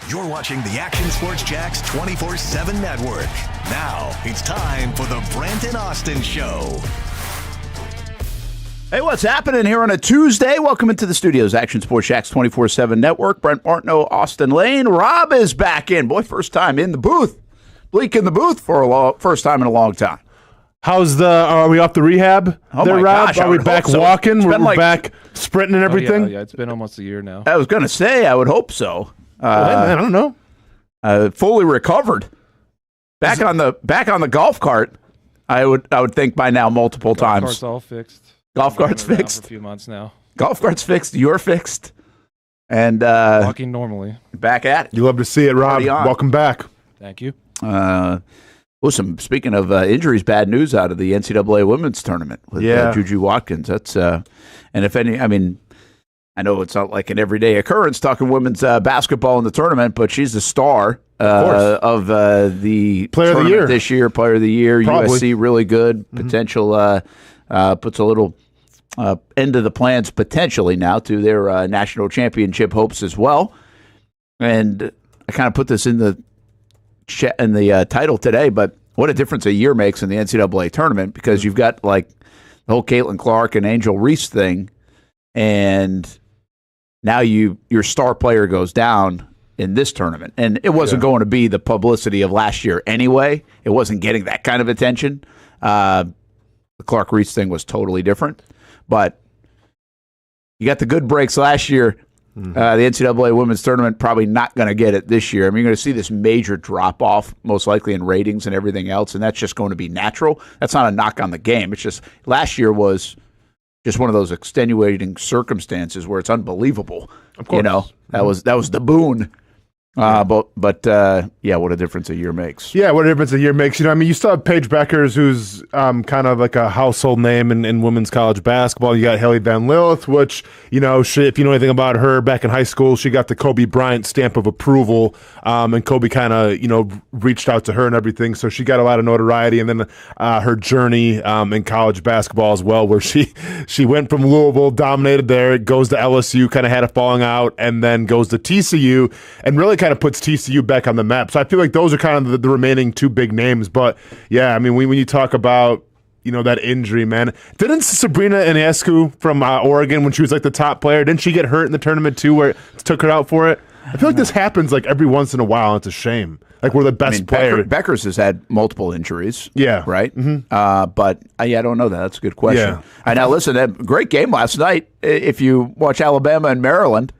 You're watching the Action Sports Jax 24/7 network. Now it's time for the Brent Austen Show. Hey, what's happening here on a Tuesday? Welcome into the studios, Action Sports Jax 24/7 network. Brent Martineau, Austin Lane. Rob is back in. Boy, first time in the booth. Bleak in the booth for first time in a long time. How's are we off the rehab there, Rob? Gosh, are we back walking? We're back sprinting and everything? Oh, yeah, it's been almost a year now. I was going to say, I would hope so. I don't know. Fully recovered. Back on the golf cart. I would think by now multiple times. Golf cart's all fixed. Golf cart's fixed. For a few months now. Golf cart's fixed. You're fixed. And walking normally. Back at it. You love to see it, Rob. Welcome back. Thank you. Listen, speaking of injuries, bad news out of the NCAA Women's Tournament with JuJu Watkins. That's and if any, I mean, I know it's not like an everyday occurrence talking women's basketball in the tournament, but she's the star of the Player of the Year this year. Player of the Year, probably. USC, really good. Potential puts a little end to the plans potentially now to their national championship hopes as well. And I kind of put this in the title today, but what a difference a year makes in the NCAA tournament, because you've got like the whole Caitlin Clark and Angel Reese thing, and now your star player goes down in this tournament. And it wasn't going to be the publicity of last year anyway. It wasn't getting that kind of attention. The Clark Reese thing was totally different. But you got the good breaks last year. The NCAA Women's Tournament probably not going to get it this year. I mean, you're going to see this major drop-off, most likely in ratings and everything else, and that's just going to be natural. That's not a knock on the game. It's just last year was just one of those extenuating circumstances where it's unbelievable. Of course. You know, that was the boon. But what a difference a year makes. Yeah, what a difference a year makes. You know, I mean, you still have Paige Beckers, who's kind of like a household name in women's college basketball. You got Haley Van Lith, which, you know, if you know anything about her, back in high school, she got the Kobe Bryant stamp of approval, and Kobe kind of, you know, reached out to her and everything. So she got a lot of notoriety. And then her journey in college basketball as well, where she went from Louisville, dominated there, goes to LSU, kind of had a falling out, and then goes to TCU, and really kind of puts TCU back on the map. So I feel like those are kind of the remaining two big names. But yeah, I mean, when you talk about, you know, that injury, man, didn't Sabrina Ionescu from Oregon, when she was like the top player, didn't she get hurt in the tournament too, where it took her out for it? I feel like this happens like every once in a while, and it's a shame. Like, we're the best player. Beckers has had multiple injuries. Yeah. Right? But I don't know that. That's a good question. Yeah. Now, listen, a great game last night. If you watch Alabama and Maryland,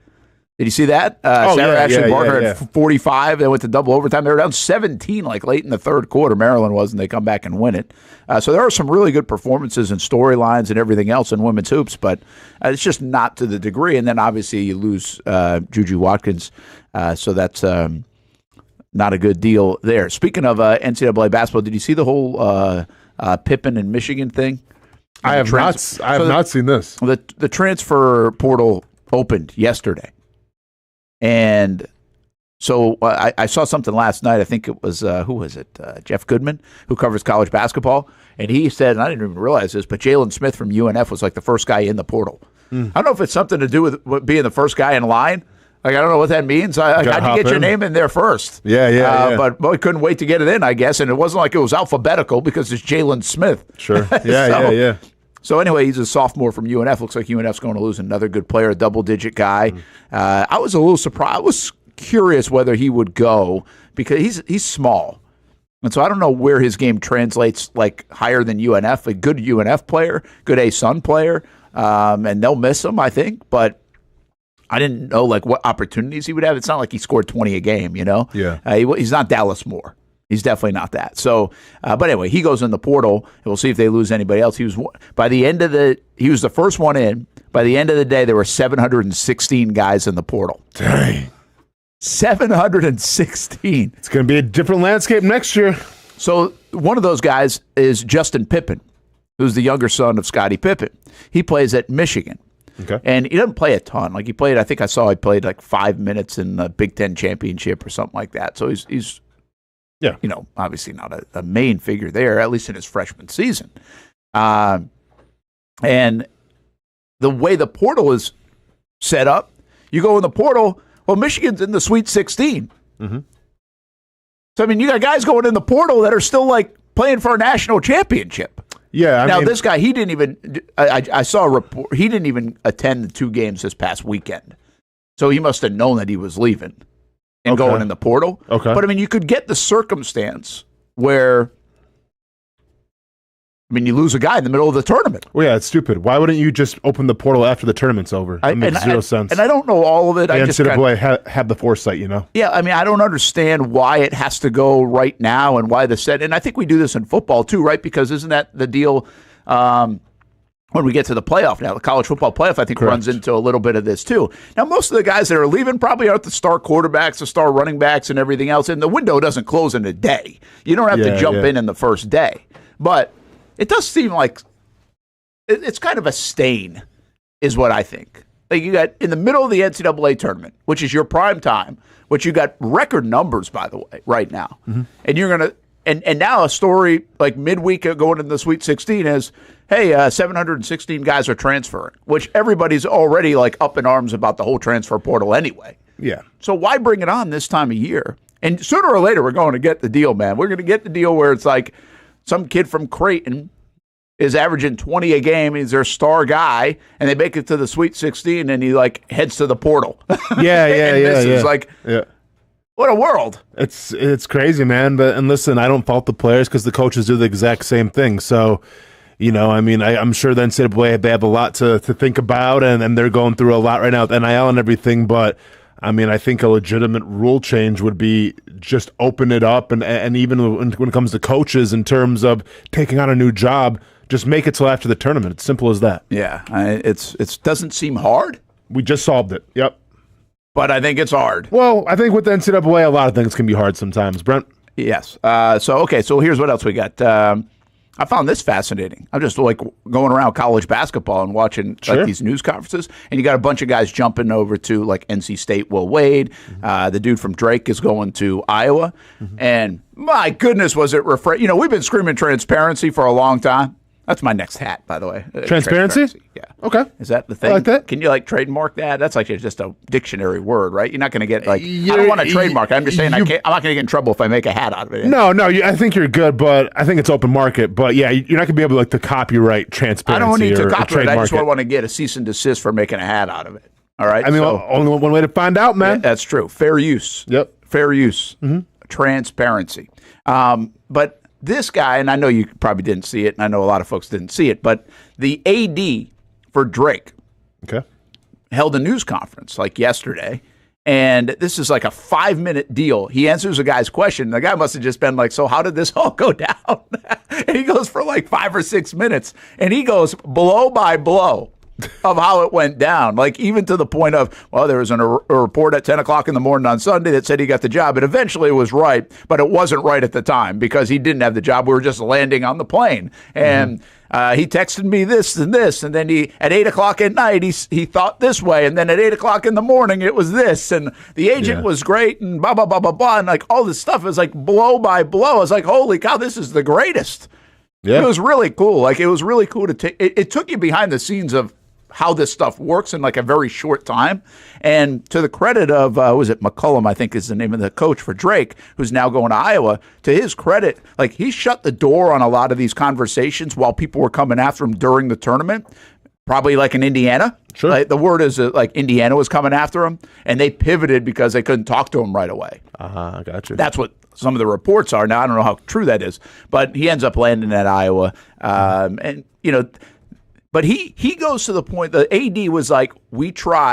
did you see that? Sarah Ashley Barker had 45. They went to double overtime. They were down 17 like late in the third quarter. Maryland was, and they come back and win it. So there are some really good performances and storylines and everything else in women's hoops, but it's just not to the degree. And then obviously you lose JuJu Watkins, so that's not a good deal there. Speaking of NCAA basketball, did you see the whole Pippen and Michigan thing? I have not seen this. The transfer portal opened yesterday. And so I saw something last night. I think it was, who was it? Jeff Goodman, who covers college basketball. And he said, and I didn't even realize this, but Jalen Smith from UNF was like the first guy in the portal. I don't know if it's something to do with being the first guy in line. Like, I don't know what that means. How'd you get your name in there first? Yeah. But boy, couldn't wait to get it in, I guess. And it wasn't like it was alphabetical because it's Jalen Smith. Sure. Yeah. So anyway, he's a sophomore from UNF. Looks like UNF's going to lose another good player, a double-digit guy. I was a little surprised. I was curious whether he would go because he's small. And so I don't know where his game translates like higher than UNF, a good UNF player, good A-Sun player. And they'll miss him, I think. But I didn't know like what opportunities he would have. It's not like he scored 20 a game, you know? Yeah. He's not Dallas Moore. He's definitely not that. So, but anyway, he goes in the portal, and we'll see if they lose anybody else. He was the first one in. By the end of the day, there were 716 guys in the portal. Dang. 716. It's going to be a different landscape next year. So one of those guys is Justin Pippen, who's the younger son of Scottie Pippen. He plays at Michigan. Okay. And he doesn't play a ton. Like he played like 5 minutes in the Big Ten championship or something like that. So he's you know, obviously not a main figure there, at least in his freshman season. And the way the portal is set up, you go in the portal, well, Michigan's in the Sweet 16. So, I mean, you got guys going in the portal that are still, like, playing for a national championship. Yeah. Now, this guy, he didn't even I saw a report. He didn't even attend the 2 games this past weekend. So he must have known that he was leaving and going in the portal. Okay. But, I mean, you could get the circumstance where, I mean, you lose a guy in the middle of the tournament. Well, yeah, it's stupid. Why wouldn't you just open the portal after the tournament's over? It makes zero sense. And I don't know all of it. The I just NCAA had the foresight, you know? Yeah, I mean, I don't understand why it has to go right now and why the set. And I think we do this in football too, right? Because isn't that the deal when we get to the playoff now? The college football playoff, I think, runs into a little bit of this too. Now, most of the guys that are leaving probably aren't the star quarterbacks, the star running backs, and everything else. And the window doesn't close in a day. You don't have to jump in the first day. But it does seem like it's kind of a stain, is what I think. Like, you got in the middle of the NCAA tournament, which is your prime time, which you got record numbers, by the way, right now. And you're going to, and now a story like midweek going into the Sweet 16 is, hey, 716 guys are transferring, which everybody's already like up in arms about the whole transfer portal anyway. Yeah. So why bring it on this time of year? And sooner or later, we're going to get the deal, man. We're going to get the deal where it's like some kid from Creighton is averaging 20 a game. He's their star guy, and they make it to the Sweet 16, and he like heads to the portal. It's like, what a world! It's crazy, man. And listen, I don't fault the players because the coaches do the exact same thing. So, you know, I mean, I'm sure the NCAA, they have a lot to think about, and they're going through a lot right now with NIL and everything. But I mean, I think a legitimate rule change would be just open it up, and even when it comes to coaches in terms of taking on a new job, just make it till after the tournament. It's simple as that. Yeah, it doesn't seem hard. We just solved it. Yep. But I think it's hard. Well, I think with the NCAA, a lot of things can be hard sometimes, Brent. Yes. So here's what else we got. I found this fascinating. I'm just like going around college basketball and watching like these news conferences, and you got a bunch of guys jumping over to like NC State. Will Wade, the dude from Drake, is going to Iowa, and my goodness, was it refreshing? You know, we've been screaming transparency for a long time. That's my next hat, by the way. Transparency? Yeah. Okay. Is that the thing? I like that. Can you like trademark that? That's like just a dictionary word, right? You're not going to get like, I don't want to trademark. I'm just saying I'm not going to get in trouble if I make a hat out of it. No, I think you're good, but I think it's open market. But yeah, you're not going to be able to copyright transparency. I don't need to copyright. I just it. want to get a cease and desist for making a hat out of it. All right. I mean, only one way to find out, man. Yeah, that's true. Fair use. Yep. Fair use. Transparency. But this guy, and I know you probably didn't see it, and I know a lot of folks didn't see it, but the AD for Drake held a news conference like yesterday, and this is like a 5-minute deal. He answers a guy's question. The guy must have just been like, so how did this all go down? And he goes for like 5 or 6 minutes, and he goes blow by blow of how it went down, like even to the point of, well, there was a report at 10 o'clock in the morning on Sunday that said he got the job. It eventually was right, but it wasn't right at the time because he didn't have the job. We were just landing on the plane. And he texted me this, and then he at 8 o'clock at night, he thought this way, and then at 8 o'clock in the morning, it was this, and the agent was great, and blah, blah, blah, blah, blah, and like all this stuff is like blow by blow. I was like, holy cow, this is the greatest. Yeah. It was really cool. Like, it was really cool to take. It took you behind the scenes of how this stuff works in like a very short time. And to the credit of, was it McCollum, I think is the name of the coach for Drake, who's now going to Iowa, to his credit, like he shut the door on a lot of these conversations while people were coming after him during the tournament, probably like in Indiana. Sure. Like, the word is like Indiana was coming after him, and they pivoted because they couldn't talk to him right away. I got you. That's what some of the reports are. Now, I don't know how true that is, but he ends up landing at Iowa. And, you know, but he goes to the point, the AD was like, we took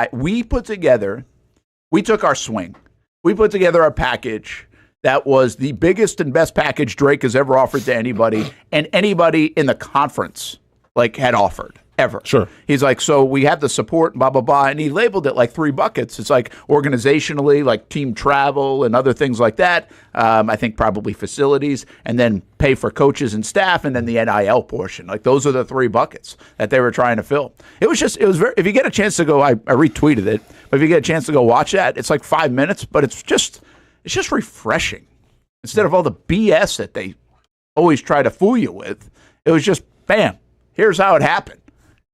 our swing. We put together a package that was the biggest and best package Drake has ever offered to anybody, and anybody in the conference like had offered ever. Sure. He's like, so we have the support, blah, blah, blah. And he labeled it like 3 buckets. It's like organizationally, like team travel and other things like that. I think probably facilities, and then pay for coaches and staff, and then the NIL portion. Like, those are the 3 buckets that they were trying to fill. It was very, if you get a chance to go, I retweeted it, but if you get a chance to go watch that, it's like 5 minutes, but it's just refreshing. Instead of all the BS that they always try to fool you with, it was just, bam, here's how it happened.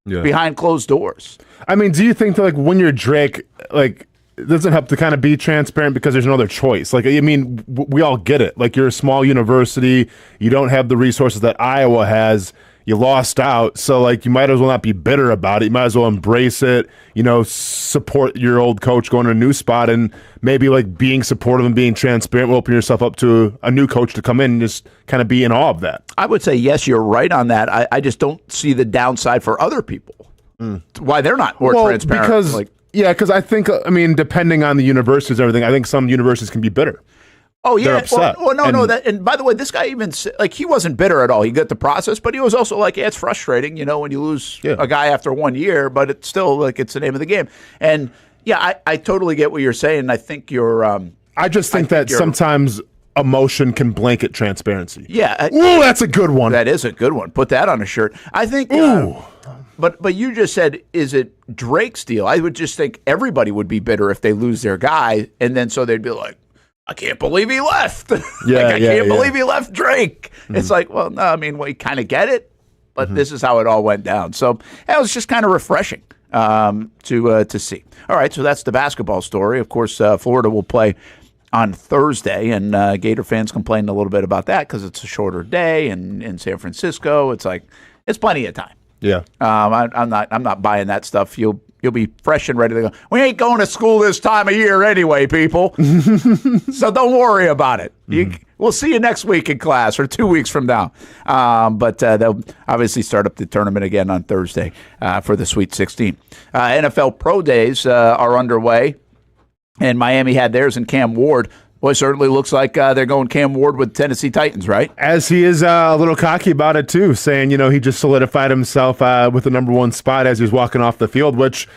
Yeah. Behind closed doors. I mean, do you think that, like, when you're Drake, like, it doesn't help to kind of be transparent because there's no other choice. Like, I mean, we all get it. Like, you're a small university. You don't have the resources that Iowa has. You lost out. So, like, you might as well not be bitter about it. You might as well embrace it, support your old coach going to a new spot, and maybe, like, being supportive and being transparent will open yourself up to a new coach to come in and just kind of be in awe of that. I would say, yes, you're right on that. I just don't see the downside for other people. Why they're not more transparent. Because I think, depending on the universities and everything, I think some universities can be bitter. Oh, yeah. They're upset. No. And by the way, this guy even, he wasn't bitter at all. He got the process, but he was also like, it's frustrating, when you lose a guy after 1 year, but it's still, it's the name of the game. And, yeah, I totally get what you're saying. I think you're... I just think that sometimes emotion can blanket transparency. Yeah. Ooh, that's a good one. That is a good one. Put that on a shirt. I think... But you just said, is it Drake's deal? I would just think everybody would be bitter if they lose their guy, and then so they'd be like, I can't believe he left. I can't believe he left Drake. Mm-hmm. It's like, well, no, we kind of get it, but this is how it all went down. So it was just kind of refreshing to see. All right, so that's the basketball story. Of course, Florida will play on Thursday, and Gator fans complained a little bit about that because it's a shorter day, and in San Francisco, it's plenty of time. Yeah, I'm not buying that stuff. You'll be fresh and ready to go. We ain't going to school this time of year anyway, people. So don't worry about it. We'll see you next week in class or 2 weeks from now. But they'll obviously start up the tournament again on Thursday for the Sweet 16. NFL Pro Days are underway, and Miami had theirs in Cam Ward. Boy, certainly looks like they're going Cam Ward with Tennessee Titans, right? As he is a little cocky about it, too, saying, he just solidified himself with the number one spot as he was walking off the field, which,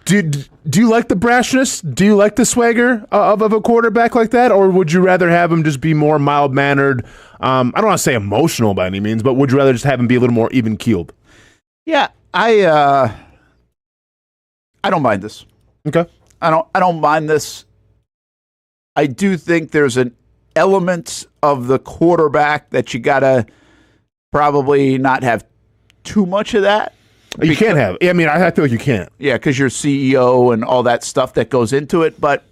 do you like the brashness? Do you like the swagger of a quarterback like that? Or would you rather have him just be more mild-mannered? I don't want to say emotional by any means, but would you rather just have him be a little more even-keeled? Yeah, I don't mind this. Okay. I don't mind this. I do think there's an element of the quarterback that you got to probably not have too much of that. You can't have. I feel like you can't. Yeah, because you're CEO and all that stuff that goes into it. But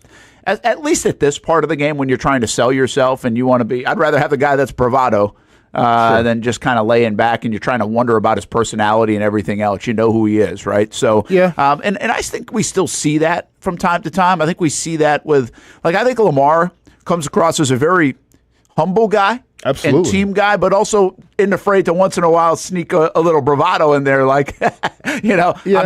at least at this part of the game, when you're trying to sell yourself and you want to be, I'd rather have the guy that's bravado than just kind of laying back and you're trying to wonder about his personality and everything else. You know who he is, right? So, yeah. And I think we still see that from time to time. I think we see that with, I think Lamar comes across as a very humble guy. Absolutely. And team guy, but also isn't afraid to once in a while sneak a little bravado in there, I'm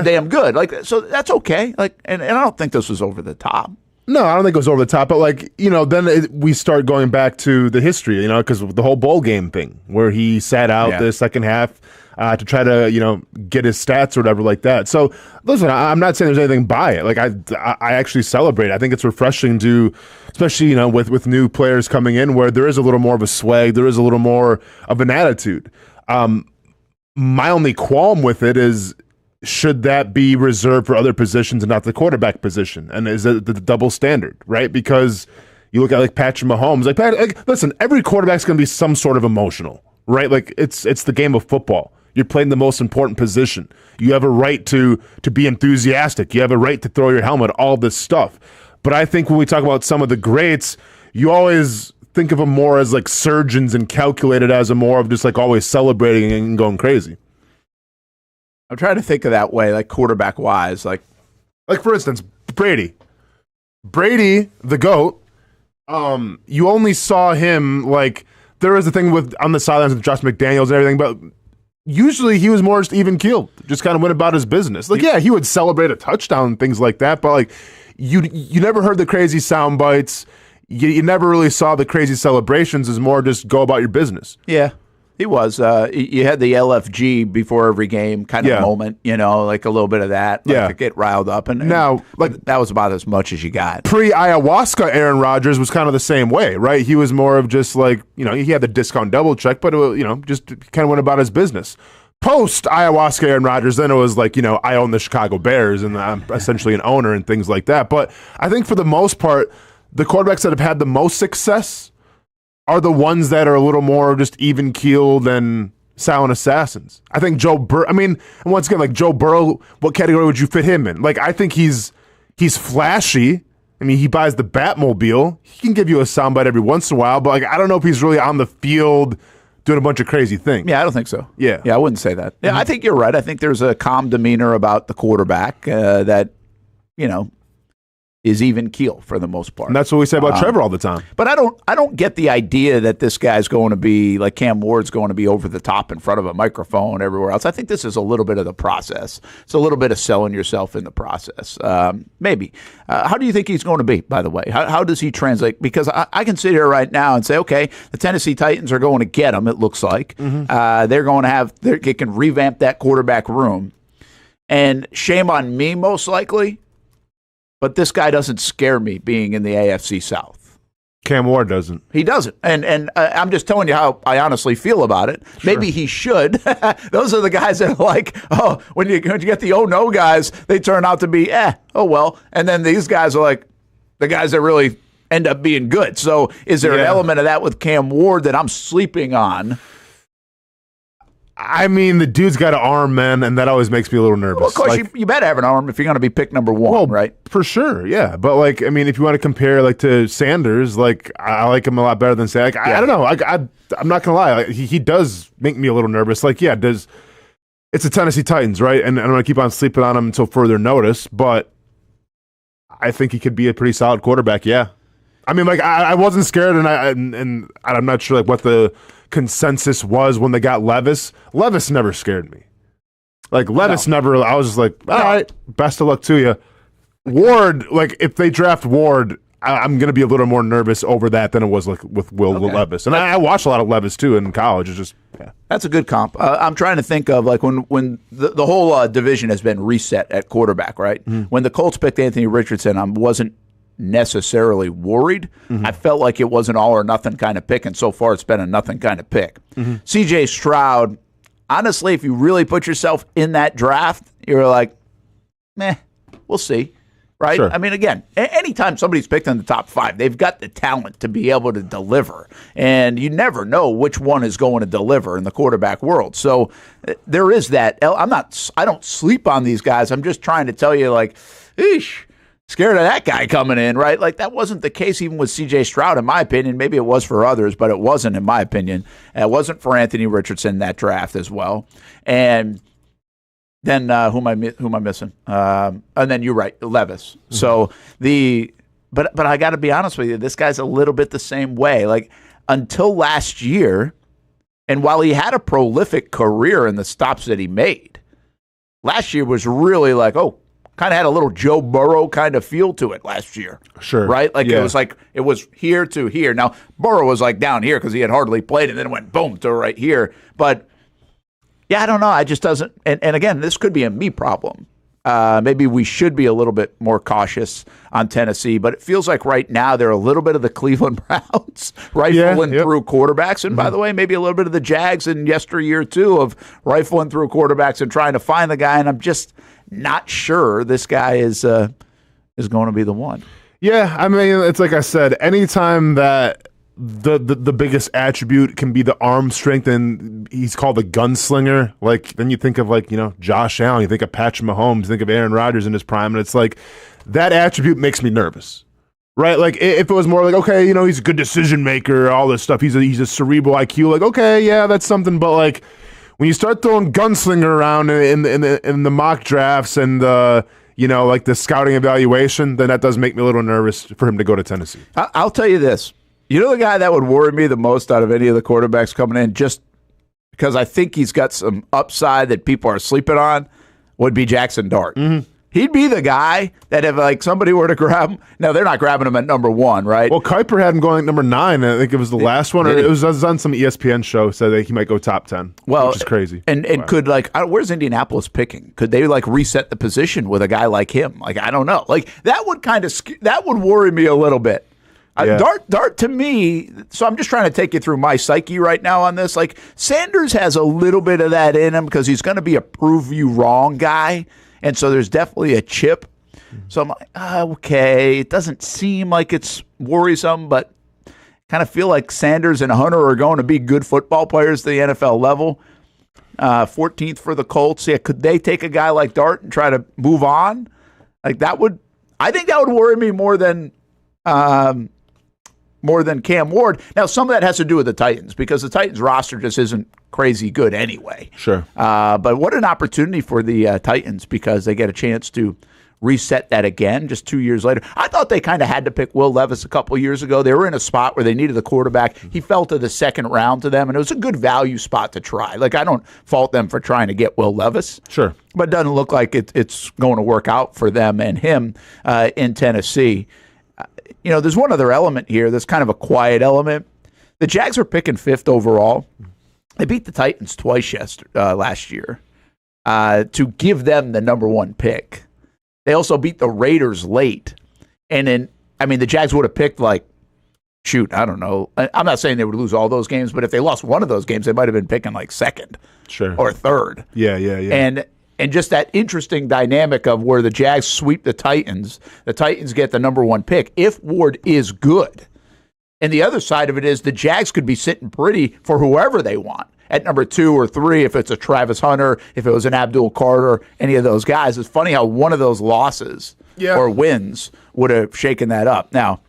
damn good. So that's okay. And I don't think this was over the top. No, I don't think it was over the top, but then we start going back to the history, because of the whole bowl game thing where he sat out the second half to try to, get his stats or whatever like that. So listen, I'm not saying there's anything by it. I actually celebrate. I think it's refreshing to, especially, with new players coming in where there is a little more of a swag, there is a little more of an attitude. My only qualm with it is, should that be reserved for other positions and not the quarterback position? And is it the double standard, right? Because you look at Patrick Mahomes, listen, every quarterback's going to be some sort of emotional, right? It's the game of football. You're playing the most important position. You have a right to be enthusiastic. You have a right to throw your helmet, all this stuff. But I think when we talk about some of the greats, you always think of them more as surgeons and calculated as a more of just always celebrating and going crazy. I'm trying to think of that way, quarterback wise, for instance, Brady, the GOAT. You only saw him there was a thing with on the sidelines with Josh McDaniels and everything, but usually he was more just even keeled, just kind of went about his business. He would celebrate a touchdown and things like that, but you never heard the crazy sound bites. You never really saw the crazy celebrations. It's more just go about your business. Yeah. He was. You had the LFG before every game kind of moment, a little bit of that. To get riled up. And now, that was about as much as you got. Pre-ayahuasca Aaron Rodgers was kind of the same way, right? He was more of just he had the discount double check, but, just kind of went about his business. Post-ayahuasca Aaron Rodgers, then it was I own the Chicago Bears and I'm essentially an owner and things like that. But I think for the most part, the quarterbacks that have had the most success are the ones that are a little more just even-keeled and silent assassins. I think Joe Burrow, once again, Joe Burrow, what category would you fit him in? I think he's flashy, I mean, he buys the Batmobile. He can give you a soundbite every once in a while, but like I don't know if he's really on the field doing a bunch of crazy things. Yeah, I don't think so. Yeah. I wouldn't say that. Yeah, I think you're right. I think there's a calm demeanor about the quarterback that, is even keel for the most part. And that's what we say about Trevor all the time. But I don't get the idea that this guy's going to be like Cam Ward's going to be over the top in front of a microphone everywhere else. I think this is a little bit of the process. It's a little bit of selling yourself in the process. Maybe. How do you think he's going to be, by the way? How does he translate? Because I can sit here right now and say, okay, the Tennessee Titans are going to get him, it looks like. They're going to they can revamp that quarterback room. And shame on me, most likely. But this guy doesn't scare me being in the AFC South. Cam Ward doesn't. He doesn't. And I'm just telling you how I honestly feel about it. Sure. Maybe he should. Those are the guys that are like, when you get the no guys, they turn out to be, oh, well. And then these guys are like the guys that really end up being good. So is there an element of that with Cam Ward that I'm sleeping on? I mean, the dude's got an arm, man, and that always makes me a little nervous. Well, of course, you better have an arm if you're going to be picked number one, right? For sure, yeah. But, like, I mean, if you want to compare, like, to Sanders, like, I like him a lot better than Sanders. Like, I don't know. I'm not going to lie. Like, he does make me a little nervous. Like, it's the Tennessee Titans, right? And I'm going to keep on sleeping on him until further notice. But I think he could be a pretty solid quarterback, yeah. I mean, like, I wasn't scared, and I'm not sure, like, what the consensus was when they got Levis. Levis never scared me. Like, Levis never, I was just like, all right, best of luck to you. Ward, like, if they draft Ward, I'm going to be a little more nervous over that than it was like with Levis. And I watched a lot of Levis, too, in college. It's just, That's a good comp. I'm trying to think of, like, when the whole division has been reset at quarterback, right? Mm-hmm. When the Colts picked Anthony Richardson, I wasn't necessarily worried. I felt like it was an all or nothing kind of pick, and so far it's been a nothing kind of pick. CJ Stroud, honestly, if you really put yourself in that draft, you're like, meh, we'll see, right? Sure. I mean, again, anytime somebody's picked in the top 5, they've got the talent to be able to deliver, and you never know which one is going to deliver in the quarterback world. So there is that. I don't sleep on these guys. I'm just trying to tell you, like, eesh, scared of that guy coming in, right? Like, that wasn't the case even with C.J. Stroud, in my opinion. Maybe it was for others, but it wasn't, in my opinion. It wasn't for Anthony Richardson in that draft as well. And then who am I missing? And then you're right, Levis. Mm-hmm. So but I got to be honest with you, this guy's a little bit the same way. Like, until last year, and while he had a prolific career in the stops that he made, last year was really like, kind of had a little Joe Burrow kind of feel to it last year. Sure. Right? Like, it was here to here. Now, Burrow was like down here because he had hardly played, and then it went boom to right here. But, yeah, I don't know. I just doesn't. And again, this could be a me problem. Maybe we should be a little bit more cautious on Tennessee, but it feels like right now they're a little bit of the Cleveland Browns rifling through quarterbacks. And by the way, maybe a little bit of the Jags in yesteryear, too, of rifling through quarterbacks and trying to find the guy. And I'm just not sure this guy is going to be the one. Yeah, I mean, it's like I said, anytime that the biggest attribute can be the arm strength, and he's called a gunslinger, like, then you think of, like, Josh Allen, you think of Patrick Mahomes, you think of Aaron Rodgers in his prime, and it's like, that attribute makes me nervous. Right? Like, if it was more like, okay, he's a good decision maker, all this stuff, he's a cerebral IQ, like, okay, yeah, that's something, but, like, when you start throwing gunslinger around in the mock drafts and like the scouting evaluation, then that does make me a little nervous for him to go to Tennessee. I'll tell you this. The guy that would worry me the most out of any of the quarterbacks coming in, just because I think he's got some upside that people are sleeping on, would be Jackson Dart. Mm-hmm. He'd be the guy that if, like, somebody were to grab him. Now, they're not grabbing him at number 1, right? Well, Kuiper had him going at number 9. I think it was the last one. Or it was on some ESPN show, said that he might go top 10, which is crazy. And could, like, where's Indianapolis picking? Could they, like, reset the position with a guy like him? Like, I don't know. Like, that would that would worry me a little bit. Dart to me, so I'm just trying to take you through my psyche right now on this. Like, Sanders has a little bit of that in him because he's going to be a prove you wrong guy. And so there's definitely a chip. So I'm like, okay, it doesn't seem like it's worrisome, but kind of feel like Sanders and Hunter are going to be good football players to the NFL level. 14th for the Colts. Yeah, could they take a guy like Dart and try to move on? Like, I think that would worry me more than more than Cam Ward. Now, some of that has to do with the Titans because the Titans roster just isn't crazy good anyway. Sure. But what an opportunity for the Titans because they get a chance to reset that again just 2 years later. I thought they kind of had to pick Will Levis a couple of years ago. They were in a spot where they needed the quarterback. He fell to the second round to them, and it was a good value spot to try. Like, I don't fault them for trying to get Will Levis. Sure. But it doesn't look like it's going to work out for them and him in Tennessee. There's one other element here that's kind of a quiet element. The Jags were picking 5th overall. They beat the Titans twice last year to give them the number 1 pick. They also beat the Raiders late. And then, the Jags would have picked I don't know. I'm not saying they would lose all those games, but if they lost one of those games, they might have been picking 2nd or 3rd. Yeah. And just that interesting dynamic of where the Jags sweep the Titans get the number 1 pick if Ward is good. And the other side of it is the Jags could be sitting pretty for whoever they want at number 2 or 3 if it's a Travis Hunter, if it was an Abdul Carter, any of those guys. It's funny how one of those losses or wins would have shaken that up. Now,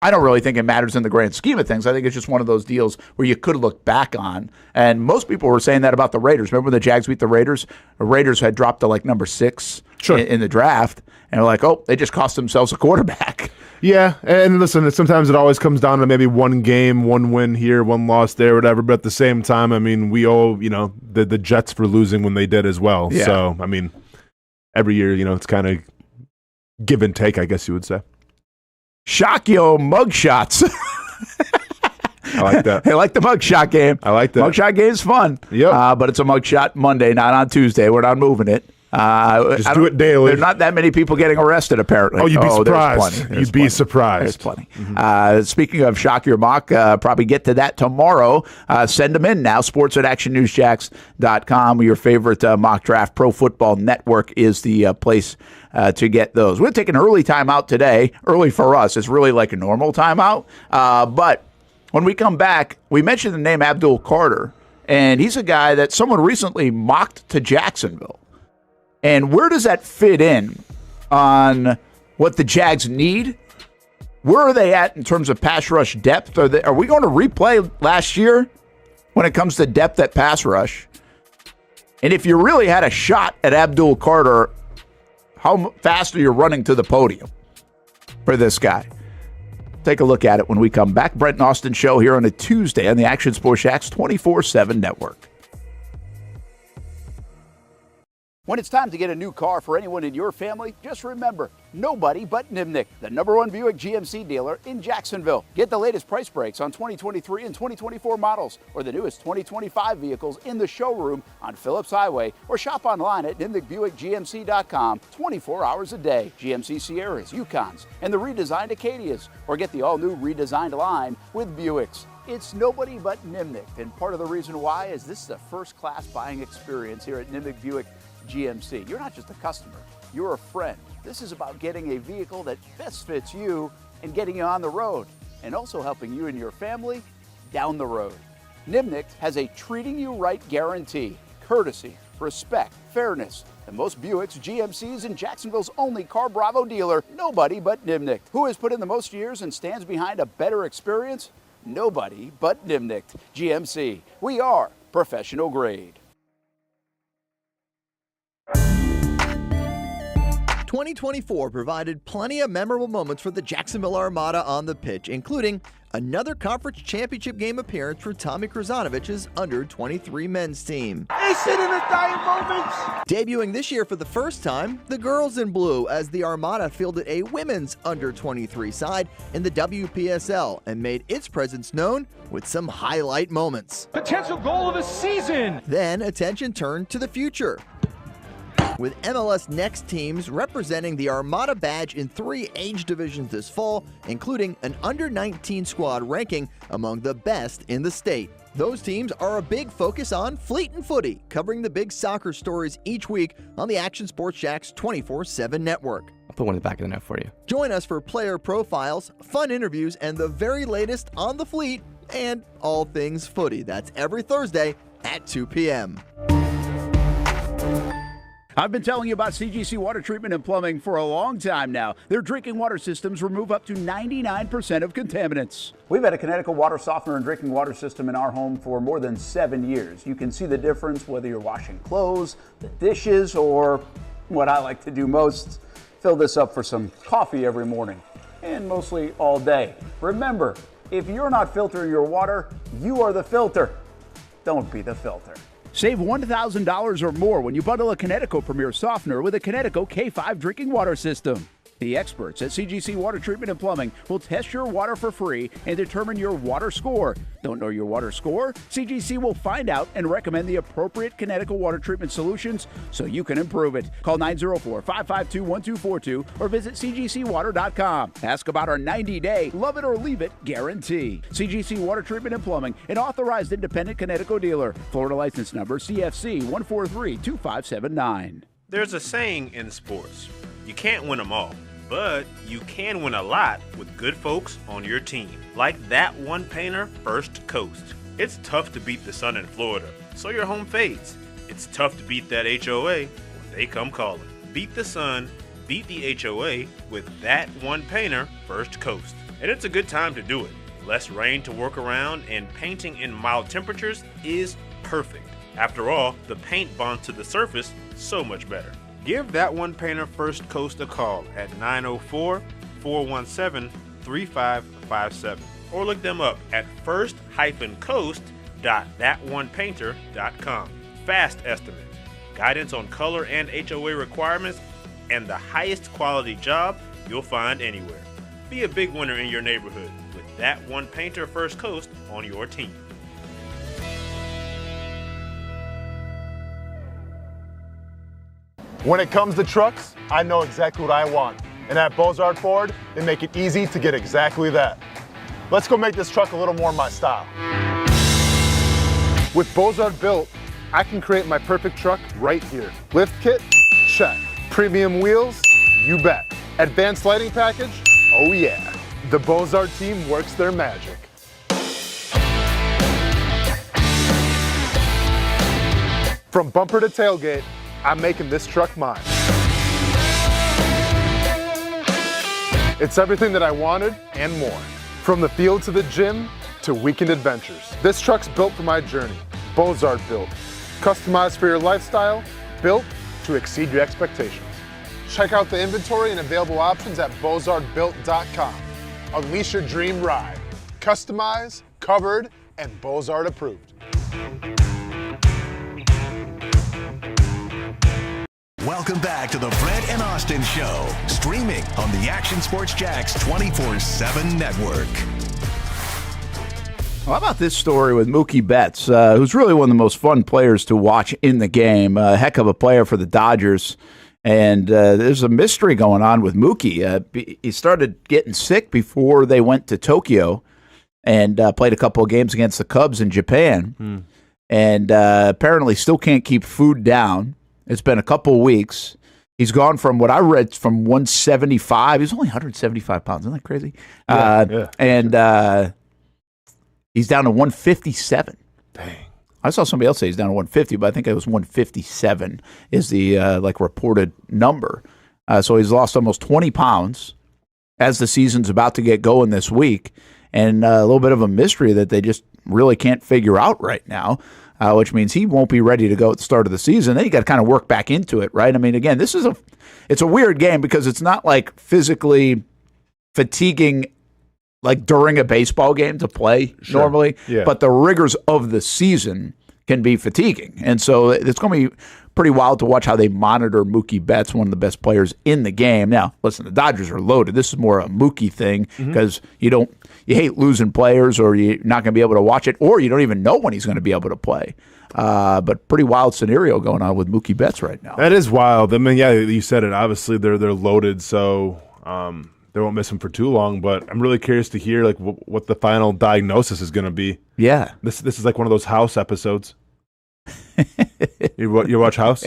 I don't really think it matters in the grand scheme of things. I think it's just one of those deals where you could look back on. And most people were saying that about the Raiders. Remember when the Jags beat the Raiders? The Raiders had dropped to number 6 in the draft. And they're like, they just cost themselves a quarterback. Yeah, and listen, sometimes it always comes down to maybe one game, one win here, one loss there, whatever. But at the same time, we owe, the Jets for losing when they did as well. Yeah. So, every year, it's kind of give and take, I guess you would say. Shockyo mugshots. I like that. I like the mugshot game. I like that. Mugshot game's fun. Yep. But it's a mugshot Monday, not on Tuesday. We're not moving it. Just do it daily. There's not that many people getting arrested, apparently. Oh, you'd be surprised. You'd be surprised. There's plenty. Mm-hmm. Speaking of Shock Your Mock, probably get to that tomorrow. Send them in now. sports@actionnewsjacks.com. Your favorite mock draft. Pro Football Network is the place to get those. We're going to take an early timeout today. Early for us. It's really like a normal timeout. But when we come back, we mentioned the name Abdul Carter, and he's a guy that someone recently mocked to Jacksonville. And where does that fit in on what the Jags need? Where are they at in terms of pass rush depth? Are we going to replay last year when it comes to depth at pass rush? And if you really had a shot at Abdul Carter, how fast are you running to the podium for this guy? Take a look at it when we come back. Brent Austen Show here on a Tuesday on the Action Sports Jacks 24/7 Network. When it's time to get a new car for anyone in your family, just remember, nobody but Nimnick, the #1 Buick GMC dealer in Jacksonville. Get the latest price breaks on 2023 and 2024 models or the newest 2025 vehicles in the showroom on Phillips Highway or shop online at NimnickBuickGMC.com 24 hours a day. GMC Sierras, Yukons, and the redesigned Acadias, or get the all-new redesigned line with Buicks. It's nobody but Nimnick, and part of the reason why is this is a first-class buying experience here at Nimnick Buick GMC. You're not just a customer, you're a friend. This is about getting a vehicle that best fits you and getting you on the road, and also helping you and your family down the road. Nimnick has a treating you right guarantee, courtesy, respect, fairness, and most Buicks, GMCs, and Jacksonville's only Car Bravo dealer, nobody but Nimnick. Who has put in the most years and stands behind a better experience? Nobody but Nimnick. GMC, we are professional grade. 2024 provided plenty of memorable moments for the Jacksonville Armada on the pitch, including another conference championship game appearance for Tommy Krasanovich's under-23 men's team. Debuting this year for the first time, the girls in blue, as the Armada fielded a women's under-23 side in the WPSL and made its presence known with some highlight moments. Potential goal of the season! Then attention turned to the future, with MLS Next teams representing the Armada badge in 3 age divisions this fall, including an under-19 squad ranking among the best in the state. Those teams are a big focus on Fleet and Footy, covering the big soccer stories each week on the Action Sports Jacks 24/7 network. I'll put one in the back of the net for you. Join us for player profiles, fun interviews, and the very latest on the Fleet and all things footy. That's every Thursday at 2 p.m. I've been telling you about CGC Water Treatment and Plumbing for a long time now. Their drinking water systems remove up to 99% of contaminants. We've had a Connecticut water softener and drinking water system in our home for more than 7 years. You can see the difference whether you're washing clothes, the dishes, or what I like to do most, fill this up for some coffee every morning, and mostly all day. Remember, if you're not filtering your water, you are the filter. Don't be the filter. Save $1,000 or more when you bundle a Connecticut Premier Softener with a Connecticut K5 drinking water system. The experts at CGC Water Treatment and Plumbing will test your water for free and determine your water score. Don't know your water score? CGC will find out and recommend the appropriate Connecticut water treatment solutions so you can improve it. Call 904-552-1242 or visit cgcwater.com. Ask about our 90-day love it or leave it guarantee. CGC Water Treatment and Plumbing, an authorized independent Connecticut dealer. Florida license number CFC 1432579. There's a saying in sports, you can't win them all, but you can win a lot with good folks on your team. Like that one painter, First Coast. It's tough to beat the sun in Florida, so your home fades. It's tough to beat that HOA when they come calling. Beat the sun, beat the HOA with that one painter, First Coast. And it's a good time to do it. Less rain to work around, and painting in mild temperatures is perfect. After all, the paint bonds to the surface so much better. Give that one painter First Coast a call at 904-417-3557 or look them up at first-coast.thatonepainter.com. Fast estimate, guidance on color and HOA requirements, and the highest quality job you'll find anywhere. Be a big winner in your neighborhood with that one painter First Coast on your team. When it comes to trucks, I know exactly what I want. And at Bozard Ford, they make it easy to get exactly that. Let's go make this truck a little more my style. With Bozard Built, I can create my perfect truck right here. Lift kit? Check. Premium wheels? You bet. Advanced lighting package? Oh yeah. The Bozard team works their magic. From bumper to tailgate, I'm making this truck mine. It's everything that I wanted and more. From the field to the gym to weekend adventures. This truck's built for my journey. Bozard Built. Customized for your lifestyle, built to exceed your expectations. Check out the inventory and available options at bozardbuilt.com. Unleash your dream ride. Customized, covered, and Bozard approved. Welcome back to the Brent and Austin Show, streaming on the Action Sports Jax 24/7 network. Well, how about this story with Mookie Betts, who's really one of the most fun players to watch in the game, a heck of a player for the Dodgers. And there's a mystery going on with Mookie. He started getting sick before they went to Tokyo and played a couple of games against the Cubs in Japan. And apparently still can't keep food down. It's been a couple of weeks. He's gone from what I read from 175. He's only 175 pounds. Isn't that crazy? Yeah. And he's down to 157. Dang. I saw somebody else say he's down to 150, but I think it was 157 is the reported number. So he's lost almost 20 pounds as the season's about to get going this week, and a little bit of a mystery that they just really can't figure out right now. Which means he won't be ready to go at the start of the season. Then you got to kind of work back into it, right? I mean, again, it's a weird game because it's not like physically fatiguing like during a baseball game to play normally, but the rigors of the season can be fatiguing. And so it's going to be pretty wild to watch how they monitor Mookie Betts, one of the best players in the game. Now, listen, the Dodgers are loaded. This is more a Mookie thing because you hate losing players, or you're not going to be able to watch it, or you don't even know when he's going to be able to play. But pretty wild scenario going on with Mookie Betts right now. That is wild. I mean, yeah, you said it. Obviously, they're loaded, so they won't miss him for too long. But I'm really curious to hear like what the final diagnosis is going to be. Yeah, this is like one of those House episodes. You watch House?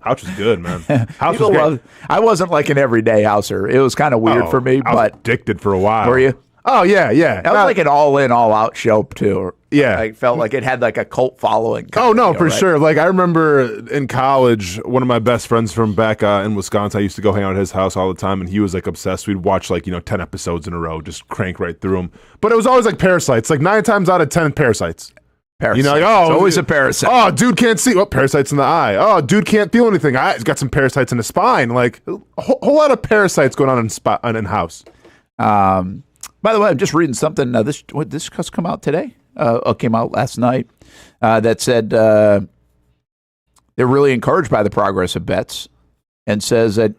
House was good, man. House was great. I wasn't like an everyday Houser. It was kind of weird for me, I was addicted for a while. Were you? Oh yeah. That was like an all-in, all-out show too. Yeah. I felt like it had like a cult following. Oh, no, for right? sure. Like, I remember in college, one of my best friends from back in Wisconsin, I used to go hang out at his house all the time, and he was, like, obsessed. We'd watch, like, 10 episodes in a row, just crank right through them. But it was always, like, parasites. Like, 9 times out of 10, parasites. Parasite. Like, It's always a parasite. Oh, dude can't see. Oh, parasites in the eye. Oh, dude can't feel anything. He's got some parasites in the spine. Like, a whole lot of parasites going on in house. By the way, I'm just reading something. This has come out today. Came out last night. That said they're really encouraged by the progress of Betts, and says that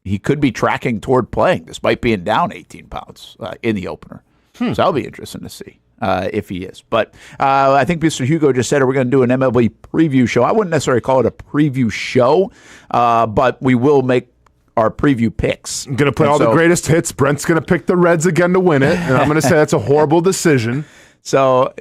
he could be tracking toward playing despite being down 18 pounds in the opener. So that'll be interesting to see if he is. But I think Mr. Hugo just said we're going to do an MLB preview show. I wouldn't necessarily call it a preview show, but we will make our preview picks. I'm going to play all the greatest hits. Brent's going to pick the Reds again to win it, and I'm going to say that's a horrible decision. So,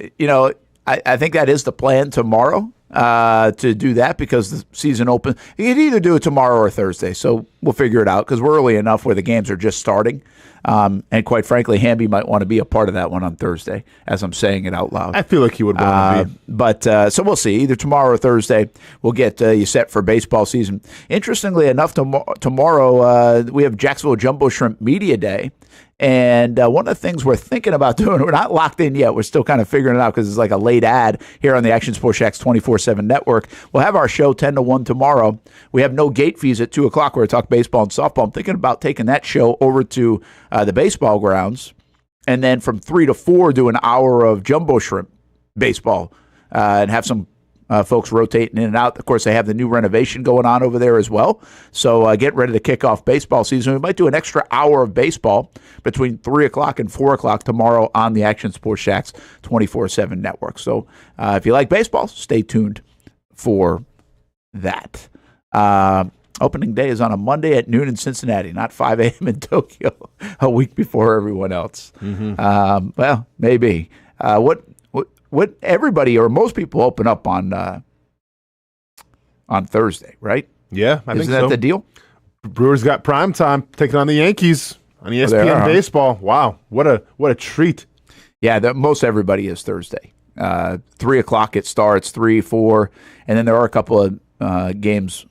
I think that is the plan tomorrow to do that because the season opens. You can either do it tomorrow or Thursday, so we'll figure it out because we're early enough where the games are just starting. And quite frankly, Hamby might want to be a part of that one on Thursday, as I'm saying it out loud. I feel like he would want to be. But so we'll see. Either tomorrow or Thursday, we'll get you set for baseball season. Interestingly enough, tomorrow we have Jacksonville Jumbo Shrimp Media Day. And one of the things we're thinking about doing, we're not locked in yet. We're still kind of figuring it out because it's like a late ad here on the Action Sports Jax 24/7 network. We'll have our show 10 to 1 tomorrow. We have no gate fees at 2 o'clock where we talk baseball and softball. I'm thinking about taking that show over to the baseball grounds. And then from 3 to 4, do an hour of Jumbo Shrimp baseball and have some folks rotating in and out. Of course, they have the new renovation going on over there as well. So get ready to kick off baseball season. We might do an extra hour of baseball between 3 o'clock and 4 o'clock tomorrow on the Action Sports Jax 24/7 network. So if you like baseball, stay tuned for that. Opening day is on a Monday at noon in Cincinnati, not 5 a.m. in Tokyo, a week before everyone else. Well, maybe. What everybody or most people open up on Thursday, right? Yeah, I think so. Isn't that the deal? Brewers got prime time taking on the Yankees on ESPN baseball. Wow, what a treat! Yeah, most everybody is Thursday. 3 o'clock it starts, 3, 4, and then there are a couple of games.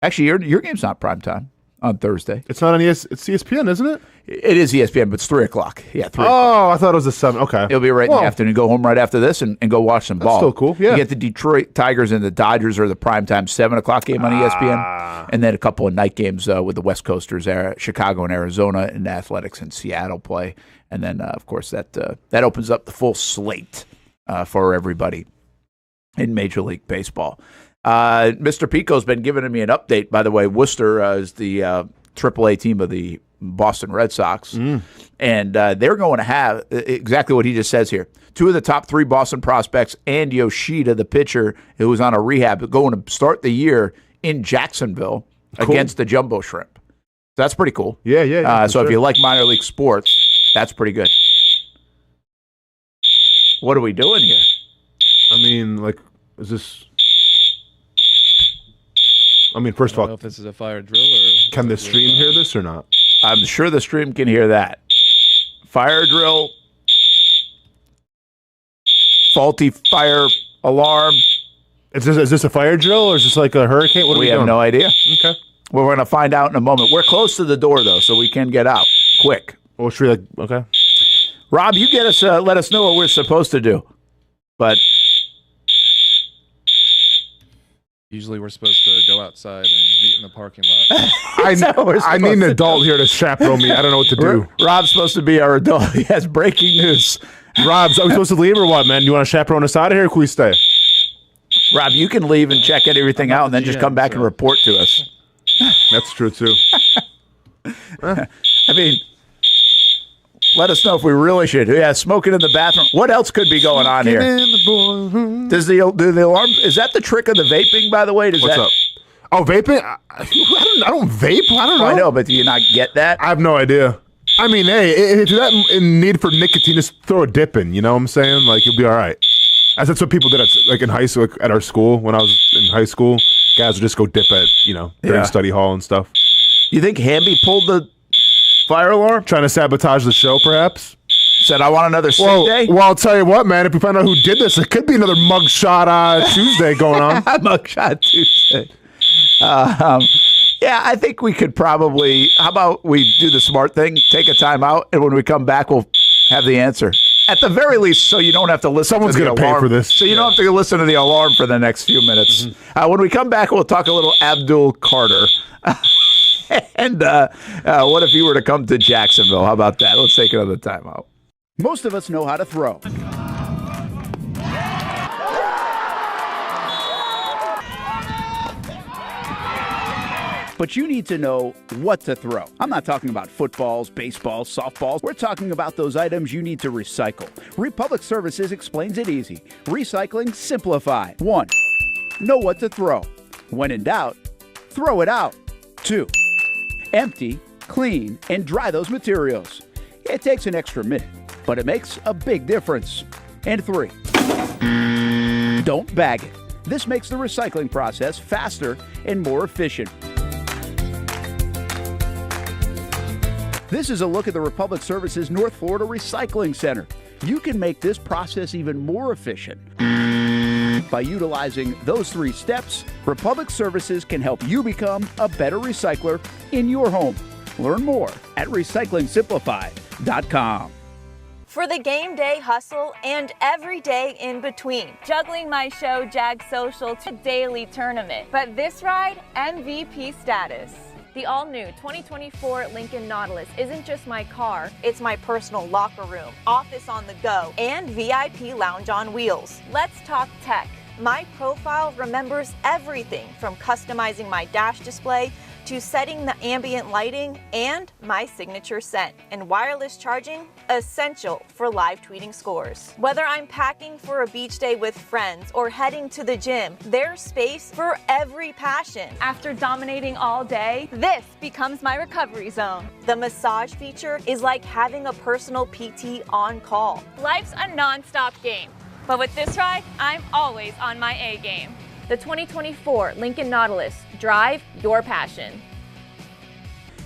Actually, your game's not prime time on Thursday. It's not on it's ESPN, isn't it? It is ESPN, but it's 3 o'clock. Yeah, 3 o'clock. Oh, I thought it was the 7. Okay. It'll be right in the afternoon. Go home right after this and go watch some ball. That's still cool, yeah. You get the Detroit Tigers and the Dodgers are the primetime 7 o'clock game on ESPN. And then a couple of night games with the West Coasters, Chicago and Arizona, and the Athletics in Seattle play. And then, of course, that opens up the full slate for everybody in Major League Baseball. Mr. Pico's been giving me an update. By the way, Worcester is the AAA team of the Boston Red Sox, and they're going to have exactly what he just says here. 2 of the top 3 Boston prospects and Yoshida, the pitcher who was on a rehab, going to start the year in Jacksonville against the Jumbo Shrimp. So that's pretty cool. Yeah. So if you like minor league sports, that's pretty good. What are we doing here? I mean, like, is this... I mean, first of all, I don't know if this is a fire drill or... Can the stream hear this or not? I'm sure the stream can hear that. Fire drill. Faulty fire alarm. Is this a fire drill or is this like a hurricane? What are we have doing? No idea. Okay. Well, we're going to find out in a moment. We're close to the door, though, so we can get out quick. Well, should we like... Okay. Rob, you get us. Let us know what we're supposed to do. But... Usually we're supposed to go outside and meet in the parking lot. I need an adult here to chaperone me. I don't know what to do. Rob's supposed to be our adult. He has breaking news. Rob, are we supposed to leave or what, man? You want to chaperone us out of here or can we stay? Rob, you can leave and check everything out and then just come back and report to us. That's true, too. I mean... Let us know if we really should. Yeah, smoking in the bathroom. What else could be going on here? Does the alarm? Is that the trick of the vaping? By the way, what's up? Oh, vaping? I don't vape. I don't know. I know, but do you not get that? I have no idea. I mean, hey, if you're that in need for nicotine, just throw a dip in. You know what I'm saying? Like you'll be all right. That's what people did like in high school at our school when I was in high school. Guys would just go dip at during study hall and stuff. You think Hamby pulled the fire alarm? Trying to sabotage the show, perhaps? Said, I want another sick day. Well, I'll tell you what, man. If we find out who did this, it could be another mugshot Tuesday going on. Mugshot Tuesday. Yeah, I think we could probably. How about we do the smart thing, take a timeout, and when we come back, we'll have the answer. At the very least, so you don't have to listen Someone's to the alarm. going to pay for this. So you don't have to listen to the alarm for the next few minutes. Mm-hmm. When we come back, we'll talk a little Abdul Carter. And what if he were to come to Jacksonville? How about that? Let's take another timeout. Most of us know how to throw. But you need to know what to throw. I'm not talking about footballs, baseballs, softballs. We're talking about those items you need to recycle. Republic Services explains it easy. Recycling simplified. 1. Know what to throw. When in doubt, throw it out. 2. Empty, clean, and dry those materials. It takes an extra minute, but it makes a big difference. And 3. Don't bag it. This makes the recycling process faster and more efficient. This is a look at the Republic Services North Florida Recycling Center. You can make this process even more efficient. By utilizing those 3 steps, Republic Services can help you become a better recycler in your home. Learn more at recyclingsimplified.com. For the game day hustle and every day in between. Juggling my show, Jags Social, to daily tournament. But this ride, MVP status. The all-new 2024 Lincoln Nautilus isn't just my car, it's my personal locker room, office on the go, and VIP lounge on wheels. Let's talk tech. My profile remembers everything from customizing my dash display to setting the ambient lighting and my signature scent. And wireless charging, essential for live tweeting scores. Whether I'm packing for a beach day with friends or heading to the gym, there's space for every passion. After dominating all day, this becomes my recovery zone. The massage feature is like having a personal PT on call. Life's a non-stop game, but with this ride, I'm always on my A game. The 2024 Lincoln Nautilus. Drive your passion.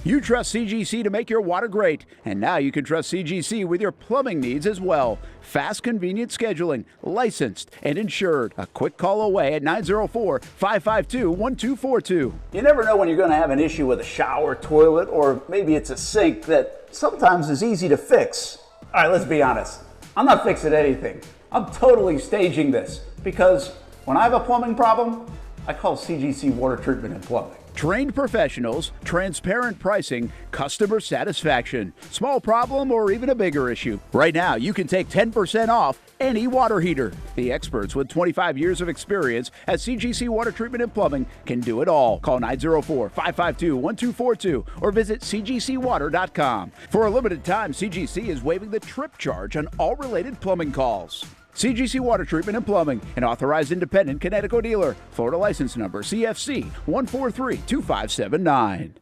You trust CGC to make your water great, and now you can trust CGC with your plumbing needs as well. Fast, convenient scheduling, licensed and insured. A quick call away at 904-552-1242. You never know when you're going to have an issue with a shower, toilet, or maybe it's a sink that sometimes is easy to fix. All right, let's be honest. I'm not fixing anything. I'm totally staging this because when I have a plumbing problem, I call CGC Water Treatment and Plumbing. Trained professionals, transparent pricing, customer satisfaction. Small problem or even a bigger issue. Right now, you can take 10% off any water heater. The experts with 25 years of experience at CGC Water Treatment and Plumbing can do it all. Call 904-552-1242 or visit cgcwater.com. For a limited time, CGC is waiving the trip charge on all related plumbing calls. CGC Water Treatment and Plumbing, an authorized independent Connecticut dealer. Florida license number CFC 1432579.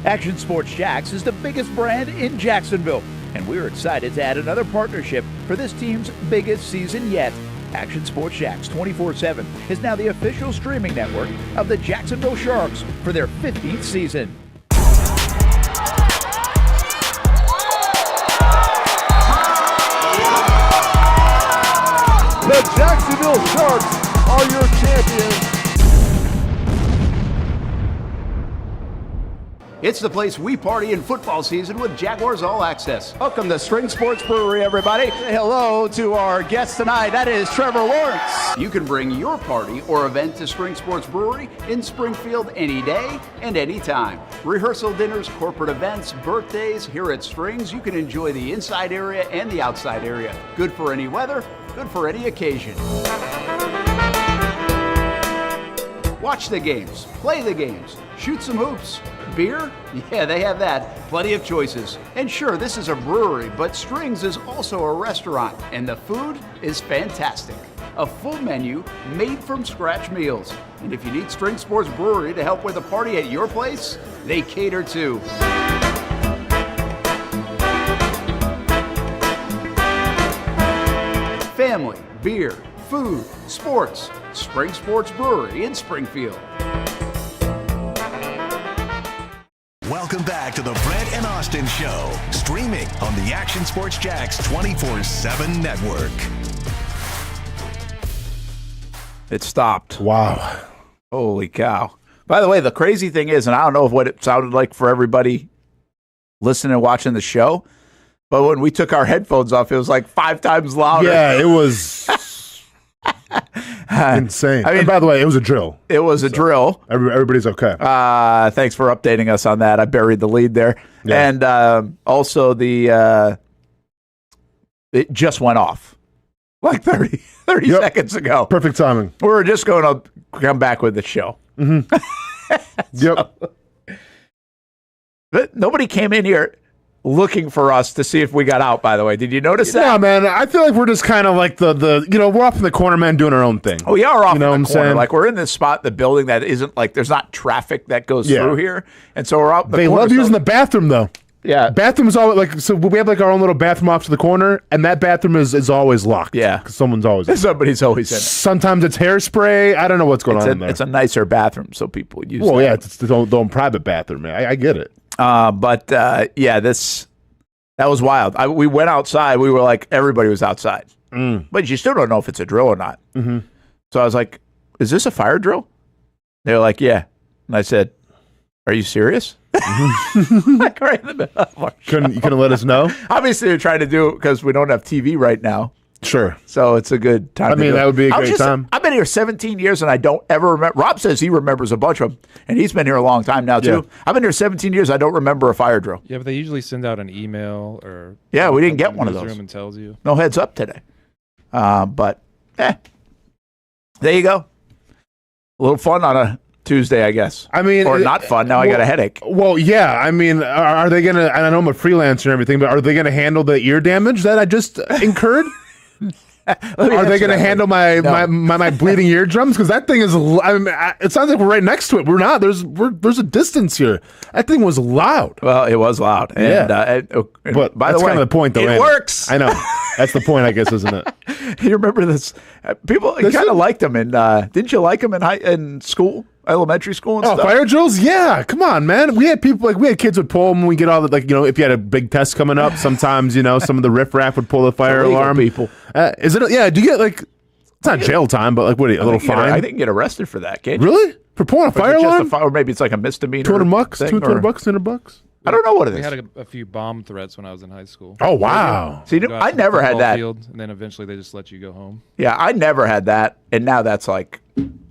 Action Sports Jacks is the biggest brand in Jacksonville, and we're excited to add another partnership for this team's biggest season yet. Action Sports Jacks 24/7 is now the official streaming network of the Jacksonville Sharks for their 15th season. The Jacksonville Sharks are your champions. It's the place we party in football season with Jaguars All Access. Welcome to String Sports Brewery, everybody. Say hello to our guest tonight. That is Trevor Lawrence. You can bring your party or event to String Sports Brewery in Springfield any day and any time. Rehearsal dinners, corporate events, birthdays. Here at Strings, you can enjoy the inside area and the outside area. Good for any weather, good for any occasion. Watch the games, play the games, shoot some hoops, beer? Yeah, they have that. Plenty of choices. And sure, this is a brewery, but Strings is also a restaurant, and the food is fantastic. A full menu made from scratch meals. And if you need String Sports Brewery to help with a party at your place, they cater too. Family, beer, food, sports. Spring Sports Brewery in Springfield. Welcome back to the Brent and Austin Show, streaming on the Action Sports Jax 24/7 network. It stopped. Wow. Holy cow. By the way, the crazy thing is, and I don't know what it sounded like for everybody listening and watching the show, but when we took our headphones off, it was like 5 times louder. Yeah, it was insane. I mean, and by the way, it was a drill. It was a drill. Everybody's okay. Thanks for updating us on that. I buried the lead there. Yeah. And also it just went off like 30 seconds ago. Perfect timing. We were just going to come back with the show. Mm-hmm. Yep. But nobody came in here looking for us to see if we got out, by the way. Did you notice that? Yeah, man. I feel like we're just kind of like the we're off in the corner, man, doing our own thing. Oh, we are off in the corner. Saying? Like, we're in this spot in the building that isn't like, there's not traffic that goes through here. And so we're out in the corner. They love using the bathroom, though. Yeah. Bathroom's always like, so we have like our own little bathroom off to the corner, and that bathroom is always locked. Yeah. Because someone's always in it. Somebody's always in it. Sometimes it's hairspray. I don't know what's going on in there. It's a nicer bathroom, so people use Well, that. yeah, it's its own private bathroom, man. I get it. That was wild. We went outside. We were like, everybody was outside. But you still don't know if it's a drill or not. Mm-hmm. So I was like, is this a fire drill? They were like, yeah. And I said, are you serious? Like right in the middle of our show. You couldn't let us know? Obviously, they're trying to do it because we don't have TV right now. Sure. So it's a good time. I mean, that would be a great time. I've been here 17 years, and I don't ever remember. Rob says he remembers a bunch of them, and he's been here a long time now, too. Yeah. I've been here 17 years. I don't remember a fire drill. Yeah, but they usually send out an email or... Yeah, we didn't get one of those. And tells you. No heads up today. But, there you go. A little fun on a Tuesday, I guess. I mean... Or not fun. Now I got a headache. Well, yeah. I mean, are they going to... I know I'm a freelancer and everything, but are they going to handle the ear damage that I just incurred? Are they going to handle my bleeding eardrums? Because that thing is... I mean, it sounds like we're right next to it. We're not. There's a distance here. That thing was loud. Well, it was loud. And, but by the way, that's kind of the point, though. It works. I know. That's the point, I guess, isn't it? You remember this? People kind of liked them. And didn't you like them in school? Elementary school and stuff. Fire drills? Yeah, come on, man. We had people we had kids would pull them when we get all the if you had a big test coming up, sometimes some of the riffraff would pull the fire alarm. People, is it? Yeah, do you get it's not jail time, but what? A little fine? I think you get arrested for that. Can't you? Really? For pulling a fire alarm? Or maybe it's like a misdemeanor. $200, $200. I don't know what it is. We had a few bomb threats when I was in high school. Oh, wow. See, I never had that. Field, and then eventually they just let you go home. Yeah, I never had that. And now that's like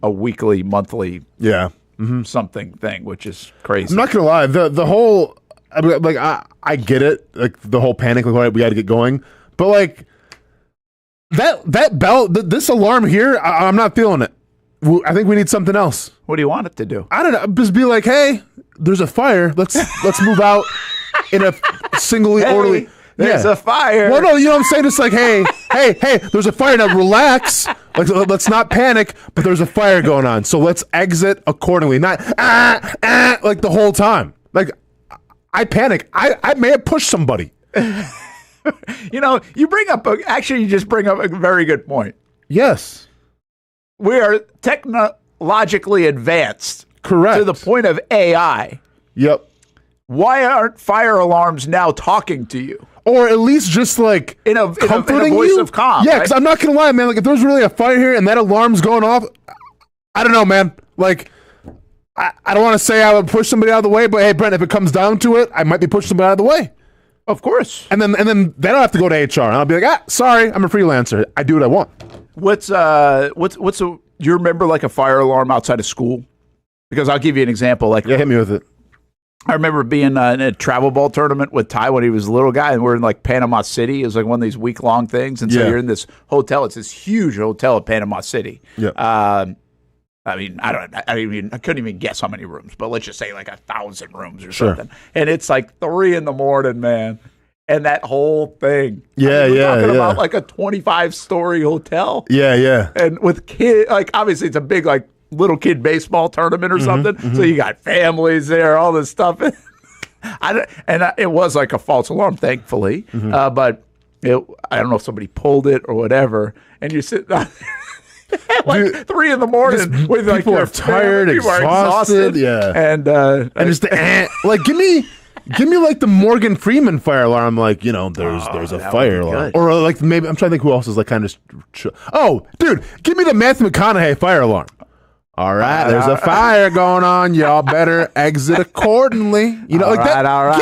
a weekly, monthly something thing, which is crazy. I'm not going to lie. The whole, I get it. Like the whole panic, like, we got to get going. But like that bell, this alarm here, I'm not feeling it. I think we need something else. What do you want it to do? I don't know. Just be like, hey, there's a fire. Let's move out in a singly orderly. There's a fire. Well, no, you know what I'm saying? It's like, hey, there's a fire. Now relax. Let's not panic, but there's a fire going on. So let's exit accordingly. Not like the whole time. Like I panic. I may have pushed somebody. You bring up you just bring up a very good point. Yes. We are technologically advanced. Correct. To the point of AI. Yep. Why aren't fire alarms now talking to you? Or at least just like in a voice of calm. Yeah, because I'm not going to lie, man. Like if there's really a fire here and that alarm's going off, I don't know, man. Like I don't want to say I would push somebody out of the way, but hey, Brent, if it comes down to it, I might be pushing somebody out of the way. Of course. And then they don't have to go to HR. And I'll be like, sorry, I'm a freelancer. I do what I want. You remember like a fire alarm outside of school? Because I'll give you an example. Like, hit me with it. I remember being in a travel ball tournament with Ty when he was a little guy, and we're in like Panama City. It was like one of these week-long things. And so you're in this hotel. It's this huge hotel at Panama City. Yeah. I mean, I couldn't even guess how many rooms, but let's just say like 1,000 rooms or something. And it's like 3 a.m, man. And that whole thing. Yeah, we're talking yeah. about like a 25-story hotel. Yeah, yeah. And with kids, like obviously it's a big like little kid baseball tournament or something. So you got families there, all this stuff. It was like a false alarm, thankfully. But I don't know if somebody pulled it or whatever. And you're sitting out there at like 3 a.m. with like people are tired, exhausted. Yeah. And just like give me like the Morgan Freeman fire alarm. Like, there's a fire alarm. Or like maybe I'm trying to think who else is like kind of. Oh, dude, give me the Matthew McConaughey fire alarm. All right, there's a fire going on. Y'all better exit accordingly. All right.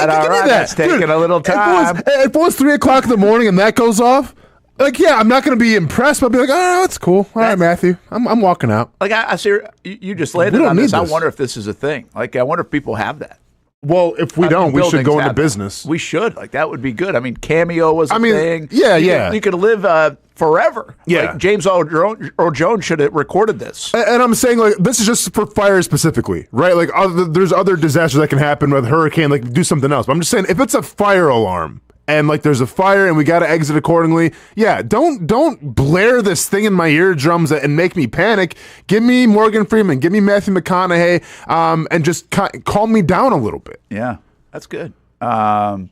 That's taking a little time. If it was 3 o'clock in the morning and that goes off, like, yeah, I'm not going to be impressed, but I'll be like, oh, that's cool. All right, Matthew, I'm walking out. Like, I see you just landed on this. I wonder if this is a thing. Like, I wonder if people have that. Well, if we don't, we should go into business. We should. Like, that would be good. I mean, Cameo was a thing. Yeah, You could live forever. Yeah. Like James Earl Jones should have recorded this. And I'm saying, like, this is just for fire specifically, right? Like, there's other disasters that can happen with hurricane, like, do something else. But I'm just saying, if it's a fire alarm and, like, there's a fire and we got to exit accordingly, yeah, don't blare this thing in my eardrums and make me panic. Give me Morgan Freeman, give me Matthew McConaughey, and just calm me down a little bit. Yeah, that's good. I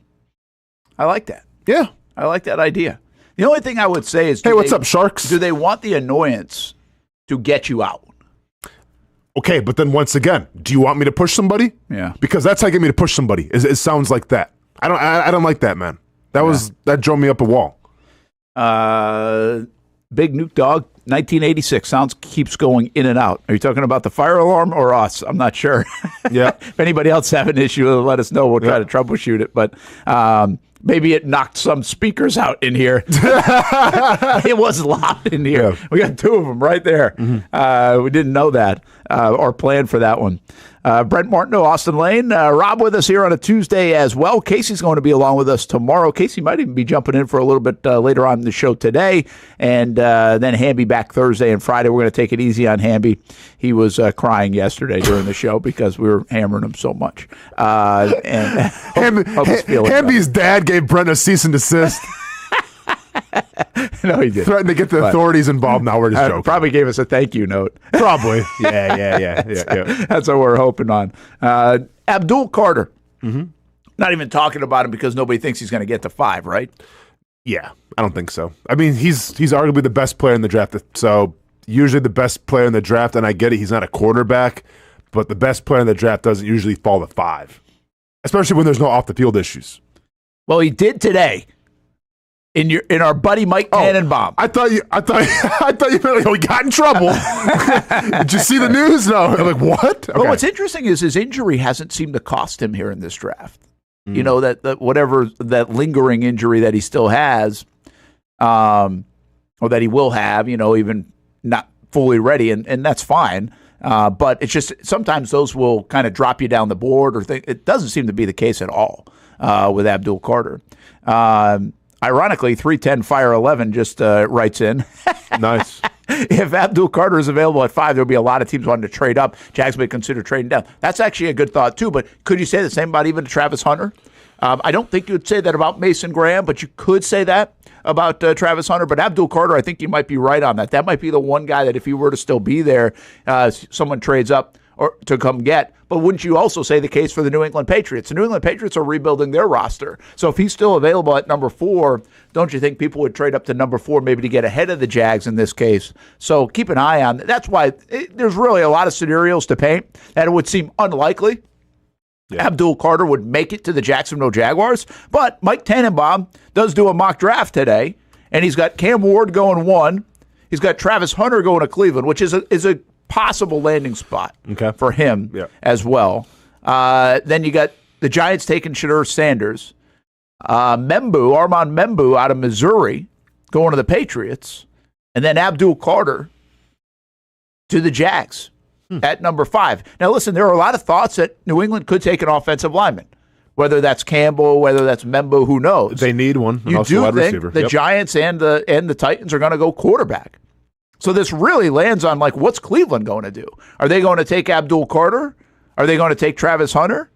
like that. Yeah. I like that idea. The only thing I would say is, hey, what's up, sharks? Do they want the annoyance to get you out? Okay, but then once again, do you want me to push somebody? Yeah. Because that's how you get me to push somebody. It sounds like that. I don't like that, man. That drove me up a wall. Big Nuke Dog, 1986. Sounds keeps going in and out. Are you talking about the fire alarm or us? I'm not sure. Yeah. If anybody else have an issue, let us know. We'll try to troubleshoot it. But maybe it knocked some speakers out in here. It was loud in here. Yeah. We got 2 of them right there. We didn't know that or plan for that one. Brent Martineau, Austin Lane. Rob with us here on a Tuesday as well. Casey's going to be along with us tomorrow. Casey might even be jumping in for a little bit later on in the show today. And then Hamby back Thursday and Friday. We're going to take it easy on Hamby. He was crying yesterday during the show because we were hammering him so much. Hamby's dad gave Brent a cease and desist. No, he didn't. Threatened to get the authorities involved. Now we're just joking. Probably gave us a thank you note. Probably. Yeah. That's what we're hoping on. Abdul Carter. Not even talking about him because nobody thinks he's going to get to 5, right? Yeah, I don't think so. I mean, he's arguably the best player in the draft. So usually the best player in the draft, and I get it, he's not a quarterback, but the best player in the draft doesn't usually fall to 5, especially when there's no off the field issues. Well, he did today. In our buddy Mike Tannenbaum. I thought you meant like, he got in trouble. Did you see the news? No. I'm like, what? Okay. Well, what's interesting is his injury hasn't seemed to cost him here in this draft. You know, that whatever that lingering injury that he still has, or that he will have, even not fully ready, and that's fine. But it's just sometimes those will kind of drop you down the board, or it doesn't seem to be the case at all with Abdul Carter. Ironically, 310 Fire 11 just writes in. Nice. If Abdul Carter is available at 5, there'll be a lot of teams wanting to trade up. Jags may consider trading down. That's actually a good thought, too. But could you say the same about even Travis Hunter? I don't think you would say that about Mason Graham, but you could say that about Travis Hunter. But Abdul Carter, I think you might be right on that. That might be the one guy that if he were to still be there, someone trades up or to come get. But wouldn't you also say the case for the New England Patriots? The New England Patriots are rebuilding their roster. So if he's still available at number 4, don't you think people would trade up to number 4 maybe to get ahead of the Jags in this case? So keep an eye on that. That's why there's really a lot of scenarios to paint that it would seem unlikely Abdul Carter would make it to the Jacksonville Jaguars. But Mike Tannenbaum does do a mock draft today, and he's got Cam Ward going 1. He's got Travis Hunter going to Cleveland, which is a possible landing spot for him as well. Then you got the Giants taking Shedeur Sanders. Armand Membu out of Missouri going to the Patriots. And then Abdul Carter to the Jags at number 5. Now, listen, there are a lot of thoughts that New England could take an offensive lineman. Whether that's Campbell, whether that's Membu, who knows? They need one. You do think the Giants and the Titans are going to go quarterback. So this really lands on, like, what's Cleveland going to do? Are they going to take Abdul Carter? Are they going to take Travis Hunter?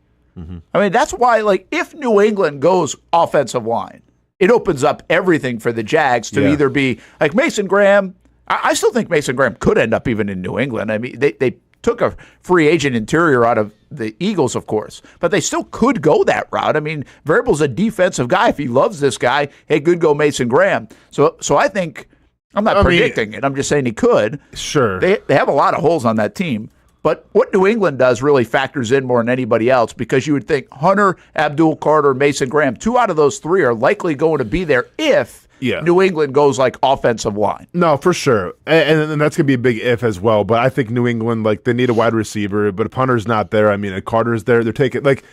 I mean, that's why, like, if New England goes offensive line, it opens up everything for the Jags to either be like Mason Graham. I still think Mason Graham could end up even in New England. I mean, they took a free agent interior out of the Eagles, of course, but they still could go that route. I mean, Variable's a defensive guy. If he loves this guy, hey, good go Mason Graham. So I think, I'm not predicting it. I'm just saying he could. Sure. They have a lot of holes on that team. But what New England does really factors in more than anybody else, because you would think Hunter, Abdul Carter, Mason Graham, 2 out of those 3 are likely going to be there if New England goes like offensive line. No, for sure. And that's going to be a big if as well. But I think New England, like, they need a wide receiver, but if Hunter's not there, I mean, if Carter's there, they're taking, like,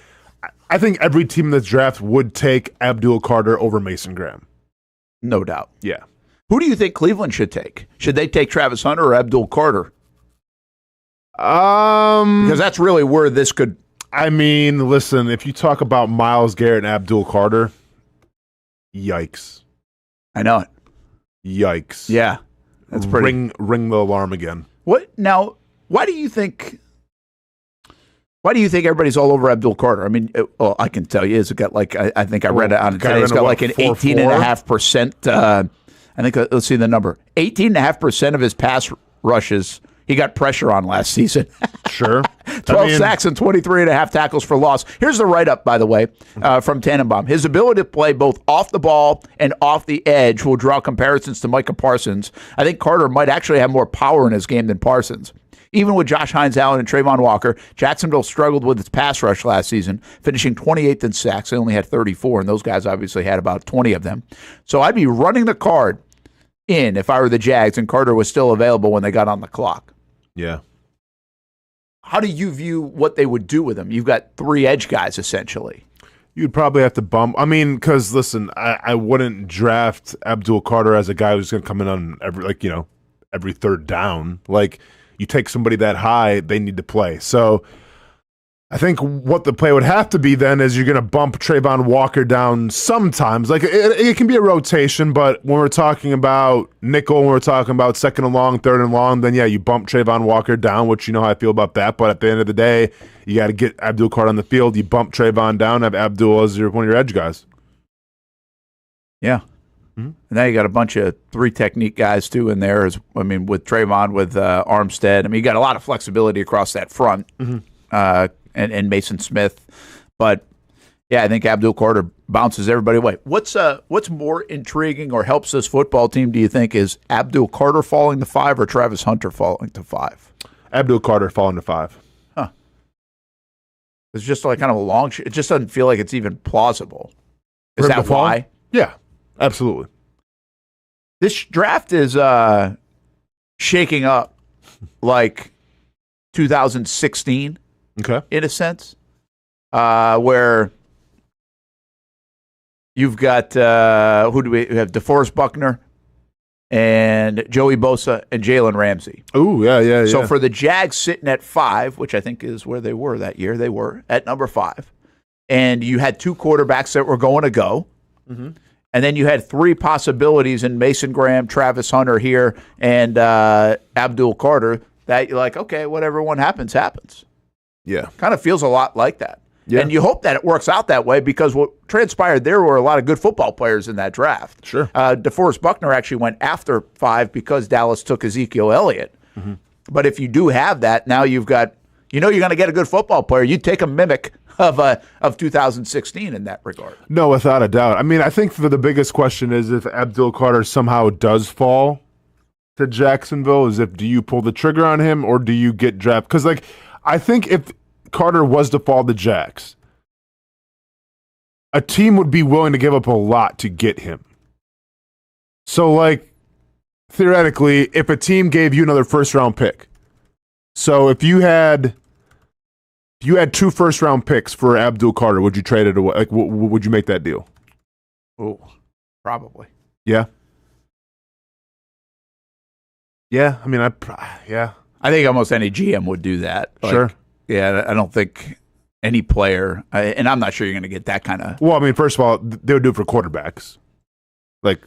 I think every team in this draft would take Abdul Carter over Mason Graham. No doubt. Yeah. Who do you think Cleveland should take? Should they take Travis Hunter or Abdul Carter? Because that's really where this could. I mean, listen, if you talk about Myles Garrett and Abdul Carter, yikes. I know it. Yikes. Yeah. That's pretty. Ring the alarm again. What now? Why do you think everybody's all over Abdul Carter? I mean, well, I can tell you, it's got like I think I read it on today. It's got like an 18.5%. I think let's see the number. 18.5% of his pass rushes he got pressure on last season. Sure. 12 sacks and 23.5 tackles for loss. Here's the write-up, by the way, from Tannenbaum. His ability to play both off the ball and off the edge will draw comparisons to Micah Parsons. I think Carter might actually have more power in his game than Parsons. Even with Josh Hines-Allen and Trayvon Walker, Jacksonville struggled with its pass rush last season, finishing 28th in sacks. They only had 34, and those guys obviously had about 20 of them. So I'd be running the card in if I were the Jags and Carter was still available when they got on the clock. Yeah. How do you view what they would do with him? You've got 3 edge guys, essentially. You'd probably have to bump. I mean, because, listen, I wouldn't draft Abdul Carter as a guy who's going to come in on every third down. Like, you take somebody that high, they need to play. So I think what the play would have to be then is you're going to bump Trayvon Walker down sometimes. Like, it can be a rotation, but when we're talking about nickel, when we're talking about second and long, third and long, then, yeah, you bump Trayvon Walker down, which you know how I feel about that. But at the end of the day, you got to get Abdul Carter on the field. You bump Trayvon down, have Abdul as one of your edge guys. Yeah. Mm-hmm. And now you got a bunch of 3 technique guys, too, in there. With Trayvon, with Armstead. I mean, you got a lot of flexibility across that front. Mm-hmm. And Mason Smith. But, yeah, I think Abdul Carter bounces everybody away. What's more intriguing or helps this football team, do you think, is Abdul Carter falling to 5 or Travis Hunter falling to 5? Abdul Carter falling to 5. Huh. It's just like kind of a long it just doesn't feel like it's even plausible. Is that why? Yeah, absolutely. This draft is shaking up like 2016. Okay. In a sense, where you've got who do we have? DeForest Buckner and Joey Bosa and Jalen Ramsey. Oh, yeah. So for the Jags sitting at 5, which I think is where they were that year, they were at number 5, and you had 2 quarterbacks that were going to go, mm-hmm. and then you had 3 possibilities in Mason Graham, Travis Hunter here, and Abdul Carter. That you're like, okay, whatever one happens, happens. Yeah. Kind of feels a lot like that. Yeah. And you hope that it works out that way because what transpired there were a lot of good football players in that draft. Sure. DeForest Buckner actually went after 5 because Dallas took Ezekiel Elliott. Mm-hmm. But if you do have that, now you've got, you're going to get a good football player. You take a mimic of 2016 in that regard. No, without a doubt. I mean, I think the biggest question is if Abdul Carter somehow does fall to Jacksonville, is do you pull the trigger on him or do you get drafted? Because, like, I think if Carter was to fall to Jags, a team would be willing to give up a lot to get him. So, like, theoretically, if a team gave you another first-round pick, so if you had 2 first-round picks for Abdul Carter, would you trade it away? Like, would you make that deal? Oh, probably. Yeah. Yeah, I mean, yeah. I think almost any GM would do that. Like, sure. Yeah, I don't think any player, and I'm not sure you're going to get that kind of. Well, I mean, first of all, they would do it for quarterbacks. Like,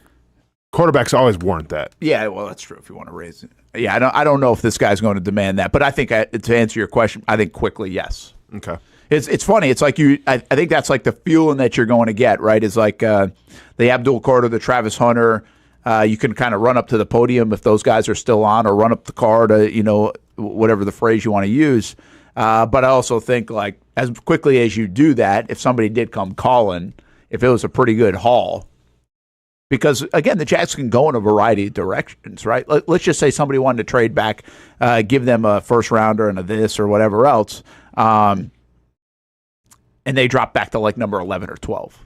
quarterbacks always warrant that. Yeah, well, that's true if you want to raise it. Yeah, I don't know if this guy's going to demand that, but I think to answer your question, I think quickly, yes. Okay. It's funny. It's like I think that's like the feeling that you're going to get, right? Is like the Abdul Carter, the Travis Hunter. You can kind of run up to the podium if those guys are still on, or run up the car to, whatever the phrase you want to use. But I also think, like, as quickly as you do that, if somebody did come calling, if it was a pretty good haul, because, again, the Jags can go in a variety of directions, right? Let's just say somebody wanted to trade back, give them a first-rounder and a this or whatever else, and they drop back to, like, number 11 or 12.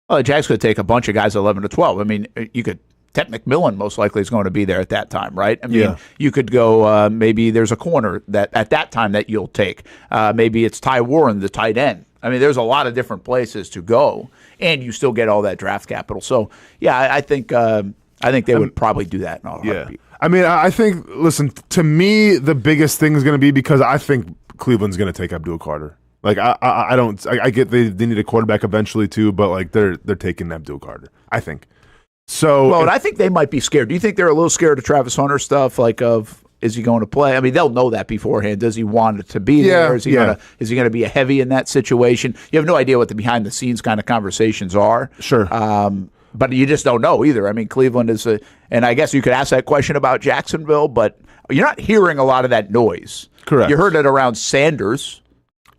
Well, the Jags could take a bunch of guys 11 to 12. I mean, you could – Ted McMillan most likely is going to be there at that time, right? I mean, you could go maybe there's a corner that at that time that you'll take. Maybe it's Ty Warren, the tight end. I mean, there's a lot of different places to go, and you still get all that draft capital. So, yeah, I think they would probably do that in a heartbeat. I mean, I think, listen, to me, the biggest thing is going to be because I think Cleveland's going to take Abdul Carter. Like, I get they need a quarterback eventually too, but like they're taking Abdul Carter, I think. So, well, and I think they might be scared. Do you think they're a little scared of Travis Hunter stuff? Like, is he going to play? I mean, they'll know that beforehand. Does he want it to be there? Is he going to be a heavy in that situation? You have no idea what the behind the scenes kind of conversations are. Sure. But you just don't know either. I mean, Cleveland is and I guess you could ask that question about Jacksonville, but you're not hearing a lot of that noise. Correct. You heard it around Sanders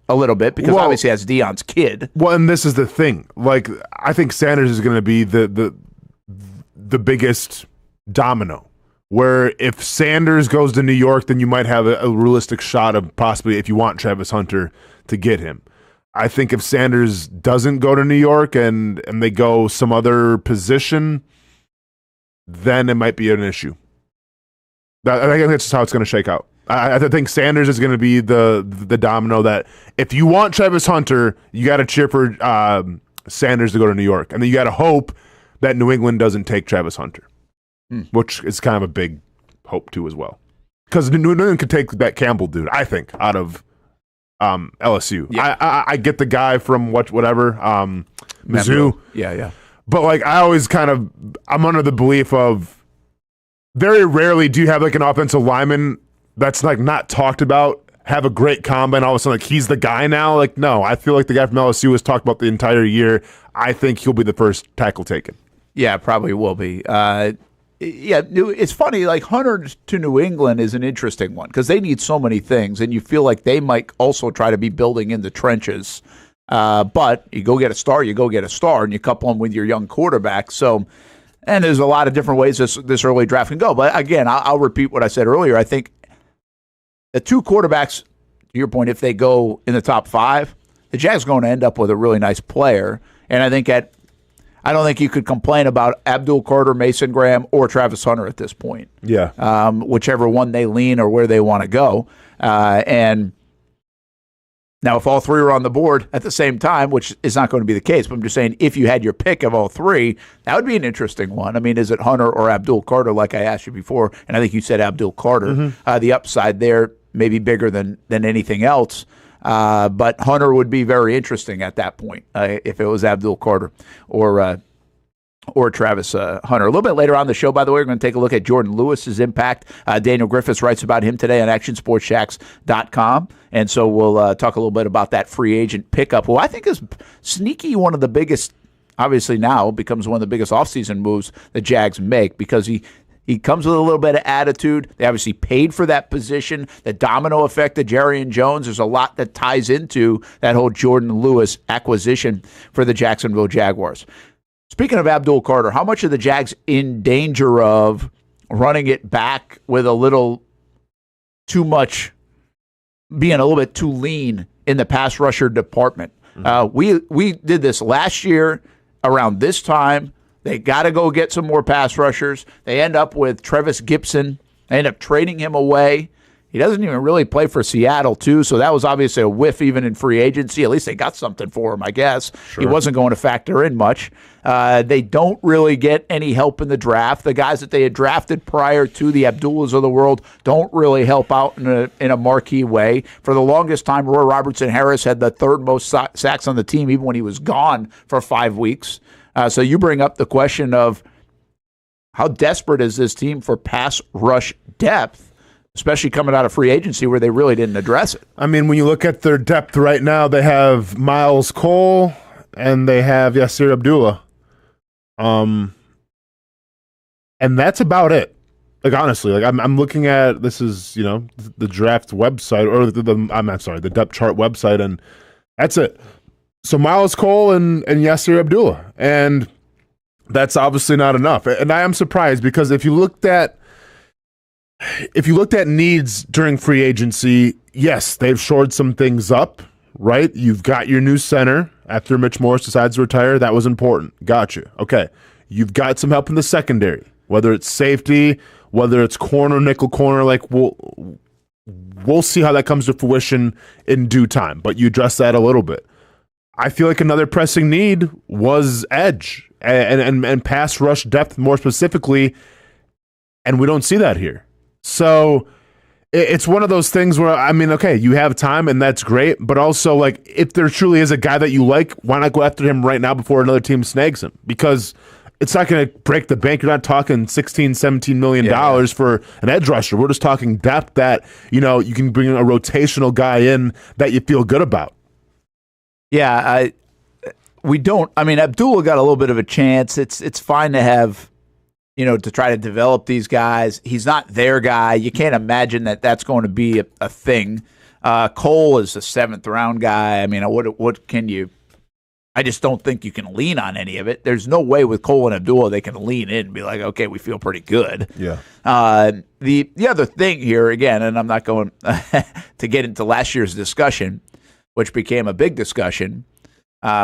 a little bit because obviously that's Deion's kid. Well, and this is the thing. Like, I think Sanders is going to be the biggest domino. Where if Sanders goes to New York, then you might have a realistic shot of possibly, if you want Travis Hunter, to get him. I think if Sanders doesn't go to New York and they go some other position, then it might be an issue. I think that's just how it's going to shake out. I think Sanders is going to be the domino that if you want Travis Hunter, you got to cheer for Sanders to go to New York. And then you got to hope that New England doesn't take Travis Hunter, which is kind of a big hope too as well. Because New England could take that Campbell dude, I think, out of LSU. Yeah. I get the guy from whatever, Mizzou. Yeah. But like I'm under the belief of very rarely do you have like an offensive lineman that's like not talked about, have a great combine, all of a sudden like he's the guy now. Like, no, I feel like the guy from LSU was talked about the entire year. I think he'll be the first tackle taken. Yeah, probably will be. It's funny, like Hunter to New England is an interesting one because they need so many things, and you feel like they might also try to be building in the trenches. But you go get a star, and you couple them with your young quarterback. So, and there's a lot of different ways this early draft can go. But again, I'll repeat what I said earlier. I think the two quarterbacks, to your point, if they go in the top 5, the Jags are going to end up with a really nice player. And I don't think you could complain about Abdul Carter, Mason Graham, or Travis Hunter at this point. Yeah. Whichever one they lean or where they want to go. And now, if all three are on the board at the same time, which is not going to be the case, but I'm just saying if you had your pick of all three, that would be an interesting one. I mean, is it Hunter or Abdul Carter, like I asked you before? And I think you said Abdul Carter. Mm-hmm. The upside there may be bigger than anything else. But Hunter would be very interesting at that point if it was Abdul Carter or Travis Hunter. A little bit later on the show, by the way, we're going to take a look at Jourdan Lewis's impact. Daniel Griffiths writes about him today on actionsportshacks.com. And so we'll talk a little bit about that free agent pickup, who I think is sneaky one of the biggest, obviously now becomes one of the biggest offseason moves the Jags make because he comes with a little bit of attitude. They obviously paid for that position. The domino effect of Jerry and Jones, there's a lot that ties into that whole Jourdan Lewis acquisition for the Jacksonville Jaguars. Speaking of Abdul Carter, how much are the Jags in danger of running it back with a little too much, being a little bit too lean in the pass rusher department? Mm-hmm. We did this last year around this time. They got to go get some more pass rushers. They end up with Trevis Gibson. They end up trading him away. He doesn't even really play for Seattle, too, so that was obviously a whiff even in free agency. At least they got something for him, I guess. Sure. He wasn't going to factor in much. They don't really get any help in the draft. The guys that they had drafted prior to the Abdullahs of the world don't really help out in a marquee way. For the longest time, Roy Robertson Harris had the third most sacks on the team, even when he was gone for 5 weeks. So you bring up the question of how desperate is this team for pass rush depth, especially coming out of free agency where they really didn't address it? I mean, when you look at their depth right now, they have Miles Cole and they have Yasir Abdullah. And that's about it. Like, honestly, like I'm looking at, this is, the draft website, or the depth chart website, and that's it. So Miles Cole and Yasir Abdullah. And that's obviously not enough. And I am surprised because if you looked at needs during free agency, yes, they've shored some things up, right? You've got your new center after Mitch Morse decides to retire. That was important. Got you. Okay. You've got some help in the secondary, whether it's safety, whether it's corner, nickel corner. Like, we'll see how that comes to fruition in due time, but you address that a little bit. I feel like another pressing need was edge and pass rush depth more specifically, and we don't see that here. So it's one of those things where, I mean, okay, you have time and that's great, but also, like, if there truly is a guy that you like, why not go after him right now before another team snags him? Because it's not going to break the bank. You're not talking $16, $17 million for an edge rusher. We're just talking depth that, you can bring a rotational guy in that you feel good about. Yeah, we don't. I mean, Abdullah got a little bit of a chance. It's fine to have, to try to develop these guys. He's not their guy. You can't imagine that that's going to be a thing. Cole is a 7th round guy. I mean, what can you? I just don't think you can lean on any of it. There's no way with Cole and Abdullah they can lean in and be like, okay, we feel pretty good. Yeah. The other thing here, again, and I'm not going to get into last year's discussion, which became a big discussion,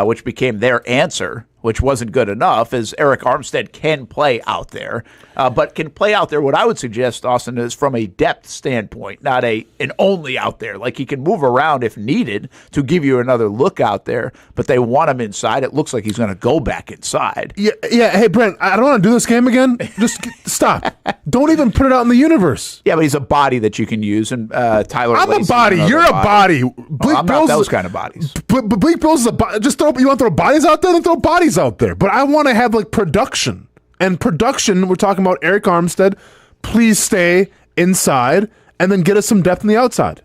which became their answer, which wasn't good enough, is Eric Armstead can play out there, but can play out there. What I would suggest, Austin, is from a depth standpoint, not an only out there. Like, he can move around if needed to give you another look out there, but they want him inside. It looks like he's going to go back inside. Yeah. Hey, Brent, I don't want to do this game again. Just stop. Don't even put it out in the universe. Yeah, but he's a body that you can use, and Tyler. I'm a body. You're a body. Well, I'm not those kind of bodies. But Bleak Bills is a body. Just you want to throw bodies out there? Then throw bodies out there. But I want to have, like, production. And production, we're talking about Eric Armstead. Please stay inside and then get us some depth on the outside.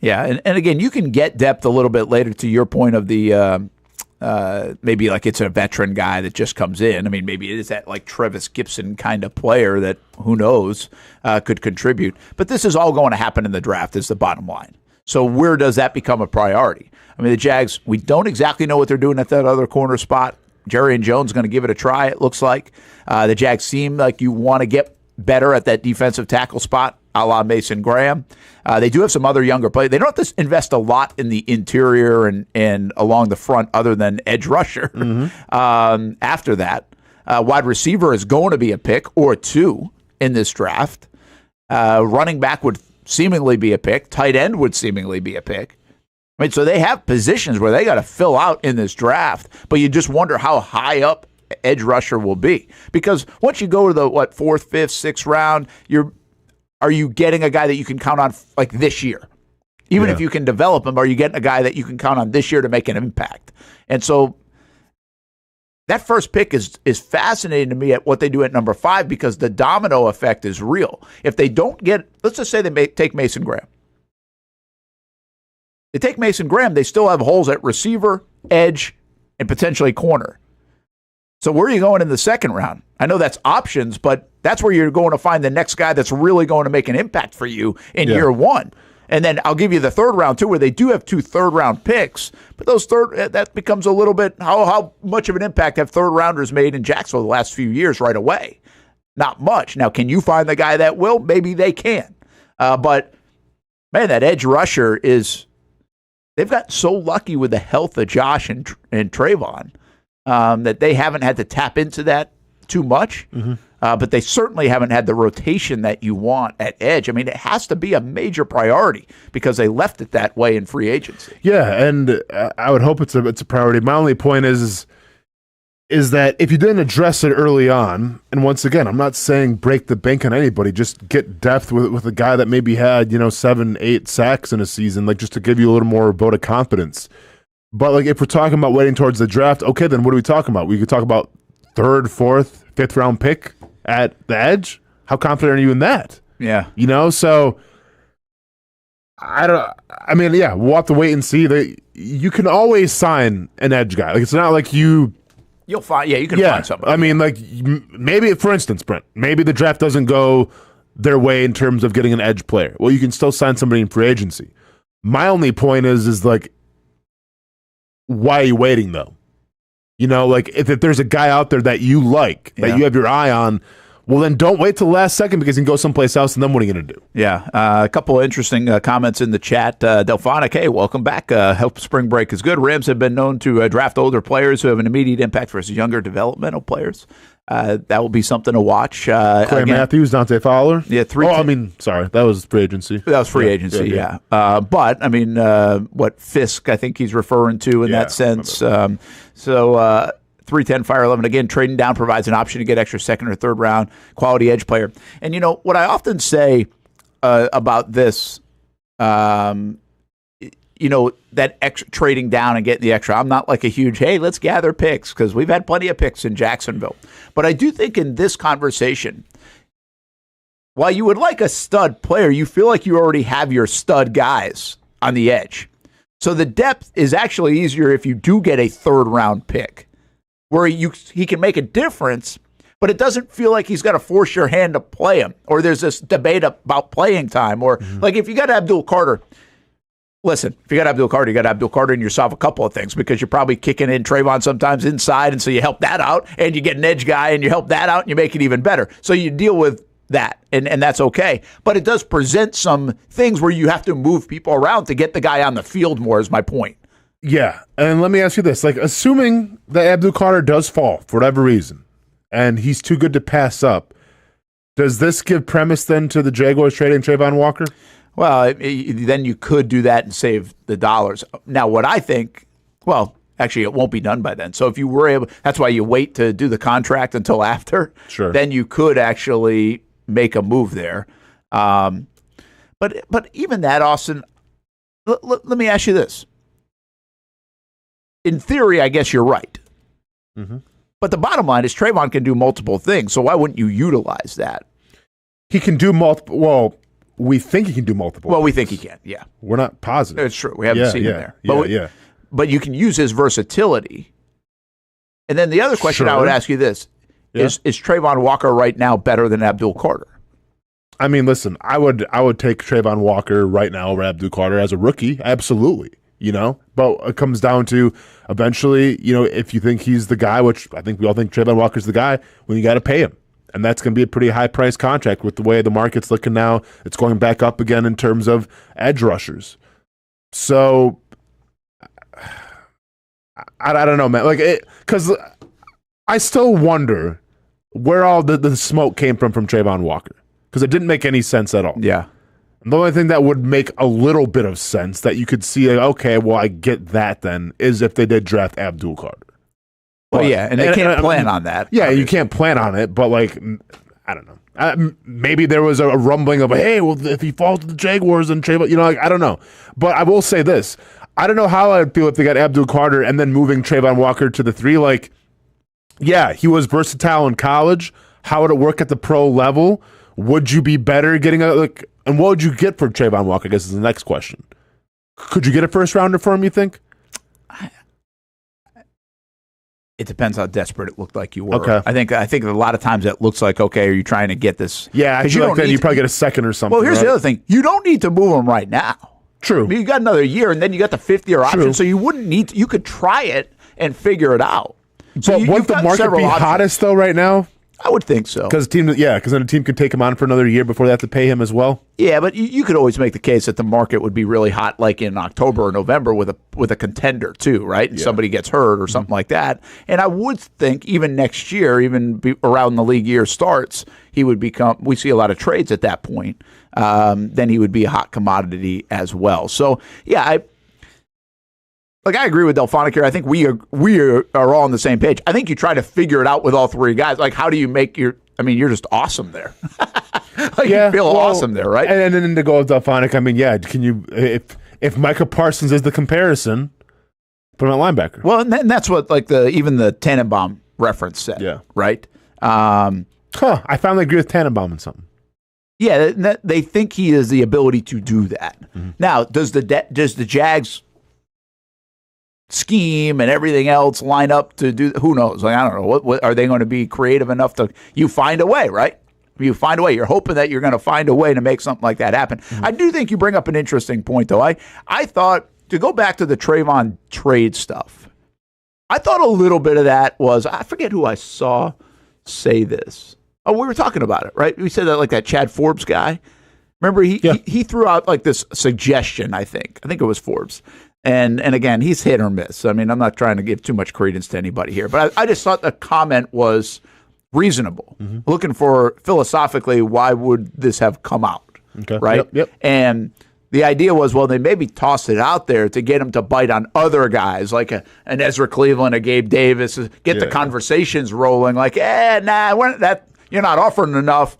Yeah, and again, you can get depth a little bit later, to your point of the maybe like it's a veteran guy that just comes in. I mean, maybe it is that like Trevis Gibson kind of player that, who knows, could contribute. But this is all going to happen in the draft is the bottom line. So where does that become a priority? I mean, the Jags, we don't exactly know what they're doing at that other corner spot. Jerry and Jones going to give it a try, it looks like. The Jags seem like you want to get better at that defensive tackle spot, a la Mason Graham. They do have some other younger players. They don't have to invest a lot in the interior and along the front other than edge rusher. After that, wide receiver is going to be a pick or two in this draft. Running back would seemingly be a pick. Tight end would seemingly be a pick. I mean, so they have positions where they got to fill out in this draft, but you just wonder how high up edge rusher will be. Because once you go to the, 4th, 5th, 6th round, are you getting a guy that you can count on like this year? Even if you can develop him, are you getting a guy that you can count on this year to make an impact? And so that first pick is fascinating to me at what they do at number 5 because the domino effect is real. If they don't get, let's just say they take Mason Graham. They take Mason Graham, they still have holes at receiver, edge, and potentially corner. So where are you going in the 2nd round? I know that's options, but that's where you're going to find the next guy that's really going to make an impact for you in year 1. And then I'll give you the 3rd round, too, where they do have 2 3rd-round picks. But those that becomes a little bit, how much of an impact have 3rd-rounders made in Jacksonville the last few years right away? Not much. Now, can you find the guy that will? Maybe they can. But, man, that edge rusher is... They've gotten so lucky with the health of Josh and Trayvon that they haven't had to tap into that too much. But they certainly haven't had the rotation that you want at edge. I mean, it has to be a major priority because they left it that way in free agency. Yeah, and I would hope it's a priority. My only point is that if you didn't address it early on, and once again, I'm not saying break the bank on anybody, just get depth with a guy that maybe had 7, 8 sacks in a season, like just to give you a little more vote of confidence. But like if we're talking about waiting towards the draft, okay, then what are we talking about? We could talk about 3rd, 4th, 5th round pick at the edge? How confident are you in that? Yeah. So we'll have to wait and see. You can always sign an edge guy. Like, it's not like you'll find. Yeah, you can find somebody. I mean, like, maybe, for instance, Brent, maybe the draft doesn't go their way in terms of getting an edge player. Well, you can still sign somebody in free agency. My only point is like, why are you waiting though? Like, if there's a guy out there that you like, that you have your eye on, well, then don't wait till the last second because you can go someplace else, and then what are you going to do? Yeah. A couple of interesting comments in the chat. Delphonic, hey, welcome back. Hope spring break is good. Rams have been known to draft older players who have an immediate impact versus younger developmental players. That will be something to watch. Clay Matthews, Dante Fowler. Yeah, sorry, that was free agency. That was free agency, yeah. But, I mean, what Fisk, I think he's referring to in that sense. 310 Fire 11 again. Trading down provides an option to get extra second or third round quality edge player. And what I often say about this, that extra trading down and getting the extra. I'm not like a huge let's gather picks because we've had plenty of picks in Jacksonville. But I do think in this conversation, while you would like a stud player, you feel like you already have your stud guys on the edge. So the depth is actually easier if you do get a third round pick, where he can make a difference, but it doesn't feel like he's got to force your hand to play him, or there's this debate about playing time, or like if you got Abdul Carter, listen, if you got Abdul Carter and you solve a couple of things because you're probably kicking in Trayvon sometimes inside, and so you help that out, and you get an edge guy and you help that out and you make it even better. So you deal with that, and that's okay. But it does present some things where you have to move people around to get the guy on the field more, is my point. Yeah, and let me ask you this. Like, assuming that Abdul Carter does fall for whatever reason, and he's too good to pass up, does this give premise then to the Jaguars trading Trayvon Walker? Well, then you could do that and save the dollars. Now, what I think, actually, it won't be done by then. So if you were able, that's why you wait to do the contract until after. Sure. Then you could actually make a move there. But even that, Austin, let me ask you this. In theory, I guess you're right. Mm-hmm. But the bottom line is Trayvon can do multiple things, so why wouldn't you utilize that? He can do multiple. Well, we think he can do multiple. Well, we think he can, yeah. We're not positive. It's true. We haven't seen him there. But you can use his versatility. And then the other question I would ask you this, is Trayvon Walker right now better than Abdul Carter? I mean, listen, I would take Trayvon Walker right now over Abdul Carter as a rookie. Absolutely. But it comes down to eventually, if you think he's the guy, which I think we all think Trayvon Walker's the guy, well, you got to pay him. And that's going to be a pretty high price contract with the way the market's looking now. It's going back up again in terms of edge rushers. So I don't know, man. Because I still wonder where all the smoke came from Trayvon Walker, because it didn't make any sense at all. Yeah. The only thing that would make a little bit of sense that you could see, okay, well, I get that then, is if they did draft Abdul Carter. Well, and they can't plan on that. Yeah, obviously. You can't plan on it, but I don't know. Maybe there was a rumbling of, hey, well, if he falls to the Jaguars and Trayvon, I don't know. But I will say this. I don't know how I'd feel if they got Abdul Carter and then moving Trayvon Walker to the 3. Yeah, he was versatile in college. How would it work at the pro level? Would you be better getting and what would you get for Trayvon Walker, I guess is the next question. Could you get a first rounder for him, you think? It depends how desperate it looked like you were. Okay. I think a lot of times it looks like, okay, are you trying to get this? Yeah, I feel like then you probably get a second or something. Well, here's the other thing. You don't need to move him right now. True. I mean, you got another year, and then you got the fifth-year option, so you wouldn't need to. You could try it and figure it out. So but wouldn't the market be hottest, though, right now? I would think so. Because then a team could take him on for another year before they have to pay him as well. Yeah, but you could always make the case that the market would be really hot, like in October or November, with a contender too, right? And somebody gets hurt or something like that. And I would think even next year, around the league year starts, he would become. We see a lot of trades at that point. Then he would be a hot commodity as well. So yeah, I agree with Delphonic here. I think we are all on the same page. I think you try to figure it out with all three guys. Like, how do you make you're just awesome there. You feel awesome there, right? And then to go with Delphonic, can you, if Micah Parsons is the comparison, put him at linebacker. Well, and that's what even the Tannenbaum reference said, right? I finally agree with Tannenbaum on something. Yeah, they think he has the ability to do that. Mm-hmm. Now, does the Jags scheme and everything else line up to do? Who knows? Like, I don't know. What are they going to be creative enough to? You find a way, right? You find a way. You're hoping that you're going to find a way to make something like that happen. Mm-hmm. I do think you bring up an interesting point, though. I thought, to go back to the Trayvon trade stuff, I thought a little bit of that was, I forget who I saw say this. Oh, we were talking about it, right? We said that, like, that Chad Forbes guy. Remember, he threw out like this suggestion, I think it was Forbes. And again, he's hit or miss. I mean, I'm not trying to give too much credence to anybody here, but I just thought the comment was reasonable. Mm-hmm. Looking for, philosophically, why would this have come out, right? Yep. And the idea was, well, they maybe tossed it out there to get him to bite on other guys, like an Ezra Cleveland, a Gabe Davis, get the conversations rolling, like, you're not offering enough,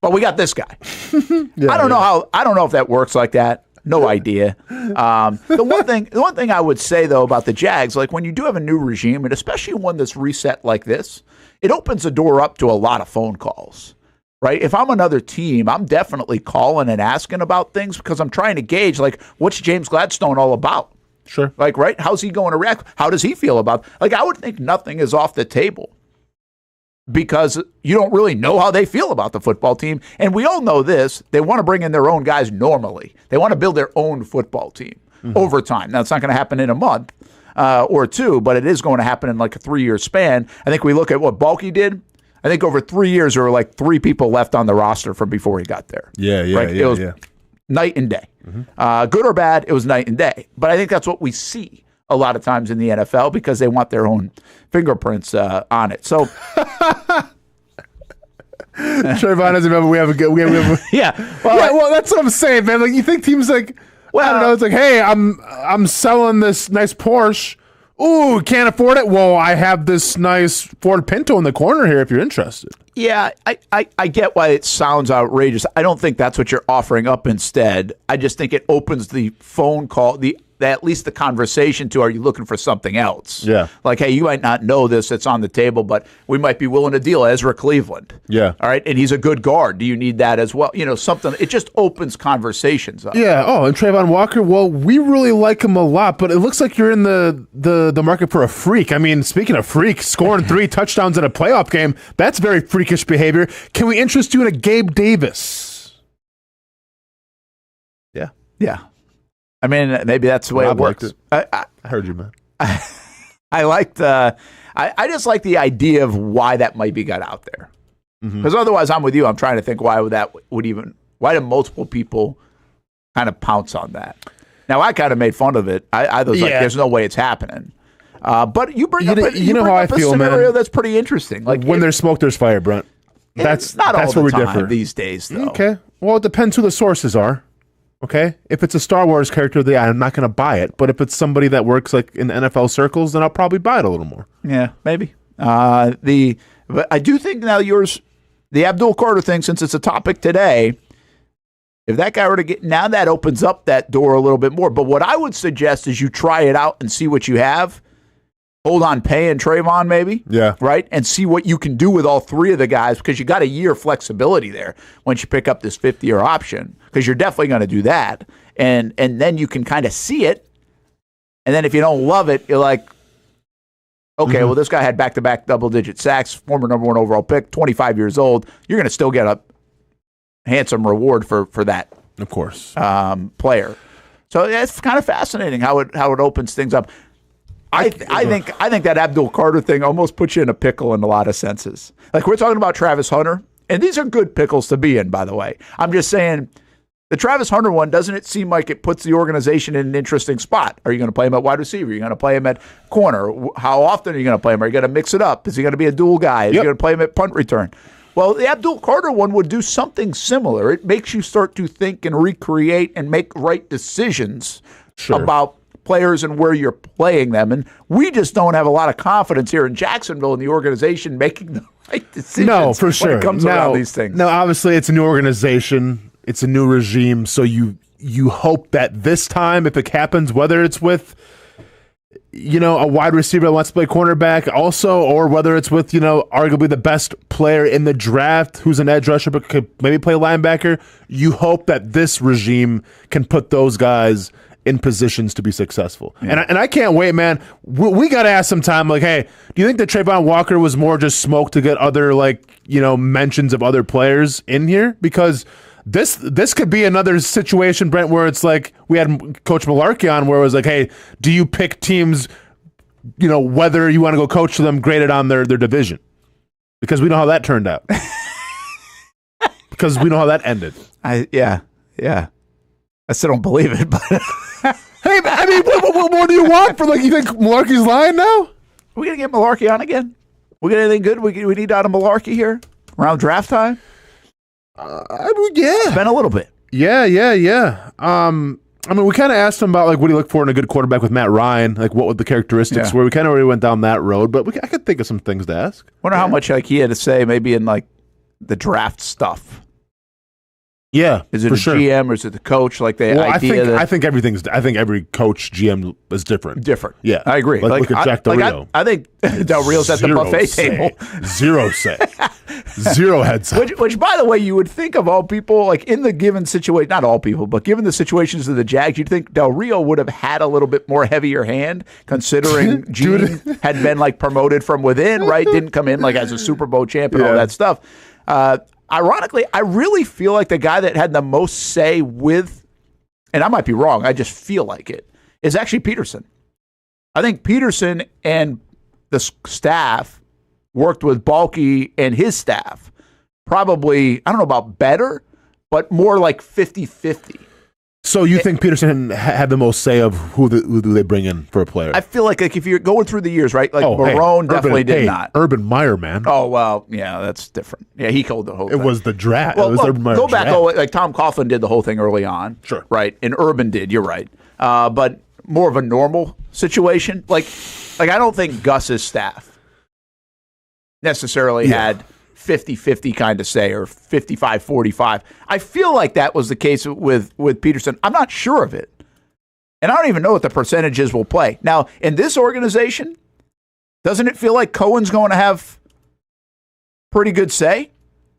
but we got this guy. I don't know if that works like that. No idea. The one thing I would say, though, about the Jags, like, when you do have a new regime, and especially one that's reset like this, it opens the door up to a lot of phone calls, right? If I'm another team, I'm definitely calling and asking about things because I'm trying to gauge, like, what's James Gladstone all about? Sure. Like, right? How's he going to react? How does he feel about it? Like, I would think nothing is off the table because you don't really know how they feel about the football team. And we all know this. They want to bring in their own guys normally. They want to build their own football team over time. Now, it's not going to happen in a month or two, but it is going to happen in like a 3-year span. I think we look at what Balky did. I think over 3 years, there were like 3 people left on the roster from before he got there. It was night and day. Mm-hmm. Good or bad, it was night and day. But I think that's what we see a lot of times in the NFL because they want their own fingerprints on it. So Trayvon doesn't remember we have a well, that's what I'm saying, man. Like, you think teams like, well, I don't know, it's like, hey, I'm selling this nice Porsche. Ooh, can't afford it? Well, I have this nice Ford Pinto in the corner here if you're interested. Yeah, I get why it sounds outrageous. I don't think that's what you're offering up instead. I just think it opens the phone call, at least the conversation to, are you looking for something else? Yeah. Like, hey, you might not know this, it's on the table, but we might be willing to deal Ezra Cleveland. Yeah. All right, and he's a good guard. Do you need that as well? You know, something. It just opens conversations up. Yeah. Oh, and Trayvon Walker, well, we really like him a lot, but it looks like you're in the market for a freak. I mean, speaking of freaks, scoring 3 touchdowns in a playoff game, that's very freakish behavior. Can we interest you in a Gabe Davis? Yeah. Yeah. I mean, maybe that's the way it works. I heard you, man. I liked. I just like the idea of why that might be got out there. Because otherwise, I'm with you. I'm trying to think why do multiple people kind of pounce on that? Now, I kind of made fun of it. I was like, "There's no way it's happening." But you bring up a scenario that's pretty interesting. Like, when there's smoke, there's fire, Brent. That's not that's all where the we time differ these days, though. Okay. Well, it depends who the sources are. Okay, if it's a Star Wars character, I'm not going to buy it. But if it's somebody that works like in NFL circles, then I'll probably buy it a little more. Yeah, maybe. But I do think now the Abdul Carter thing, since it's a topic today, if that guy were to get, now that opens up that door a little bit more. But what I would suggest is you try it out and see what you have. Hold on, paying Trayvon maybe. Yeah. Right? And see what you can do with all 3 of the guys, because you got a year flexibility there once you pick up this 5th-year option, because you're definitely going to do that. And then you can kind of see it. And then if you don't love it, you're like, okay, well, this guy had back-to-back double-digit sacks, former number 1 overall pick, 25 years old. You're going to still get a handsome reward for that. Of course. Player. So it's kind of fascinating how it opens things up. I think that Abdul Carter thing almost puts you in a pickle in a lot of senses. Like, we're talking about Travis Hunter, and these are good pickles to be in, by the way. I'm just saying, the Travis Hunter one, doesn't it seem like it puts the organization in an interesting spot? Are you going to play him at wide receiver? Are you going to play him at corner? How often are you going to play him? Are you going to mix it up? Is he going to be a dual guy? Is he going to play him at punt return? Well, the Abdul Carter one would do something similar. It makes you start to think and recreate and make right decisions about players and where you're playing them. And we just don't have a lot of confidence here in Jacksonville in the organization making the right decisions. No, for sure. When it comes around these things. No, obviously it's a new organization. It's a new regime. So you hope that this time, if it happens, whether it's with a wide receiver that wants to play cornerback also, or whether it's with, arguably the best player in the draft who's an edge rusher but could maybe play linebacker, you hope that this regime can put those guys in positions to be successful. Yeah. And I can't wait, man. We got to ask sometime, like, hey, do you think that Trayvon Walker was more just smoke to get other, mentions of other players in here? Because this could be another situation, Brent, where it's like we had Coach Malarkey on, where it was like, hey, do you pick teams, whether you want to go coach to them graded on their division? Because we know how that turned out. Because we know how that ended. Yeah. I still don't believe it, but hey, I mean, what more do you want for, you think Malarkey's lying now? Are we going to get Malarkey on again? We got anything good we need out of Malarkey here around draft time? Yeah. It's been a little bit. Yeah. We kind of asked him about, what do you look for in a good quarterback with Matt Ryan? What would the characteristics were? We kind of already went down that road, but I could think of some things to ask. Wonder how much, he had to say maybe in, the draft stuff. Yeah, is it a sure. GM or is it the coach? I think every coach GM is different. Yeah, I agree. Look at Jack Del Rio. I think Del Rio's at the buffet table. Zero say. Zero heads up. Which, by the way, you would think of all people, in the given situation, not all people, but given the situations of the Jags, you'd think Del Rio would have had a little bit more heavier hand, considering Gene had been promoted from within, right? Didn't come in as a Super Bowl champ and all that stuff. Ironically, I really feel like the guy that had the most say with, and I might be wrong, I just feel like it, is actually Peterson. I think Peterson and the staff worked with Balky and his staff probably, I don't know about better, but more 50-50. So you think Peterson had the most say of who do they bring in for a player? I feel like if you're going through the years, right? Marone definitely did not. Urban Meyer, man. Oh, well, yeah, that's different. Yeah, he called the whole thing. It was the draft. Well, it was Urban Meyer go back, draft. Tom Coughlin did the whole thing early on. Sure. Right? And Urban did, you're right. But more of a normal situation. I don't think Gus's staff necessarily had 50-50 kind of say, or 55-45. I feel like that was the case with Peterson. I'm not sure of it. And I don't even know what the percentages will play. Now, in this organization, doesn't it feel like Cohen's going to have pretty good say?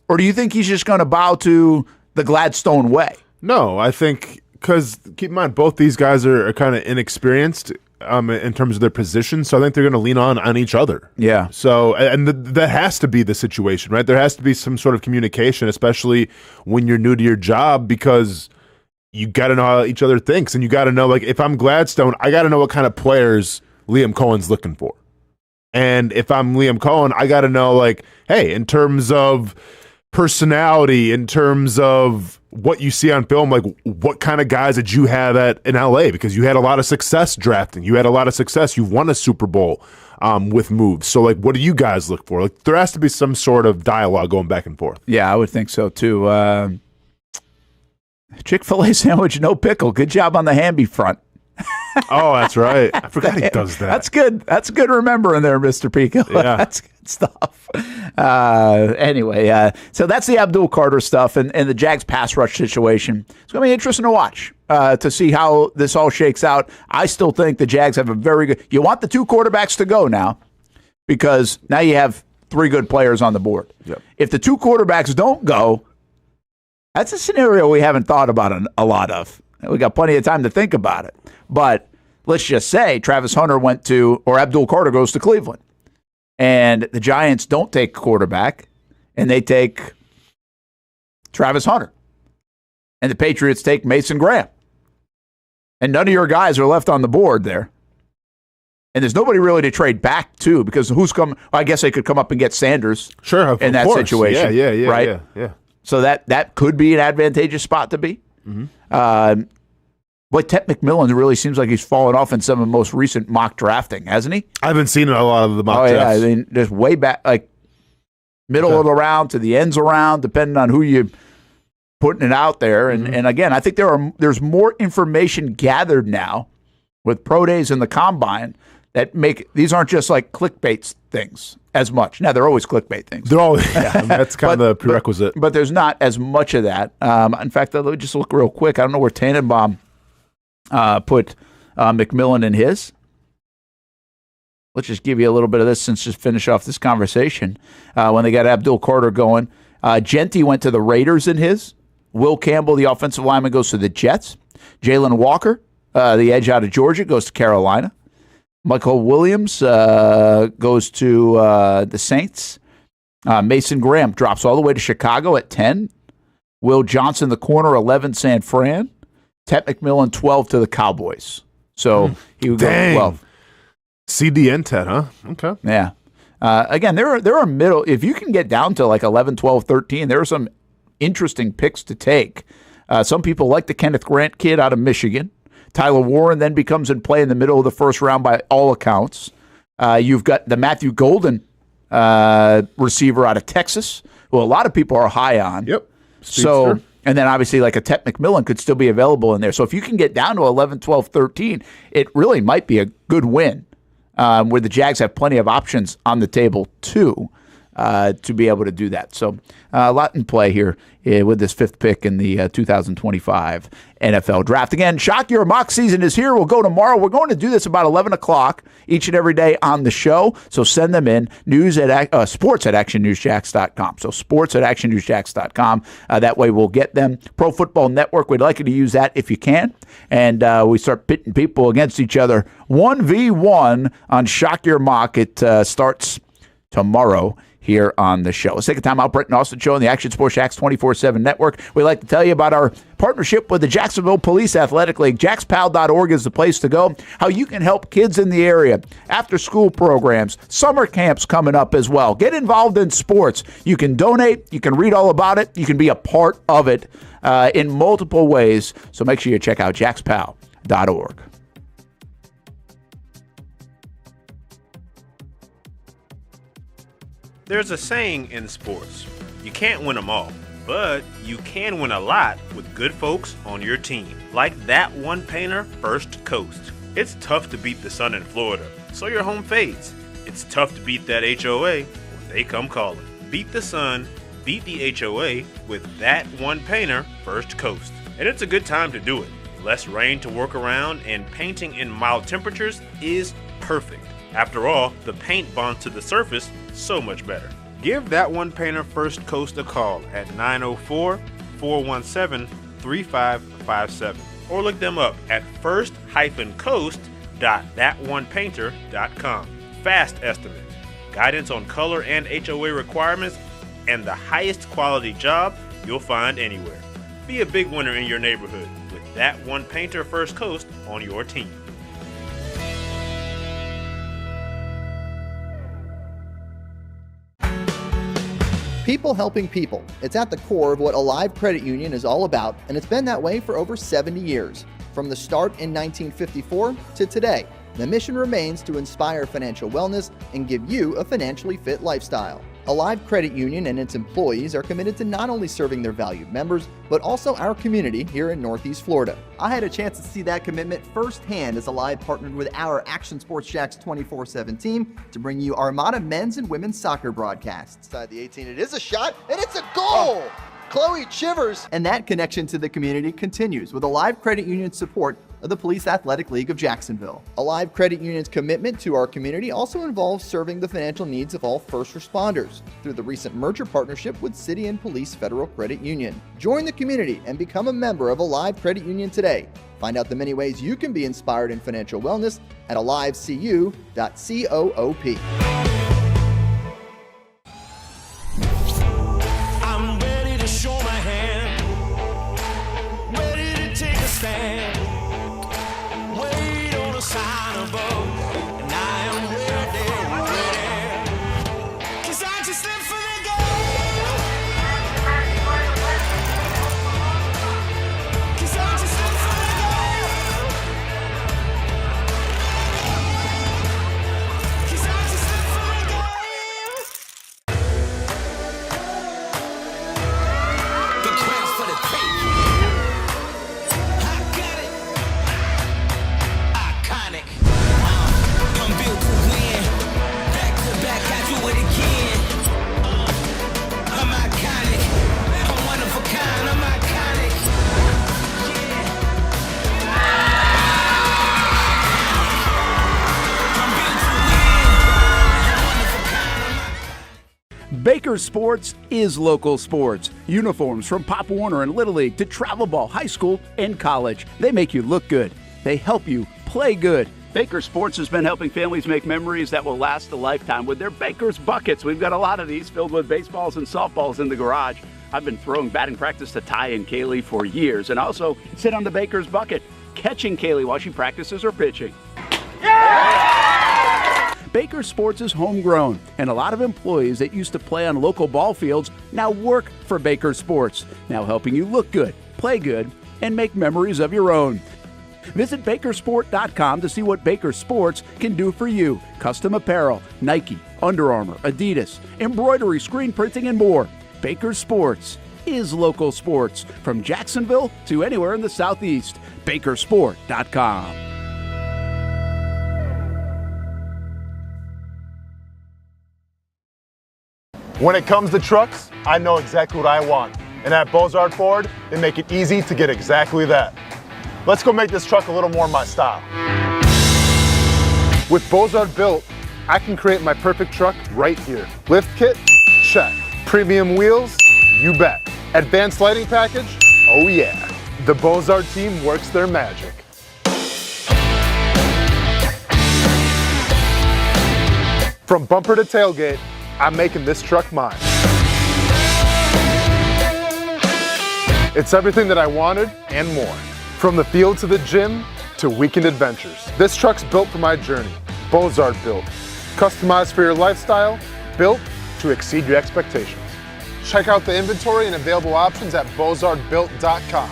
Or do you think he's just going to bow to the Gladstone way? No, I think, because keep in mind, both these guys are kind of inexperienced in terms of their position, so I think they're going to lean on each other. Yeah. So, and that has to be the situation, right? There has to be some sort of communication, especially when you're new to your job, because you got to know how each other thinks, and you got to know, if I'm Gladstone, I got to know what kind of players Liam Cohen's looking for. And if I'm Liam Cohen, I got to know, hey, in terms of personality, in terms of what you see on film, what kind of guys did you have in LA? Because you had a lot of success drafting. You had a lot of success. You've won a Super Bowl with moves. So, what do you guys look for? There has to be some sort of dialogue going back and forth. Yeah, I would think so, too. Chick-fil-A sandwich, no pickle. Good job on the Hamby front. Oh, that's right. I forgot he does that. That's good. That's good remembering there, Mr. Pico. Yeah. That's good stuff. Anyway, so that's the Abdul Carter stuff and the Jags pass rush situation. It's going to be interesting to watch to see how this all shakes out. I still think the Jags have a very good – you want the two quarterbacks to go now, because now you have three good players on the board. Yep. If the two quarterbacks don't go, that's a scenario we haven't thought about a lot of. We got plenty of time to think about it. But let's just say Travis Hunter went to, or Abdul Carter goes to Cleveland. And the Giants don't take quarterback, and they take Travis Hunter. And the Patriots take Mason Graham. And none of your guys are left on the board there. And there's nobody really to trade back to, because who's come? Well, I guess they could come up and get Sanders. Sure, in that situation. Yeah, right? Yeah. So that could be an advantageous spot to be. Mm-hmm. But Ted McMillan really seems like he's fallen off in some of the most recent mock drafting, hasn't he? I haven't seen a lot of the mock drafts. Yeah, I mean, just way back, middle of the round to the ends of the round, depending on who you putting it out there. And again, I think there's more information gathered now with pro days and the combine that these aren't just clickbait things as much. Now, they're always clickbait things. They're always, that's kind of the prerequisite. But there's not as much of that. In fact, let me just look real quick. I don't know where Tannenbaum put McMillan in his. let's just give you a little bit of this since just finish off this conversation. When they got Abdul Carter going, Genty went to the Raiders in his. Will Campbell, the offensive lineman, goes to the Jets. Jalen Walker, the edge out of Georgia, goes to Carolina. Michael Williams goes to the Saints. Mason Graham drops all the way to Chicago at 10. Will Johnson, the corner, 11, San Fran. Ted McMillan, 12 to the Cowboys. So he would go 12. CD and Ted, huh? Okay. Yeah. Again, there are middle. If you can get down to like 11, 12, 13, there are some interesting picks to take. Some people like the Kenneth Grant kid out of Michigan. Tyler Warren then becomes in play in the middle of the first round by all accounts. You've got the Matthew Golden receiver out of Texas, who a lot of people are high on. Yep. So, and then obviously like a Ted McMillan could still be available in there. So if you can get down to 11, 12, 13, it really might be a good win where the Jags have plenty of options on the table too to be able to do that. So a lot in play here with this fifth pick in the 2025 NFL Draft. Again, Shock Your Mock season is here. We'll go tomorrow. We're going to do this about 11 o'clock each and every day on the show. So send them in. Sports at actionnewsjacks.com. So sports at actionnewsjacks.com. That way we'll get them. Pro Football Network, we'd like you to use that if you can. And we start pitting people against each other 1v1 on Shock Your Mock. It starts tomorrow here on the show. Let's take a time out. Brent Austen Show on the Action Sports Jacks 24/7 Network. We'd like to tell you about our partnership with the Jacksonville Police Athletic League. JaxPal.org is the place to go. How you can help kids in the area. After-school programs, summer camps coming up as well. Get involved in sports. You can donate. You can read all about it. You can be a part of it in multiple ways. So make sure you check out JaxPal.org. There's a saying in sports, you can't win them all, but you can win a lot with good folks on your team. Like that one painter, First Coast. It's tough to beat the sun in Florida, so your home fades. It's tough to beat that HOA when they come calling. Beat the sun, beat the HOA with that one painter, First Coast. And it's a good time to do it. Less rain to work around and painting in mild temperatures is perfect. After all, the paint bonds to the surface so much better. Give that one painter First Coast a call at 904-417-3557 or look them up at first-coast.thatonepainter.com. Fast estimate, guidance on color and HOA requirements, and the highest quality job you'll find anywhere. Be a big winner in your neighborhood with that one painter First Coast on your team. People helping people. It's at the core of what Alive Credit Union is all about, and it's been that way for over 70 years. From the start in 1954 to today, the mission remains to inspire financial wellness and give you a financially fit lifestyle. Alive Credit Union and its employees are committed to not only serving their valued members, but also our community here in Northeast Florida. I had a chance to see that commitment firsthand as Alive partnered with our Action Sports Jacks 24/7 team to bring you Armada men's and women's soccer broadcasts. Inside the 18, it is a shot, and it's a goal! Chloe Chivers! And that connection to the community continues with Alive Credit Union's support of the Police Athletic League of Jacksonville. Alive Credit Union's commitment to our community also involves serving the financial needs of all first responders through the recent merger partnership with City and Police Federal Credit Union. Join the community and become a member of Alive Credit Union today. Find out the many ways you can be inspired in financial wellness at alivecu.coop. I'm ready to show my hand, ready to take a stand. Wait on a sign above, and I am ready, ready. 'Cause I just live for the game. 'Cause I just live for the game. 'Cause I just live for the game. The crowd's for the tape. I got it. Baker Sports is local sports. Uniforms from Pop Warner and Little League to travel ball, high school, and college. They make you look good. They help you play good. Baker Sports has been helping families make memories that will last a lifetime with their Baker's Buckets. We've got a lot of these filled with baseballs and softballs in the garage. I've been throwing batting practice to Ty and Kaylee for years, and also sit on the Baker's Bucket, catching Kaylee while she practices her pitching. Baker Sports is homegrown, and a lot of employees that used to play on local ball fields now work for Baker Sports, now helping you look good, play good, and make memories of your own. Visit Bakersport.com to see what Baker Sports can do for you. Custom apparel, Nike, Under Armour, Adidas, embroidery, screen printing, and more. Baker Sports is local sports. From Jacksonville to anywhere in the Southeast. Bakersport.com. When it comes to trucks, I know exactly what I want. And at Bozard Ford, they make it easy to get exactly that. Let's go make this truck a little more my style. With Bozard Built, I can create my perfect truck right here. Lift kit? Check. Premium wheels? You bet. Advanced lighting package? Oh yeah. The Bozard team works their magic. From bumper to tailgate, I'm making this truck mine. It's everything that I wanted and more. From the field to the gym to weekend adventures. This truck's built for my journey. Bozard Built. Customized for your lifestyle, built to exceed your expectations. Check out the inventory and available options at bozardbuilt.com.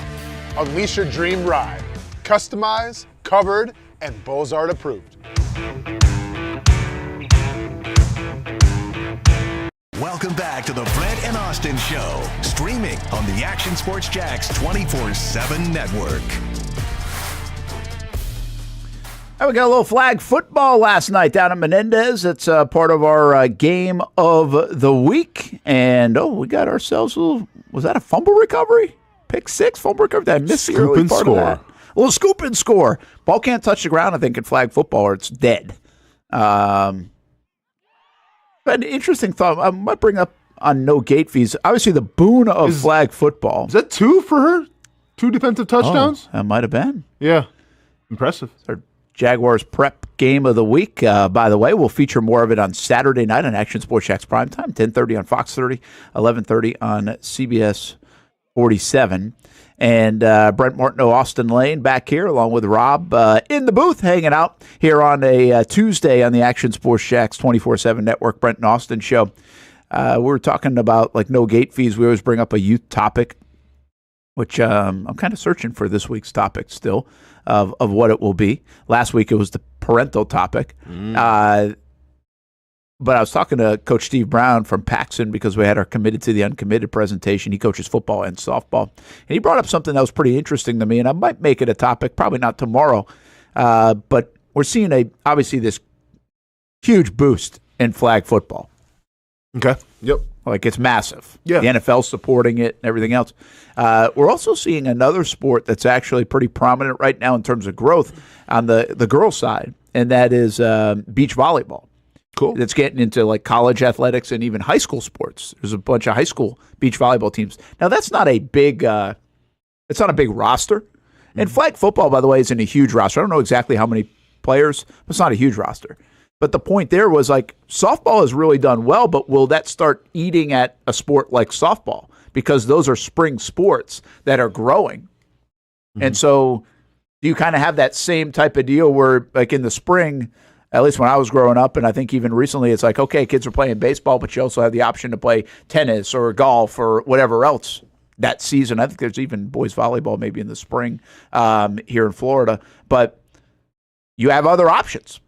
Unleash your dream ride. Customized, covered, and Bozard approved. Welcome back to the Brent and Austen Show, streaming on the Action Sports Jax 24/7 network. We got a little flag football last night down at Menendez. It's part of our game of the week. And, we got ourselves a little, was that a fumble recovery? Pick six, fumble recovery? Did I miss the early part of that? A little scoop and score. Ball can't touch the ground, I think, in flag football, or it's dead. An interesting thought. I might bring up on no gate fees. Obviously, the boon of flag football. Is that two for her? 2 defensive touchdowns? That might have been. Yeah. Impressive. Our Jaguars prep game of the week. By the way, we'll feature more of it on Saturday night on Action Sports Jax Primetime, 10:30 on Fox 30, 11:30 on CBS 47. And Brent Martineau, Austin Lane back here along with Rob in the booth hanging out here on a Tuesday on the Action Sports Jax 24/7 network, Brent and Austin Show. We were talking about like no gate fees. We always bring up a youth topic, which I'm kind of searching for this week's topic still of what it will be. Last week it was the parental topic. But I was talking to Coach Steve Brown from Paxson because we had our committed to the uncommitted presentation. He coaches football and softball. And he brought up something that was pretty interesting to me, and I might make it a topic, probably not tomorrow. But we're seeing obviously this huge boost in flag football. Okay. Yep. Like it's massive. Yeah. The NFL's supporting it and everything else. We're also seeing another sport that's actually pretty prominent right now in terms of growth on the girls' side, and that is beach volleyball. Cool. That's getting into like college athletics and even high school sports. There's a bunch of high school beach volleyball teams. Now that's not a big, it's not a big roster. And flag football, by the way, isn't a huge roster. I don't know exactly how many players, but it's not a huge roster. But the point there was like softball has really done well, but will that start eating at a sport like softball? Because those are spring sports that are growing. And so you kind of have that same type of deal where like in the spring, at least when I was growing up, and I think even recently, it's like, okay, kids are playing baseball, but you also have the option to play tennis or golf or whatever else that season. I think there's even boys volleyball maybe in the spring here in Florida. But you have other options.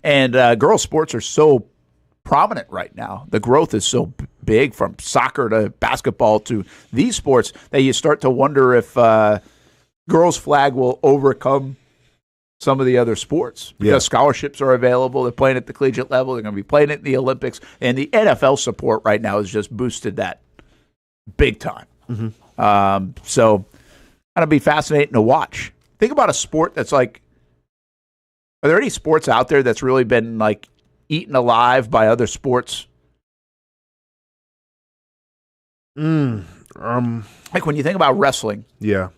And girls' sports are so prominent right now. The growth is so big from soccer to basketball to these sports that you start to wonder if girls' flag will overcome some of the other sports because scholarships are available. They're playing at the collegiate level. They're going to be playing it in the Olympics. And the NFL support right now has just boosted that big time. So that'll be fascinating to watch. Think about a sport that's like, are there any sports out there that's really been like eaten alive by other sports Like when you think about wrestling, Yeah.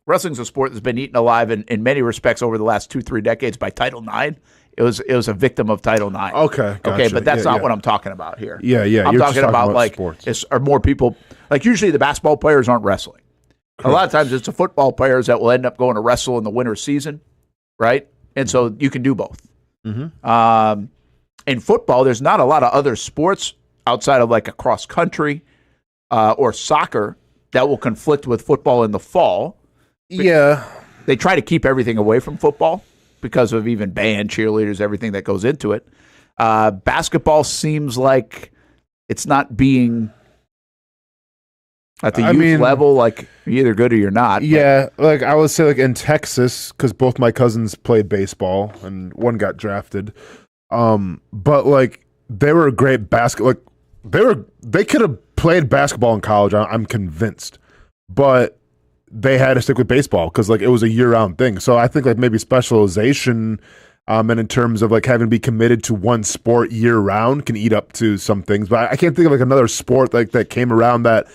wrestling's a sport that's been eaten alive in many respects over the last 2-3 decades by Title IX. It was a victim of Title IX. Okay, gotcha. Okay, but that's Yeah, not yeah. what I'm talking about here. Yeah, yeah. I'm You're talking just about like sports. are more people like usually the basketball players aren't wrestling. A lot of times it's the football players that will end up going to wrestle in the winter season, right? And so you can do both. In football, there's not a lot of other sports outside of like a cross country or soccer that will conflict with football in the fall. Yeah. They try to keep everything away from football because of even band, cheerleaders, everything that goes into it. Basketball seems like it's not being at the youth level, like you're either good or you're not. Yeah, like I would say like in Texas, because both my cousins played baseball and one got drafted. But like they were a great like they could have played basketball in college, I'm convinced. But they had to stick with baseball because like it was a year-round thing. So I think like maybe specialization and in terms of like having to be committed to one sport year-round can eat up to some things. But I can't think of like another sport like that came around that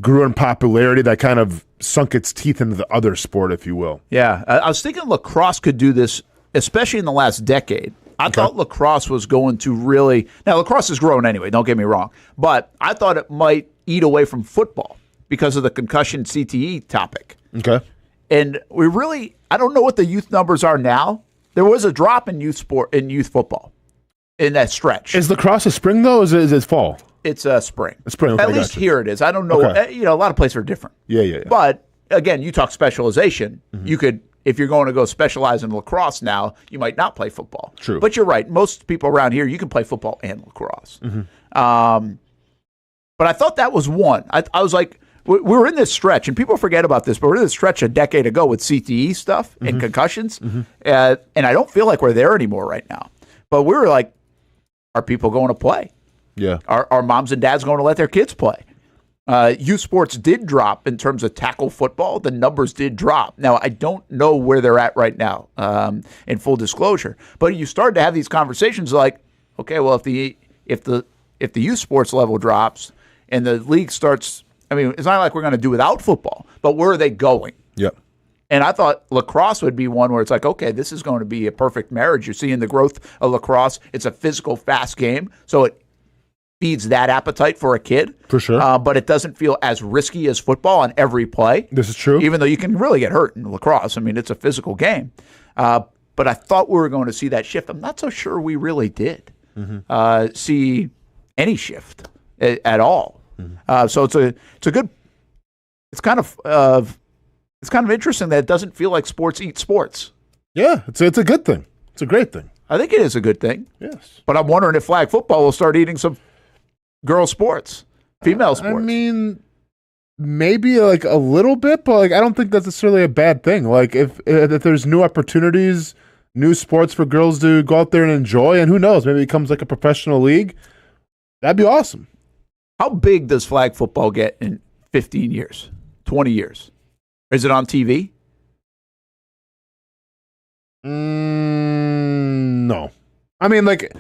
grew in popularity that kind of sunk its teeth into the other sport, if you will. Yeah, I was thinking lacrosse could do this, especially in the last decade. I thought lacrosse was going to really... Now, lacrosse has grown anyway, don't get me wrong. But I thought it might eat away from football because of the concussion CTE topic. Okay. And we really... I don't know what the youth numbers are now. There was a drop in youth football in that stretch. Is lacrosse a spring, though, or is it fall? It's spring. Spring, okay, At least gotcha. here it is. I don't know. Okay. A lot of places are different. Yeah. But, again, you talk specialization. You could... If you're going to go specialize in lacrosse now, you might not play football. True. But you're right. Most people around here, you can play football and lacrosse. But I thought that was one. I was like, we were in this stretch, and people forget about this, but we're in this stretch a decade ago with CTE stuff and concussions. And I don't feel like we're there anymore right now. But we were like, are people going to play? Yeah. Are moms and dads going to let their kids play? Youth sports did drop in terms of tackle football. The numbers did drop. Now, I don't know where they're at right now, in full disclosure. But you start to have these conversations like, okay, well, if the youth sports level drops and the league starts, I mean, it's not like we're going to do without football, but where are they going? Yep. And I thought lacrosse would be one where it's like, okay, this is going to be a perfect marriage. You're seeing the growth of lacrosse. It's a physical, fast game, so it feeds that appetite for a kid. For sure. But it doesn't feel as risky as football on every play. This is true. Even though you can really get hurt in lacrosse. I mean, it's a physical game. But I thought we were going to see that shift. I'm not so sure we really did see any shift at all. So it's a good. It's kind of interesting that it doesn't feel like sports eat sports. Yeah, it's a good thing. It's a great thing. I think it is a good thing. Yes. But I'm wondering if flag football will start eating some girl sports, female sports. I mean, maybe like a little bit, but like I don't think that's necessarily a bad thing. Like if there's new opportunities, new sports for girls to go out there and enjoy, and who knows, maybe it becomes like a professional league. That'd be awesome. How big does flag football get in 15 years, 20 years? Is it on TV? No. I mean, like,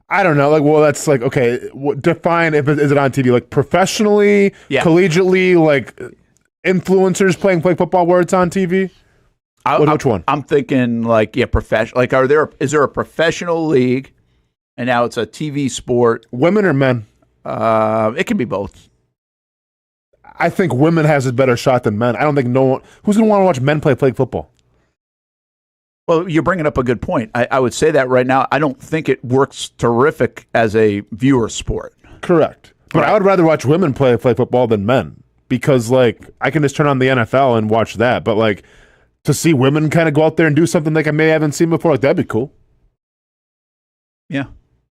I don't know. Like, well, that's like, okay, define is it on TV? Like, professionally, collegiately, like, influencers playing flag football where it's on TV? Which one? I'm thinking, like, professional. Like, is there a professional league, and now it's a TV sport? Women or men? It can be both. I think women has a better shot than men. I don't think who's going to want to watch men play flag football? Well, you're bringing up a good point. I would say that right now. I don't think it works terrific as a viewer sport. Correct. But Right. I would rather watch women play football than men because, like, I can just turn on the NFL and watch that. But, like, to see women kind of go out there and do something like I may haven't seen before, like, that'd be cool. Yeah.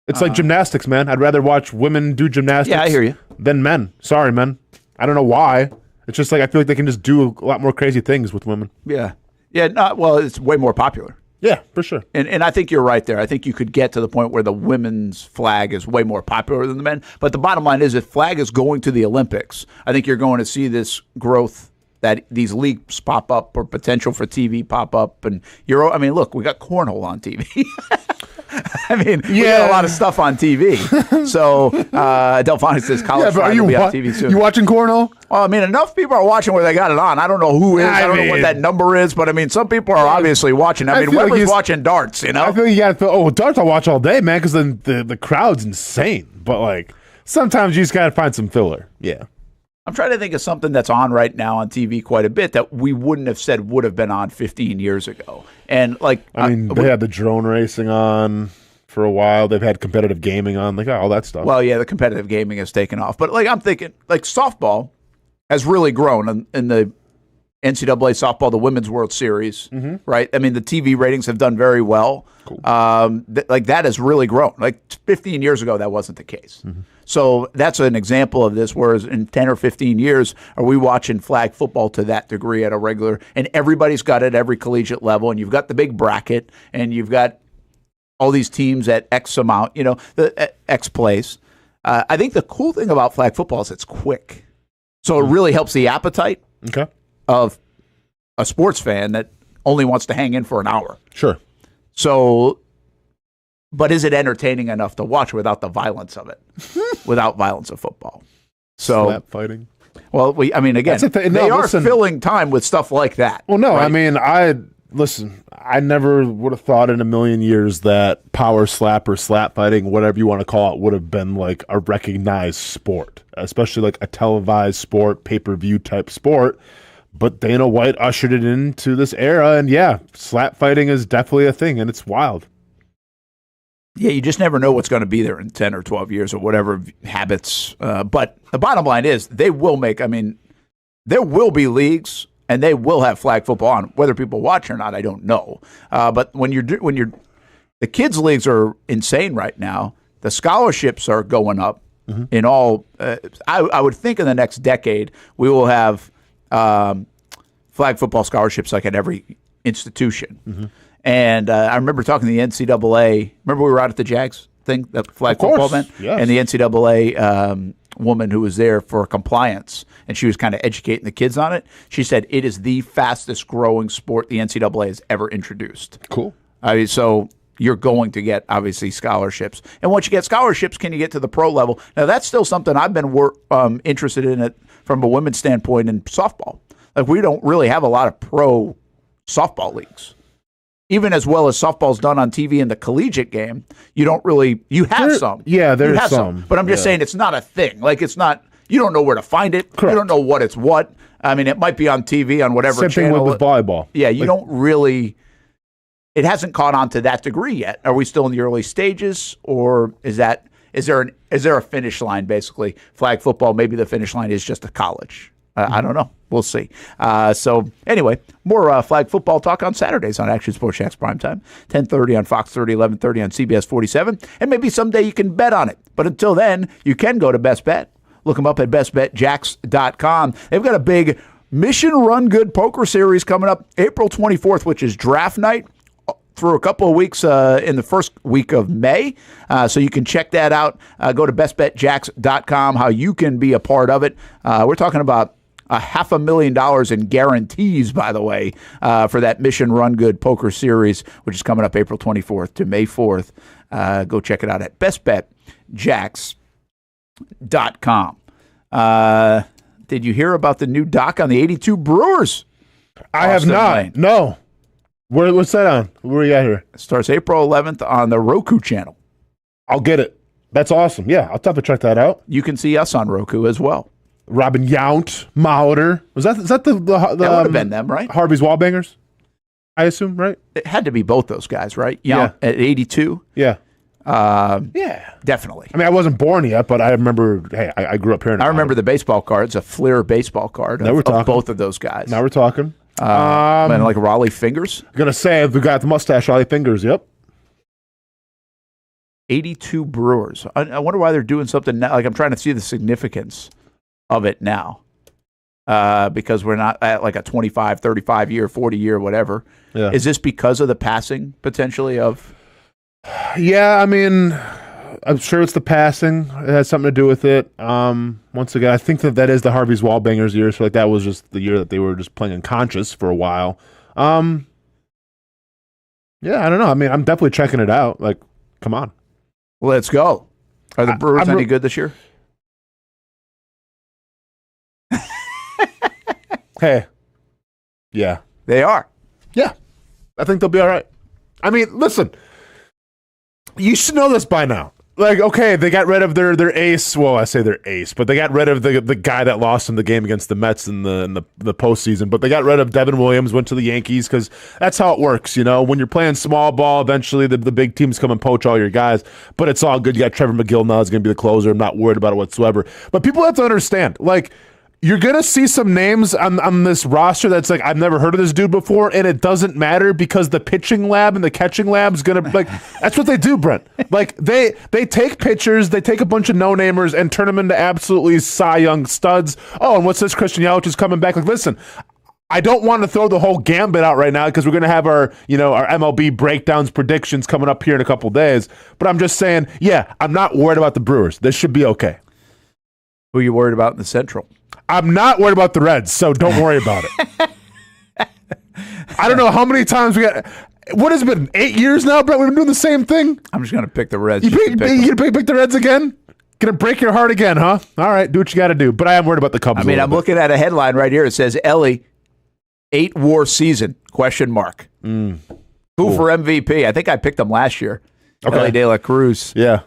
It's like gymnastics, man. I'd rather watch women do gymnastics Yeah, I hear you. than men. Sorry, men. I don't know why. It's just like I feel like they can just do a lot more crazy things with women. Yeah. Yeah. Well, it's way more popular. Yeah, for sure. And I think you're right there. I think you could get to the point where the women's flag is way more popular than the men. But the bottom line is if flag is going to the Olympics, I think you're going to see this growth that these leagues pop up or potential for TV pop up. And look, we got cornhole on TV. I mean, we got a lot of stuff on TV. So Delphonic says college Friday will be on TV soon. You watching Cornell? Well, I mean, enough people are watching where they got it on. I don't know who is. I don't know what that number is, but I mean, some people are obviously watching. I mean, Weber's watching darts, you know? I feel you got to feel, darts I'll watch all day, man, because then the crowd's insane. But, like, sometimes you just got to find some filler. Yeah. I'm trying to think of something that's on right now on TV quite a bit that we wouldn't have said would have been on 15 years ago. And, like, I mean, they had the drone racing on for a while. They've had competitive gaming on, like, all that stuff. Well, yeah, the competitive gaming has taken off. But, like, I'm thinking, like, softball has really grown in the NCAA softball, the Women's World Series, right? I mean, the TV ratings have done very well. Cool. Like, that has really grown. Like, 15 years ago, that wasn't the case. So that's an example of this, whereas in 10 or 15 years, are we watching flag football to that degree at a regular, and everybody's got it at every collegiate level, and you've got the big bracket, and you've got all these teams at X amount, the X place. I think the cool thing about flag football is it's quick. So it really helps the appetite of a sports fan that only wants to hang in for an hour. Sure. So, but is it entertaining enough to watch without the violence of it? Without violence of football. So slap fighting. Well, again, they are filling time with stuff like that. Well, no, right? I mean, I never would have thought in a million years that power slap or slap fighting, whatever you want to call it, would have been like a recognized sport, especially like a televised sport, pay-per-view type sport. But Dana White ushered it into this era, and yeah, slap fighting is definitely a thing, and it's wild. Yeah, you just never know what's going to be there in 10 or 12 years or whatever habits. But the bottom line is there will be leagues and they will have flag football on. Whether people watch or not, I don't know. But when the kids' leagues are insane right now. The scholarships are going up in all. I would think in the next decade we will have flag football scholarships like at every institution. And I remember talking to the NCAA. Remember we were out at the Jags thing, the flag football event? Yes. And the NCAA woman who was there for compliance, and she was kind of educating the kids on it. She said it is the fastest growing sport the NCAA has ever introduced. Cool. So you're going to get, obviously, scholarships. And once you get scholarships, can you get to the pro level? Now, that's still something I've been interested in it from a women's standpoint in softball. Like, we don't really have a lot of pro softball leagues. Even as well as softball's done on TV in the collegiate game, you have some. Yeah, there's some. But I'm just saying it's not a thing. Like, it's not, you don't know where to find it. Correct. You don't know what it's what. I mean, it might be on TV on whatever Same channel. thing with volleyball. Yeah, you don't really, it hasn't caught on to that degree yet. Are we still in the early stages, or is there a finish line, basically? Flag football, maybe the finish line is just a college. I don't know. We'll see. So anyway, more flag football talk on Saturdays on Action Sports Jax Primetime, 10:30 on Fox 30, 11:30 on CBS 47, and maybe someday you can bet on it. But until then, you can go to Best Bet. Look them up at bestbetjax.com. They've got a big Mission Run Good Poker Series coming up April 24th, which is draft night, through a couple of weeks in the first week of May. So you can check that out. Go to bestbetjax.com, how you can be a part of it. We're talking about $500,000 in guarantees, by the way, for that Mission Run Good Poker Series, which is coming up April 24th to May 4th. Go check it out at bestbetjax.com. Did you hear about the new doc on the 82 Brewers? I have not. Lane? No. What's that on? Where are you at here? It starts April 11th on the Roku channel. I'll get it. That's awesome. Yeah, I'll have to check that out. You can see us on Roku as well. Robin Yount, Mauder. Is that the that would have been them, right? Harvey's Wallbangers, I assume, right? It had to be both those guys, right? Yount at 82. Yeah. Yeah. Definitely. I mean, I wasn't born yet, but I remember, hey, I grew up here. I remember the baseball cards, a Fleer baseball card of both of those guys. Now we're talking. And like Raleigh Fingers. I'm going to say, we got the mustache Raleigh Fingers, yep. 82 Brewers. I wonder why they're doing something now. Like, I'm trying to see the significance of it now, because we're not at like a 25, 35 year, 40 year, whatever. Yeah. Is this because of the passing potentially of? Yeah, I mean, I'm sure it's the passing. It has something to do with it. Once again, I think that is the Harvey's Wallbangers year. So like that was just the year that they were just playing unconscious for a while. Yeah, I don't know. I mean, I'm definitely checking it out. Like, come on. Let's go. Are the Brewers any good this year? Hey. Yeah. They are. Yeah. I think they'll be all right. I mean, listen. You should know this by now. Like, okay, they got rid of their ace. Well, I say their ace, but they got rid of the guy that lost in the game against the Mets in the postseason. But they got rid of Devin Williams, went to the Yankees, because that's how it works. You know, when you're playing small ball, eventually the big teams come and poach all your guys. But it's all good. You got Trevor McGill now. He's going to be the closer. I'm not worried about it whatsoever. But people have to understand, like, you're going to see some names on this roster that's like, I've never heard of this dude before, and it doesn't matter because the pitching lab and the catching lab is going to, like, that's what they do, Brent. Like, they take pitchers, they take a bunch of no-namers and turn them into absolutely Cy Young studs. Oh, and what's this? Christian Yelich is coming back. Like, listen, I don't want to throw the whole gambit out right now because we're going to have our MLB breakdowns predictions coming up here in a couple days. But I'm just saying, yeah, I'm not worried about the Brewers. This should be okay. Who are you worried about in the Central? I'm not worried about the Reds, so don't worry about it. I don't know how many times we got. What has it been, 8 years now, Brett? We've been doing the same thing. I'm just going to pick the Reds. You going to pick the Reds again? Going to break your heart again, huh? All right, do what you got to do. But I am worried about the Cubs. I mean, I'm looking at a headline right here. It says, Ellie, 8-war season, ? Who for MVP? I think I picked them last year. Okay. Ellie De La Cruz. Yeah.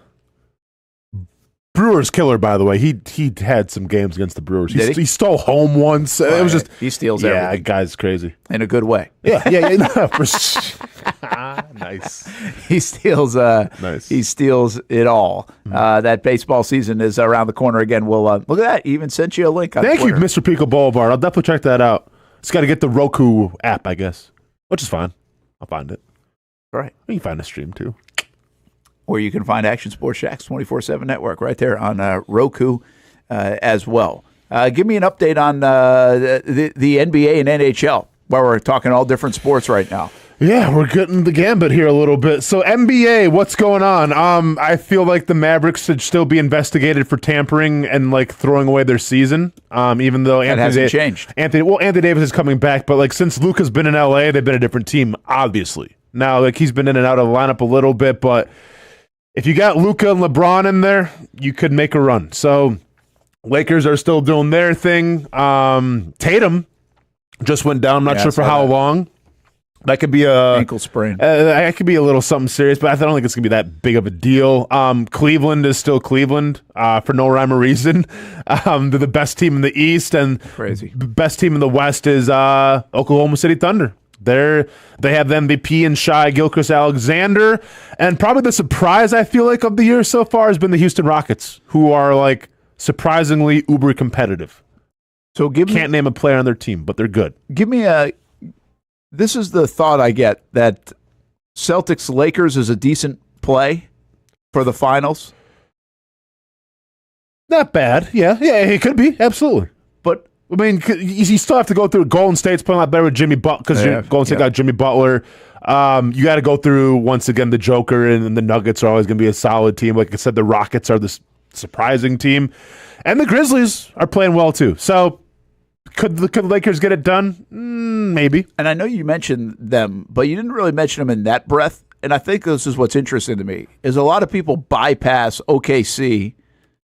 Brewers killer, by the way. He had some games against the Brewers. He stole home once. It was just he steals everything. Yeah, guy's crazy In a good way. Yeah. Nice. He steals. Nice. He steals it all. That baseball season is around the corner again. We'll look at that. He even sent you a link on Thank Twitter. you, Mr. Pico Boulevard. I'll definitely check that out. Just got to get the Roku app, I guess, which is fine. I'll find it. Right. You can find a stream too. Or you can find Action Sports Jax 24/7 Network right there on Roku as well. Give me an update on the NBA and NHL, while we're talking all different sports right now. Yeah, we're getting the gambit here a little bit. So NBA, what's going on? I feel like the Mavericks should still be investigated for tampering and like throwing away their season. Even though That hasn't changed. Anthony Davis is coming back, but like since Luka's been in LA, they've been a different team, obviously. Now, like he's been in and out of the lineup a little bit, but if you got Luka and LeBron in there, you could make a run. So Lakers are still doing their thing. Tatum just went down. I'm not sure for how long. That could be a ankle sprain. That could be a little something serious, but I don't think it's going to be that big of a deal. Cleveland is still Cleveland for no rhyme or reason. They're the best team in the East, and Crazy. Best team in the West is Oklahoma City Thunder. They have the MVP in Shai Gilgeous-Alexander, and probably the surprise I feel like of the year so far has been the Houston Rockets, who are like surprisingly uber competitive. So can't name a player on their team, but they're good. Give me a. This is the thought I get that Celtics Lakers is a decent play for the finals. Not bad, yeah, it could be absolutely, but. I mean, you still have to go through. Golden State's playing a lot better with Jimmy Butler because Golden State got Jimmy Butler. You got to go through, once again, the Joker, and the Nuggets are always going to be a solid team. Like I said, the Rockets are the surprising team. And the Grizzlies are playing well, too. So could the Lakers get it done? Maybe. And I know you mentioned them, but you didn't really mention them in that breath. And I think this is what's interesting to me, is a lot of people bypass OKC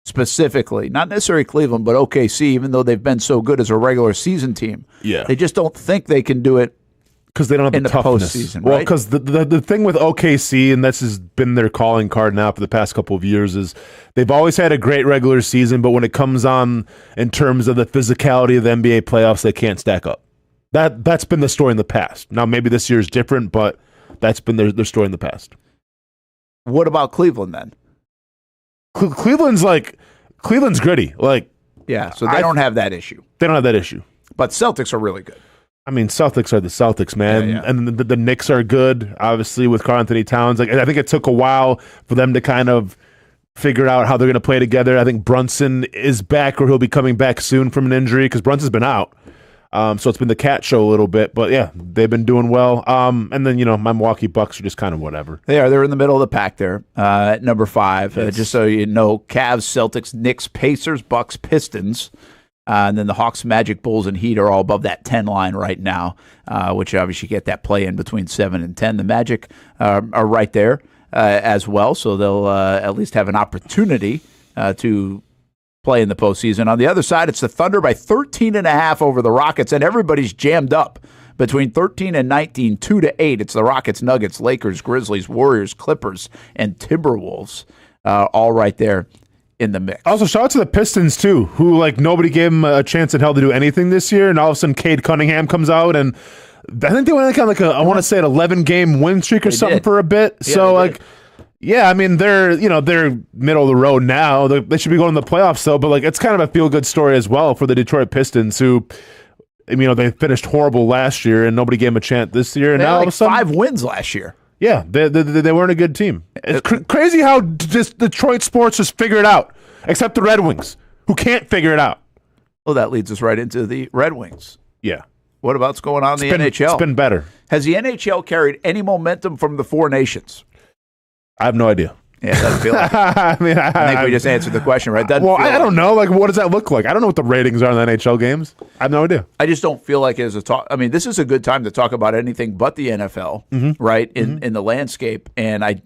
specifically, not necessarily Cleveland, but OKC, even though they've been so good as a regular season team. Yeah. They just don't think they can do it because they don't have in the toughness. postseason. Right? Well, because the thing with OKC, and this has been their calling card now for the past couple of years, is they've always had a great regular season, but when it comes on in terms of the physicality of the NBA playoffs, they can't stack up. That's been the story in the past. Now, maybe this year is different, but that's been their story in the past. What about Cleveland then? Cleveland's gritty. Like, yeah, so they don't have that issue. They don't have that issue. But Celtics are really good. I mean, Celtics are the Celtics, man. Yeah. And the Knicks are good, obviously, with Karl Anthony Towns. Like, I think it took a while for them to kind of figure out how they're going to play together. I think Brunson is back, or he'll be coming back soon from an injury, because Brunson's been out. So it's been the cat show a little bit, but yeah, they've been doing well. And then, my Milwaukee Bucks are just kind of whatever. They're in the middle of the pack there at number 5. Yes. Just so you know, Cavs, Celtics, Knicks, Pacers, Bucks, Pistons. And then the Hawks, Magic, Bulls, and Heat are all above that 10 line right now, which obviously get that play in between 7 and 10. The Magic are right there. as well, so they'll at least have an opportunity to play in the postseason. On the other side, it's the Thunder by 13.5 over the Rockets, and everybody's jammed up between 13 and 19, 2-8. It's the Rockets, Nuggets, Lakers, Grizzlies, Warriors, Clippers, and Timberwolves, all right there in the mix. Also, shout out to the Pistons, too, who, like, nobody gave them a chance in hell to do anything this year, and all of a sudden Cade Cunningham comes out, and I think they went on like I want to say an 11-game win streak or something for a bit. Yeah, so, like, yeah, I mean, they're middle of the road now. They should be going to the playoffs, though, but, like, it's kind of a feel-good story as well for the Detroit Pistons, who, they finished horrible last year, and nobody gave them a chance this year, and now all of a sudden 5 wins last year. Yeah, they weren't a good team. It's crazy how just Detroit sports just figure it out, except the Red Wings, who can't figure it out. Well, that leads us right into the Red Wings. Yeah. What about what's going on in the NHL? It's been better. Has the NHL carried any momentum from the 4 nations? I have no idea. Yeah, it doesn't feel like it. I think we just answered the question, right? I don't know. Like, what does that look like? I don't know what the ratings are in the NHL games. I have no idea. I just don't feel like it's a talk. I mean, this is a good time to talk about anything but the NFL, right, in the landscape. And I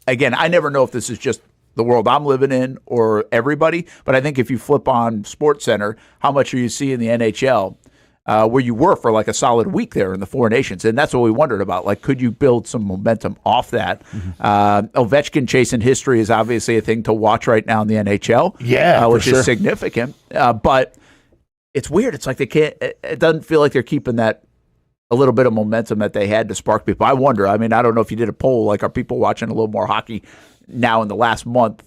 never know if this is just the world I'm living in or everybody, but I think if you flip on SportsCenter, how much are you seeing the NHL? Where you were for like a solid week there in the 4 nations. And that's what we wondered about. Like, could you build some momentum off that? Ovechkin chasing history is obviously a thing to watch right now in the NHL. Yeah, which is significant. But it's weird. It's like it doesn't feel like they're keeping that a little bit of momentum that they had to spark people. I wonder. I mean, I don't know if you did a poll, like, are people watching a little more hockey now in the last month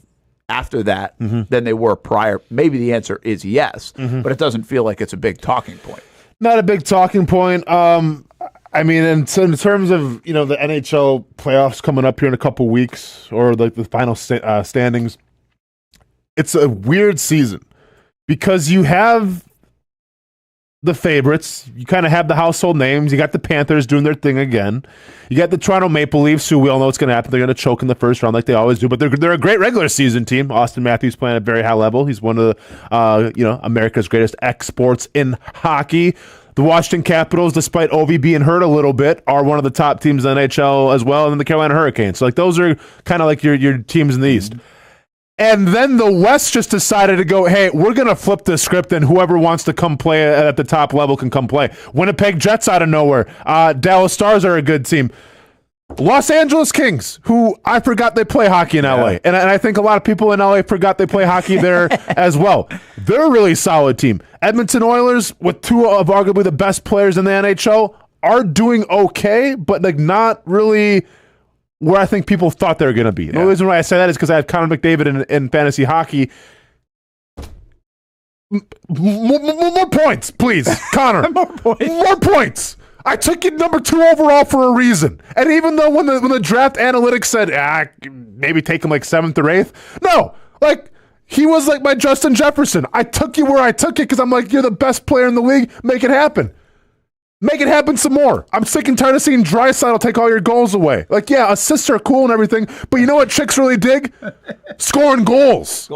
after that than they were prior? Maybe the answer is yes, but it doesn't feel like it's a big talking point. Not a big talking point. I mean, in terms of, the NHL playoffs coming up here in a couple weeks, or like the final standings, it's a weird season because you have the favorites. You kind of have the household names. You got the Panthers doing their thing again. You got the Toronto Maple Leafs, who we all know what's going to happen. They're going to choke in the first round like they always do, but they're a great regular season team. Austin Matthews playing at a very high level. He's one of the America's greatest exports in hockey. The Washington Capitals, despite Ovi being hurt a little bit, are one of the top teams in the NHL as well, and then the Carolina Hurricanes. So, like, those are kind of like your teams in the East. And then the West just decided to go, hey, we're going to flip the script, and whoever wants to come play at the top level can come play. Winnipeg Jets out of nowhere. Dallas Stars are a good team. Los Angeles Kings, who I forgot they play hockey in LA. And I think a lot of people in LA forgot they play hockey there as well. They're a really solid team. Edmonton Oilers, with 2 of arguably the best players in the NHL, are doing okay, but like not really where I think people thought they were going to be. The only reason why I say that is because I have Connor McDavid in fantasy hockey. More points, please. Connor. More points. I took you number 2 overall for a reason. And even though when the draft analytics said, maybe take him like 7th or 8th, no, like, he was like my Justin Jefferson. I took you where I took you because I'm like, you're the best player in the league. Make it happen. Make it happen some more. I'm sick and tired of seeing Draisaitl take all your goals away. Like, yeah, assists are cool and everything, but you know what chicks really dig? Scoring goals.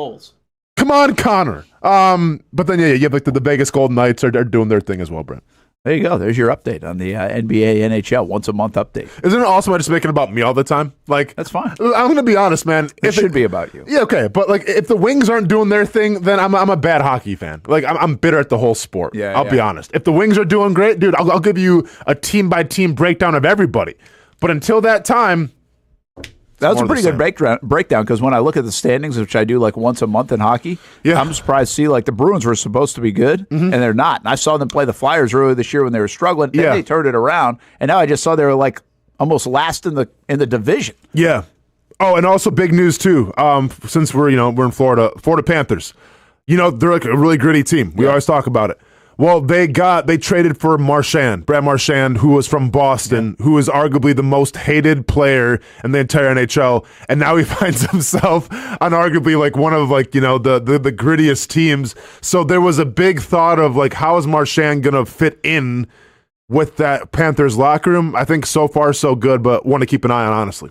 Come on, Connor. But then, you have like the Vegas Golden Knights are doing their thing as well, Brent. There you go. There's your update on the NBA, NHL, once a month update. Isn't it awesome I just make it about me all the time? Like, that's fine. I'm going to be honest, man. It should be about you. Yeah, okay. But like, if the Wings aren't doing their thing, then I'm a bad hockey fan. Like, I'm bitter at the whole sport. I'll be honest. If the Wings are doing great, dude, I'll give you a team-by-team breakdown of everybody. But until that time... That was a pretty good breakdown because when I look at the standings, which I do like once a month in hockey, I'm surprised to see like the Bruins were supposed to be good, and they're not. And I saw them play the Flyers earlier this year when they were struggling, and they turned it around. And now I just saw they were like almost last in the division. Yeah. Oh, and also big news too. Since we're in Florida Panthers, they're like a really gritty team. We always talk about it. Well, they traded for Brad Marchand, who was from Boston, who is arguably the most hated player in the entire NHL, and now he finds himself on arguably like one of like the grittiest teams. So there was a big thought of like, how is Marchand gonna fit in with that Panthers locker room? I think so far so good, but want to keep an eye on, honestly.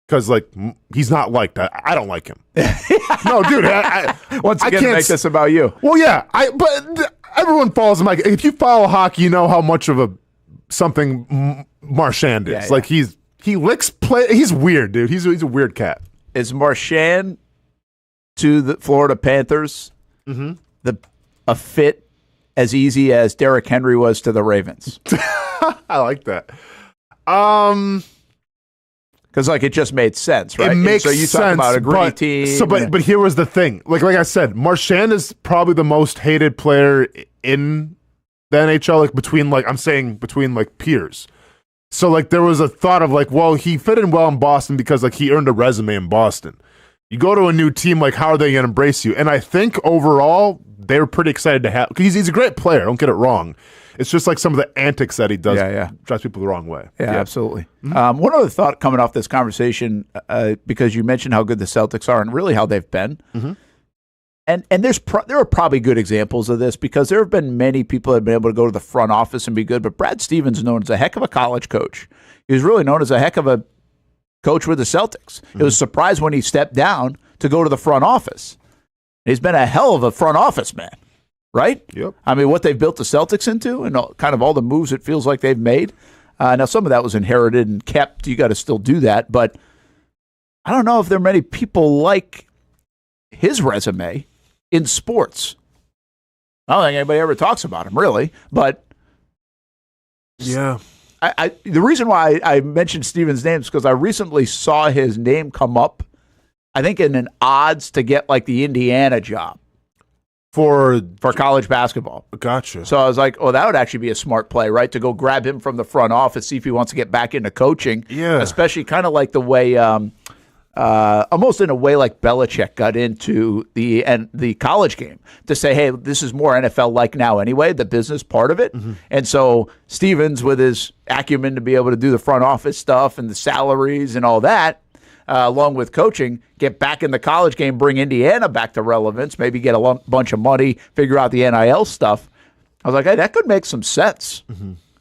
Because, like, he's not like that. I don't like him. No, dude. Once again, make this about you. Well, yeah. But everyone follows him. Like, if you follow hockey, you know how much of something Marchand is. Like, he's He licks play. He's weird, dude. He's a weird cat. Is Marchand to the Florida Panthers a fit as easy as Derrick Henry was to the Ravens? I like that. Because it just made sense, right? It makes sense. So you talk about a gritty team. But here was the thing. Like I said, Marchand is probably the most hated player in the NHL. Between peers. So there was a thought of well, he fit in well in Boston because he earned a resume in Boston. You go to a new team, how are they going to embrace you? And I think overall they were pretty excited to have, because he's a great player. Don't get it wrong. It's just some of the antics that he does drives people the wrong way. Yeah, absolutely. One other thought coming off this conversation, because you mentioned how good the Celtics are and really how they've been. And there are probably good examples of this, because there have been many people that have been able to go to the front office and be good, but Brad Stevens is known as a heck of a college coach. He was really known as a heck of a coach with the Celtics. It was a surprise when he stepped down to go to the front office. He's been a hell of a front office man, right? Yep. I mean, what they've built the Celtics into and kind of all the moves it feels like they've made. Now, some of that was inherited and kept. You got to still do that, but I don't know if there are many people like his resume in sports. I don't think anybody ever talks about him, really. But yeah, the reason why I mentioned Stevens' name is because I recently saw his name come up, I think, in an odds to get the Indiana job for college basketball. Gotcha. So I was like, oh, that would actually be a smart play, right? To go grab him from the front office, see if he wants to get back into coaching. Yeah. Especially kind of like the way, almost in a way like Belichick got into the college game, to say, hey, this is more NFL-like now anyway, the business part of it. And so Stevens, with his acumen to be able to do the front office stuff and the salaries and all that, along with coaching, get back in the college game, bring Indiana back to relevance, maybe get a bunch of money, figure out the NIL stuff. I was like, hey, that could make some sense.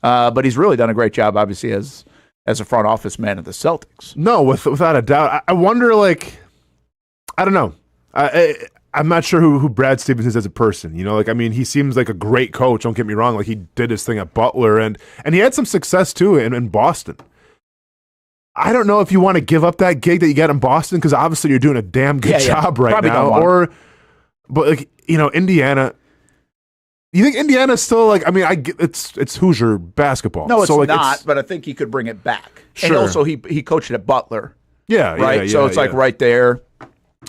But he's really done a great job, obviously, as a front office man at the Celtics. No, without a doubt. I wonder, I don't know. I'm not sure who Brad Stevens is as a person. He seems like a great coach. Don't get me wrong. He did his thing at Butler, and he had some success, too, in Boston. I don't know if you want to give up that gig that you got in Boston, because obviously you're doing a damn good job right Probably now. But Indiana. You think Indiana's still I get it's Hoosier basketball. No, it's not. But I think he could bring it back. Sure. And also he coached at Butler. Yeah, right. So it's right there.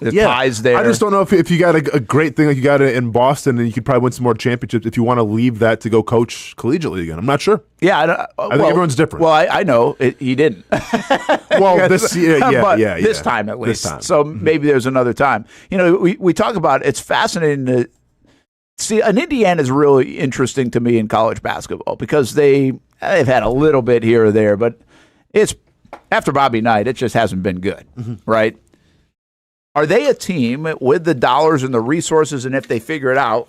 The ties there. I just don't know if you got a great thing like you got it in Boston, and you could probably win some more championships if you want to leave that to go coach collegiately again. I'm not sure. Yeah, I think everyone's different. Well, I know he didn't. Well, this time at least. So maybe there's another time. We talk about it's fascinating to see. And Indiana is really interesting to me in college basketball because they've had a little bit here or there, but it's after Bobby Knight, it just hasn't been good, right? Are they a team with the dollars and the resources, and if they figure it out,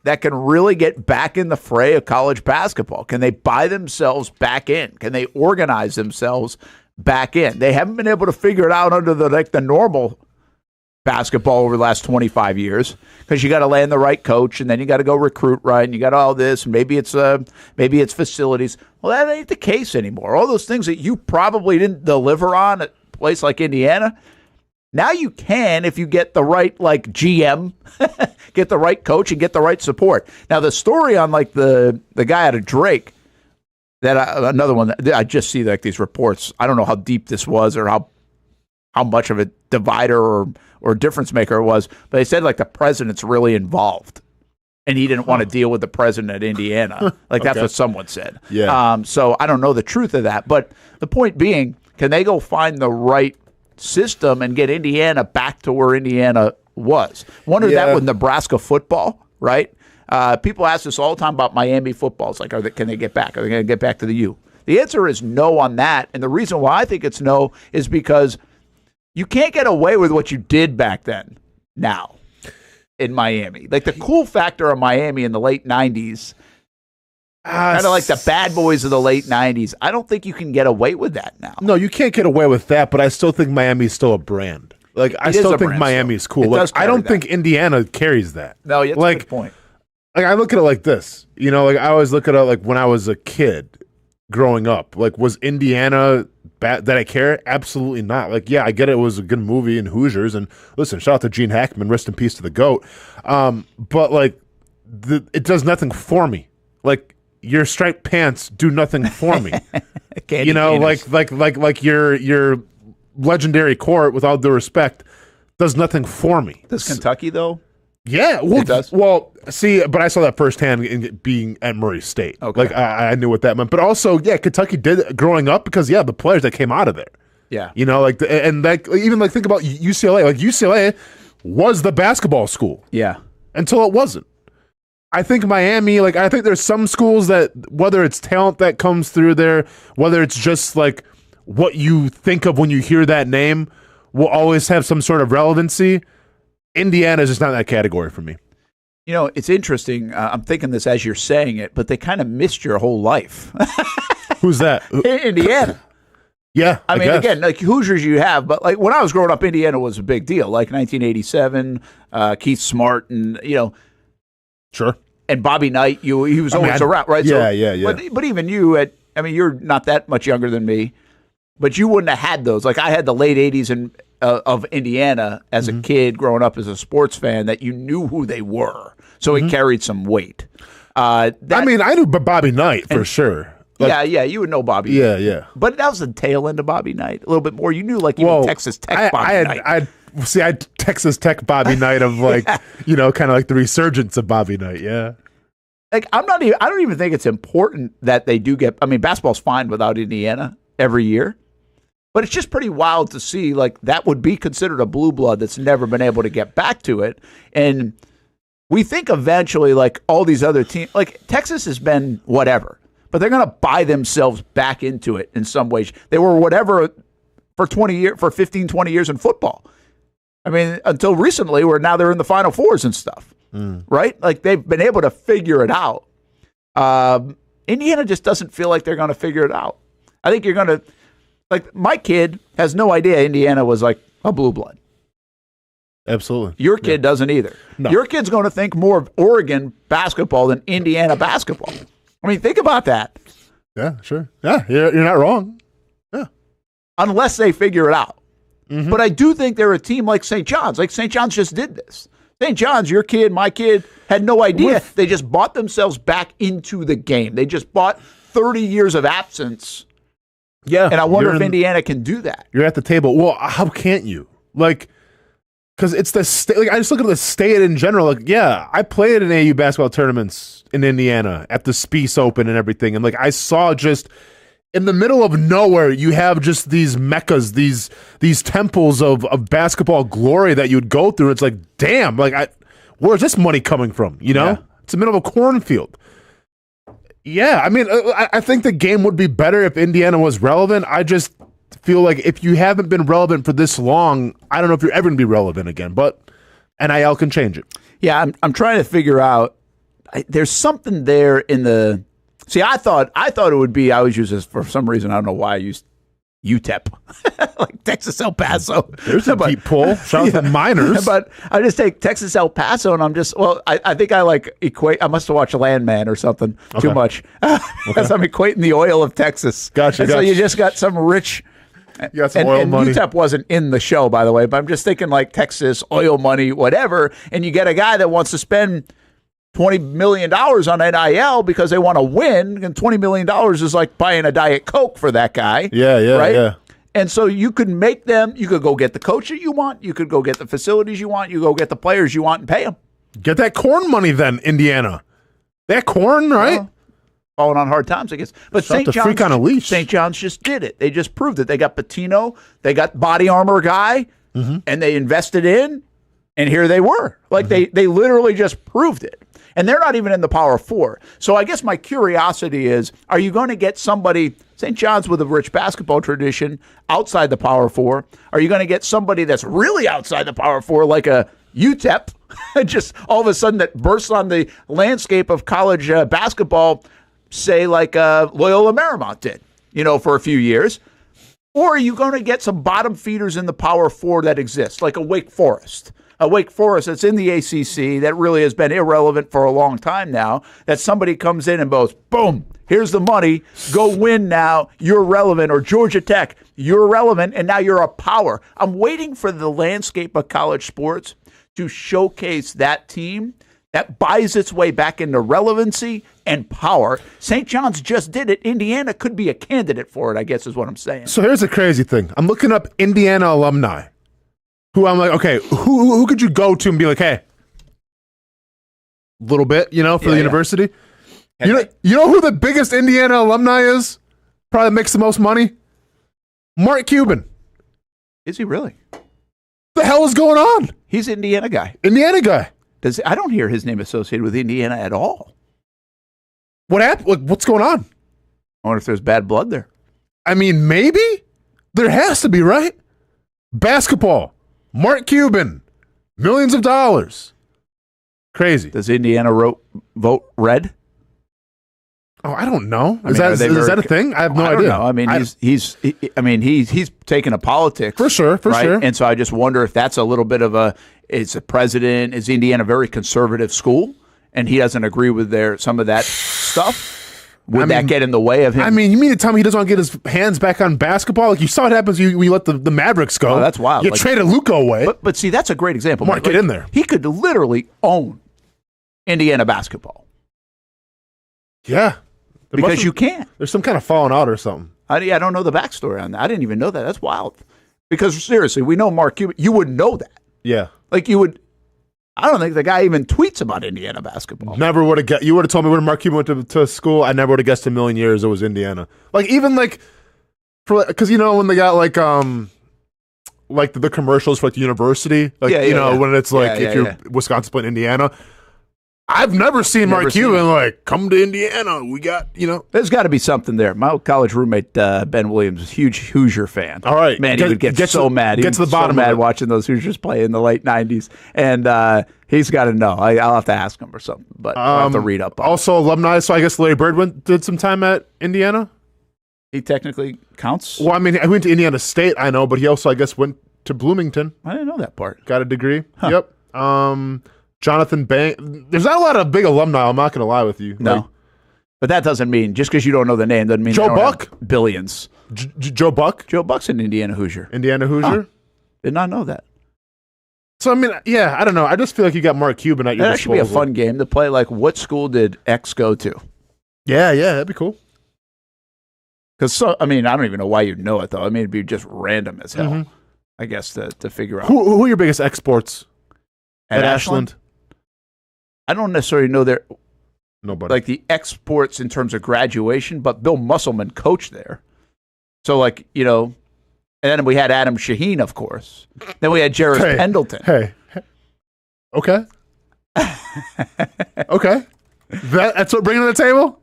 that can really get back in the fray of college basketball? Can they buy themselves back in? Can they organize themselves back in? They haven't been able to figure it out under the normal basketball over the last 25 years because you got to land the right coach, and then you got to go recruit right, and you got all this, and maybe it's facilities. Well, that ain't the case anymore. All those things that you probably didn't deliver on at a place like Indiana, now you can if you get the right GM, get the right coach, and get the right support. Now the story on the guy out of Drake, another one that I just see these reports. I don't know how deep this was or how much of a divider or difference maker it was, but they said the president's really involved, and he didn't want to deal with the president at Indiana. That's what someone said. Yeah. So I don't know the truth of that, but the point being, can they go find the right system and get Indiana back to where Indiana was? Wondered that with Nebraska football, right? People ask us all the time about Miami football. It's can they get back? Are they going to get back to the U? The answer is no on that, and the reason why I think it's no is because you can't get away with what you did back then now in Miami. The cool factor of Miami in the late 90s, kind of like the bad boys of the late 90s. I don't think you can get away with that now. No, you can't get away with that, but I still think Miami's still a brand. I still think Miami's cool. I don't think Indiana carries that. No, that's a good point. I look at it like this. I always look at it when I was a kid. growing up. Like, was Indiana bad? Did I care? Absolutely not. Like, yeah, I get it was a good movie in Hoosiers. And listen, shout out to Gene Hackman. Rest in peace to the GOAT. But, like, it does nothing for me. Like, your striped pants do nothing for me. You know, like your legendary court, with all due respect, does nothing for me. Does Kentucky, though? Yeah, well, it does. Well, see, but I saw that firsthand in being at Murray State. Okay. Like, I knew what that meant. But also, yeah, Kentucky did growing up because, yeah, the players that came out of there. Yeah. You know, like, and like, even like think about UCLA. Like, UCLA was the basketball school. Yeah. Until it wasn't. I think Miami, like, I think there's some schools that, whether it's talent that comes through there, whether it's just like what you think of when you hear that name, will always have some sort of relevancy. Indiana is just not in that category for me. You know, it's interesting. I'm thinking this as you're saying it, but they kind of missed your whole life. Who's that? Indiana. Yeah, I mean, again, like Hoosiers you have, but like when I was growing up, Indiana was a big deal. Like 1987, Keith Smart, and sure, and Bobby Knight. He was always around, right? Yeah. But even you, you're not that much younger than me, but you wouldn't have had those. Like I had the late '80s of Indiana as a kid growing up as a sports fan, that you knew who they were, so it carried some weight. I knew Bobby Knight for sure. Like, yeah, you would know Bobby. Yeah, Knight. yeah. But that was the tail end of Bobby Knight. A little bit more. You knew, like, Texas Tech Bobby Knight. I had Texas Tech Bobby Knight of, like, kind of like the resurgence of Bobby Knight, yeah. Like, I don't even think it's important that they do get, basketball's fine without Indiana every year. But it's just pretty wild to see, like, that would be considered a blue blood that's never been able to get back to it. And we think eventually, like, all these other teams, like, Texas has been whatever. But they're going to buy themselves back into it in some ways. They were whatever for 15, 20 years in football. I mean, until recently, where now they're in the Final Fours and stuff, right? Like, they've been able to figure it out. Indiana just doesn't feel like they're going to figure it out. I think you're going to, like, my kid has no idea Indiana was, like, a blue blood. Absolutely. Your kid doesn't either. No. Your kid's going to think more of Oregon basketball than Indiana basketball. I mean, think about that. Yeah, sure. Yeah, you're not wrong. Yeah. Unless they figure it out. Mm-hmm. But I do think they're a team like St. John's. Like, St. John's just did this. St. John's, your kid, my kid, had no idea. They just bought themselves back into the game. They just bought 30 years of absence. Yeah. And I wonder if Indiana can do that. You're at the table. Well, how can't you? Like, because it's the state. Like, I just look at the state in general. Like, yeah, I played in AU basketball tournaments in Indiana at the Spiece Open and everything, and like I saw just in the middle of nowhere, you have just these meccas, these temples of basketball glory that you would go through. It's like, damn, like where's this money coming from? You know, It's the middle of a cornfield. Yeah, I mean, I think the game would be better if Indiana was relevant. I just feel like if you haven't been relevant for this long, I don't know if you're ever going to be relevant again, but NIL can change it. Yeah, I'm trying to figure out, there's something there in the, see, I thought it would be, I always use this for some reason, I don't know why I used UTEP, like Texas El Paso. There's a deep pull. Shout out to the Miners. But I just take Texas El Paso and I'm just, I think I like I must have watched Landman or something too much. Because I'm equating the oil of Texas. Gotcha. So you just got some rich, you got some oil money. UTEP wasn't in the show, by the way, but I'm just thinking like Texas, oil money, whatever, and you get a guy that wants to spend $20 million on NIL because they want to win, and $20 million is like buying a Diet Coke for that guy. Yeah, right? Yeah. And so you could make them, you could go get the coach that you want, you could go get the facilities you want, you go get the players you want and pay them. Get that corn money then, Indiana. That corn, right? Falling on hard times, I guess. But St. John's just did it. They just proved it. They got Patino, they got body armor guy, and they invested in, and here they were. Like they literally just proved it. And they're not even in the Power Four. So I guess my curiosity is, are you going to get somebody, St. John's with a rich basketball tradition, outside the Power Four? Are you going to get somebody that's really outside the Power Four, like a UTEP, just all of a sudden that bursts on the landscape of college basketball, say like Loyola Marymount did, for a few years? Or are you going to get some bottom feeders in the Power Four that exist, like a Wake Forest, Wake Forest that's in the ACC that really has been irrelevant for a long time now, that somebody comes in and goes, boom, here's the money, go win now, you're relevant. Or Georgia Tech, you're relevant, and now you're a power. I'm waiting for the landscape of college sports to showcase that team that buys its way back into relevancy and power. St. John's just did it. Indiana could be a candidate for it, I guess is what I'm saying. So here's the crazy thing. I'm looking up Indiana alumni who I'm like, okay, who could you go to and be like, hey, a little bit, for the university? You know who the biggest Indiana alumni is? Probably makes the most money? Mark Cuban. Is he really? The hell is going on? He's an Indiana guy. Indiana guy. I don't hear his name associated with Indiana at all. What happened? What's going on? I wonder if there's bad blood there. I mean, maybe. There has to be, right? Basketball. Mark Cuban. Millions of dollars. Crazy. Does Indiana vote red? Oh, I don't know. Is that a thing? I have no idea. I mean, he's taken a politics for sure. And so I just wonder if that's a little bit of is the president, is Indiana a very conservative school, and he doesn't agree with some of that stuff? Would that get in the way of him? I mean, you mean to tell me he doesn't want to get his hands back on basketball? Like, you saw what happens when you let the Mavericks go. Oh, that's wild. You traded Luka away. But see, that's a great example. Mark, get in there. He could literally own Indiana basketball. Yeah. Because you can't. There's some kind of falling out or something. I don't know the backstory on that. I didn't even know that. That's wild. Because seriously, we know Mark Cuban. You would know that. Yeah. Like you would. I don't think the guy even tweets about Indiana basketball. Never would have guessed. You would have told me when Mark Cuban went to school, I never would have guessed in a million years it was Indiana. Like even because when they got like the commercials for like the university, like when it's like if you're Wisconsin playing Indiana. I've never seen Mark Cuban like, come to Indiana. We got, There's got to be something there. My old college roommate, Ben Williams, was a huge Hoosier fan. All right. Man, he would get so mad. Get to the bottom so mad watching those Hoosiers play in the late 90s. And he's got to know. I'll have to ask him or something, but I'll have to read up on also, alumni, so I guess Larry Bird did some time at Indiana? He technically counts? Well, I mean, I went to Indiana State, I know, but he also, I guess, went to Bloomington. I didn't know that part. Got a degree. Huh. Yep. Jonathan Bank. There's not a lot of big alumni. I'm not going to lie with you. No, but that doesn't mean just because you don't know the name doesn't mean Joe Buck, billions. Joe Buck. Joe Buck's an Indiana Hoosier. Huh. Did not know that. So I mean, yeah, I don't know. I just feel like you got Mark Cuban at your disposal. That should be a fun game to play. Like, what school did X go to? Yeah, that'd be cool. Because I don't even know why you'd know it though. I mean, it'd be just random as hell. I guess to figure out who are your biggest exports at Ashland. I don't necessarily know their nobody like the exports in terms of graduation, but Bill Musselman coached there. So and then we had Adam Shaheen, of course. Then we had Jarvis Pendleton. Hey. Okay. Okay. That's what bringing to the table?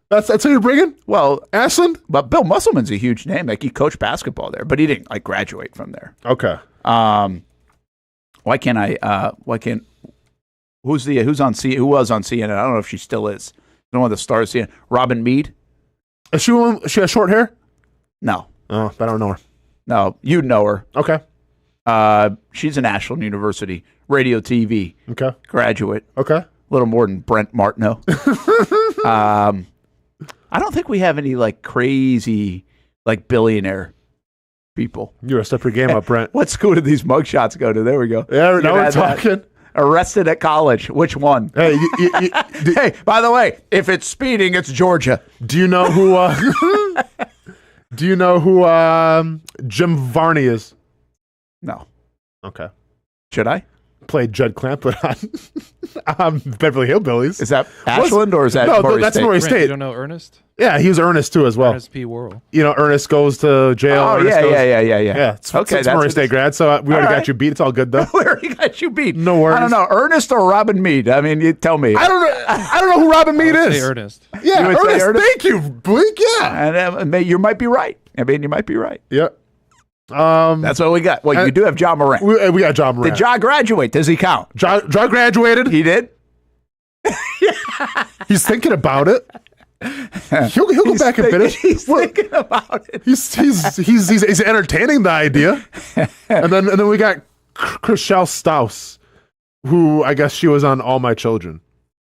That's what you're bringing? Well, Ashland? But Bill Musselman's a huge name. Like he coached basketball there, but he didn't graduate from there. Okay. Why can't who was on CNN? I don't know if she still is. One of the stars of CNN. Robin Meade. Is she has short hair? No. Oh, I don't know her. No, you'd know her. Okay. She's an Ashland University radio TV graduate. Okay. A little more than Brent Martineau. I don't think we have any crazy billionaire people. You gotta step your game up, Brent. What school did these mugshots go to? There we go. Yeah, now we're talking. Arrested at college. Which one? Hey, hey, by the way, if it's speeding, it's Georgia. Do you know who Jim Varney is? No. Okay. Should I? Played Judd Clampett on Beverly Hillbillies. Is that Ashland or is that Murray that's State? Murray State. You don't know Ernest? Yeah, he was Ernest too as well. Ernest P. Worrell. Ernest goes to jail. Oh, Ernest yeah. Yeah, it's Murray State grad, so we already got you beat. It's all good, though. We already got you beat. No worries. I don't know. Ernest or Robin Meade? I mean, you tell me. I don't know who Robin Meade is. Say Ernest. Yeah, Ernest. Thank you, Blake. Yeah. And you might be right. You might be right. Yeah. That's what we got. Well, you do have John Morant. We got John Morant. Did John graduate? Does he count? John graduated. He did? He's thinking about it. He'll go back and finish. He's thinking about it. He's entertaining the idea. And then we got Chriselle Staus. who I guess she was on All My Children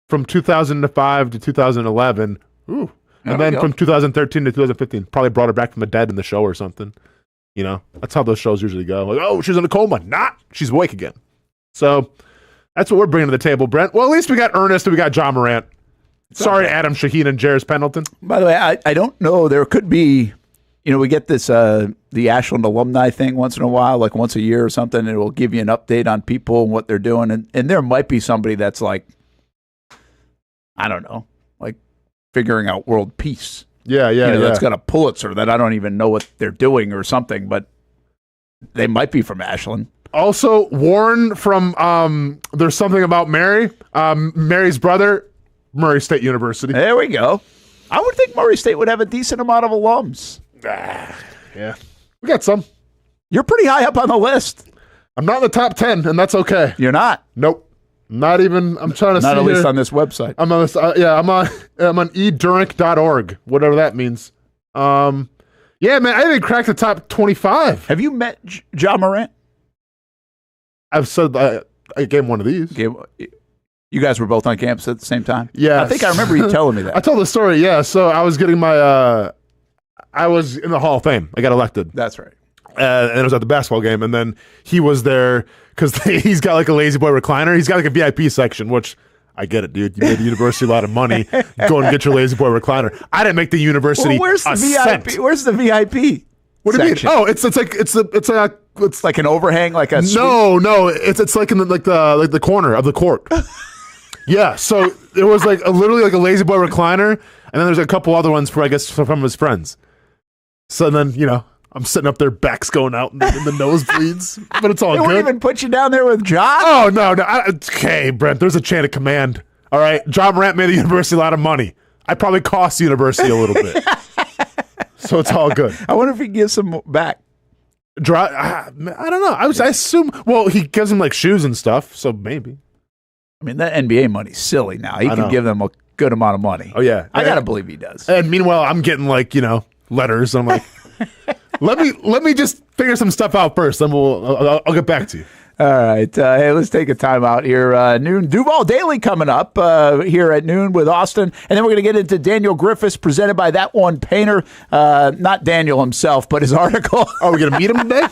from 2005 to 2011. Ooh. And then from 2013 to 2015, probably brought her back from the dead in the show or something. You know, that's how those shows usually go. Like, oh, she's in a coma. She's awake again. So that's what we're bringing to the table, Brent. Well, at least we got Ernest and we got John Morant. Sorry, Adam Shaheen and Jairus Pendleton. By the way, I don't know. There could be, we get this, the Ashland alumni thing once in a while, like once a year or something, and it will give you an update on people and what they're doing. And there might be somebody that's like, I don't know, like figuring out world peace. Yeah. That's got a Pulitzer that I don't even know what they're doing or something, but they might be from Ashland. Also, Warren from There's Something About Mary, Mary's brother, Murray State University. There we go. I would think Murray State would have a decent amount of alums. Yeah. We got some. You're pretty high up on the list. I'm not in the top 10, and that's okay. You're not? Nope. Not even. I'm trying to see. Not at least here. on this website. I'm on this. I'm on edurink.org, whatever that means. Yeah, man, I didn't crack the top 25. Have you met John Morant? I've said I gave him one of these. You guys were both on campus at the same time? Yeah. I think I remember you telling me that. I told the story, yeah. So I was getting my, I was in the Hall of Fame. I got elected. That's right. And it was at the basketball game. And then he was there because he's got like a lazy boy recliner. He's got like a VIP section, which I get it, dude. You made the university a lot of money. Go and get your lazy boy recliner. I didn't make the university where's the cent. VIP? Where's the VIP? What do you mean? section? Oh, it's like an overhang, like a no. It's like in the corner of the court. Yeah, so it was like literally like a lazy boy recliner, and then there's a couple other ones from his friends. So then I'm sitting up there, backs going out in the nosebleeds, but it's all they good. wouldn't even put you down there with John. Oh no! Okay, Brent, there's a chain of command. All right, John Morant made the university a lot of money. I probably cost the university a little bit, so it's all good. I wonder if he gives some back. I don't know. I assume. Well, he gives him like shoes and stuff, so maybe. I mean, that NBA money's silly now. He can give them a good amount of money. Oh yeah, I gotta believe he does. And meanwhile, I'm getting like letters. I'm like, let me just figure some stuff out first. Then I'll get back to you. All right. Hey, let's take a time out here. Noon Duval Daily coming up here at noon with Austin. And then we're going to get into Daniel Griffiths, presented by That One Painter. Not Daniel himself, but his article. Oh, we're going to meet him today?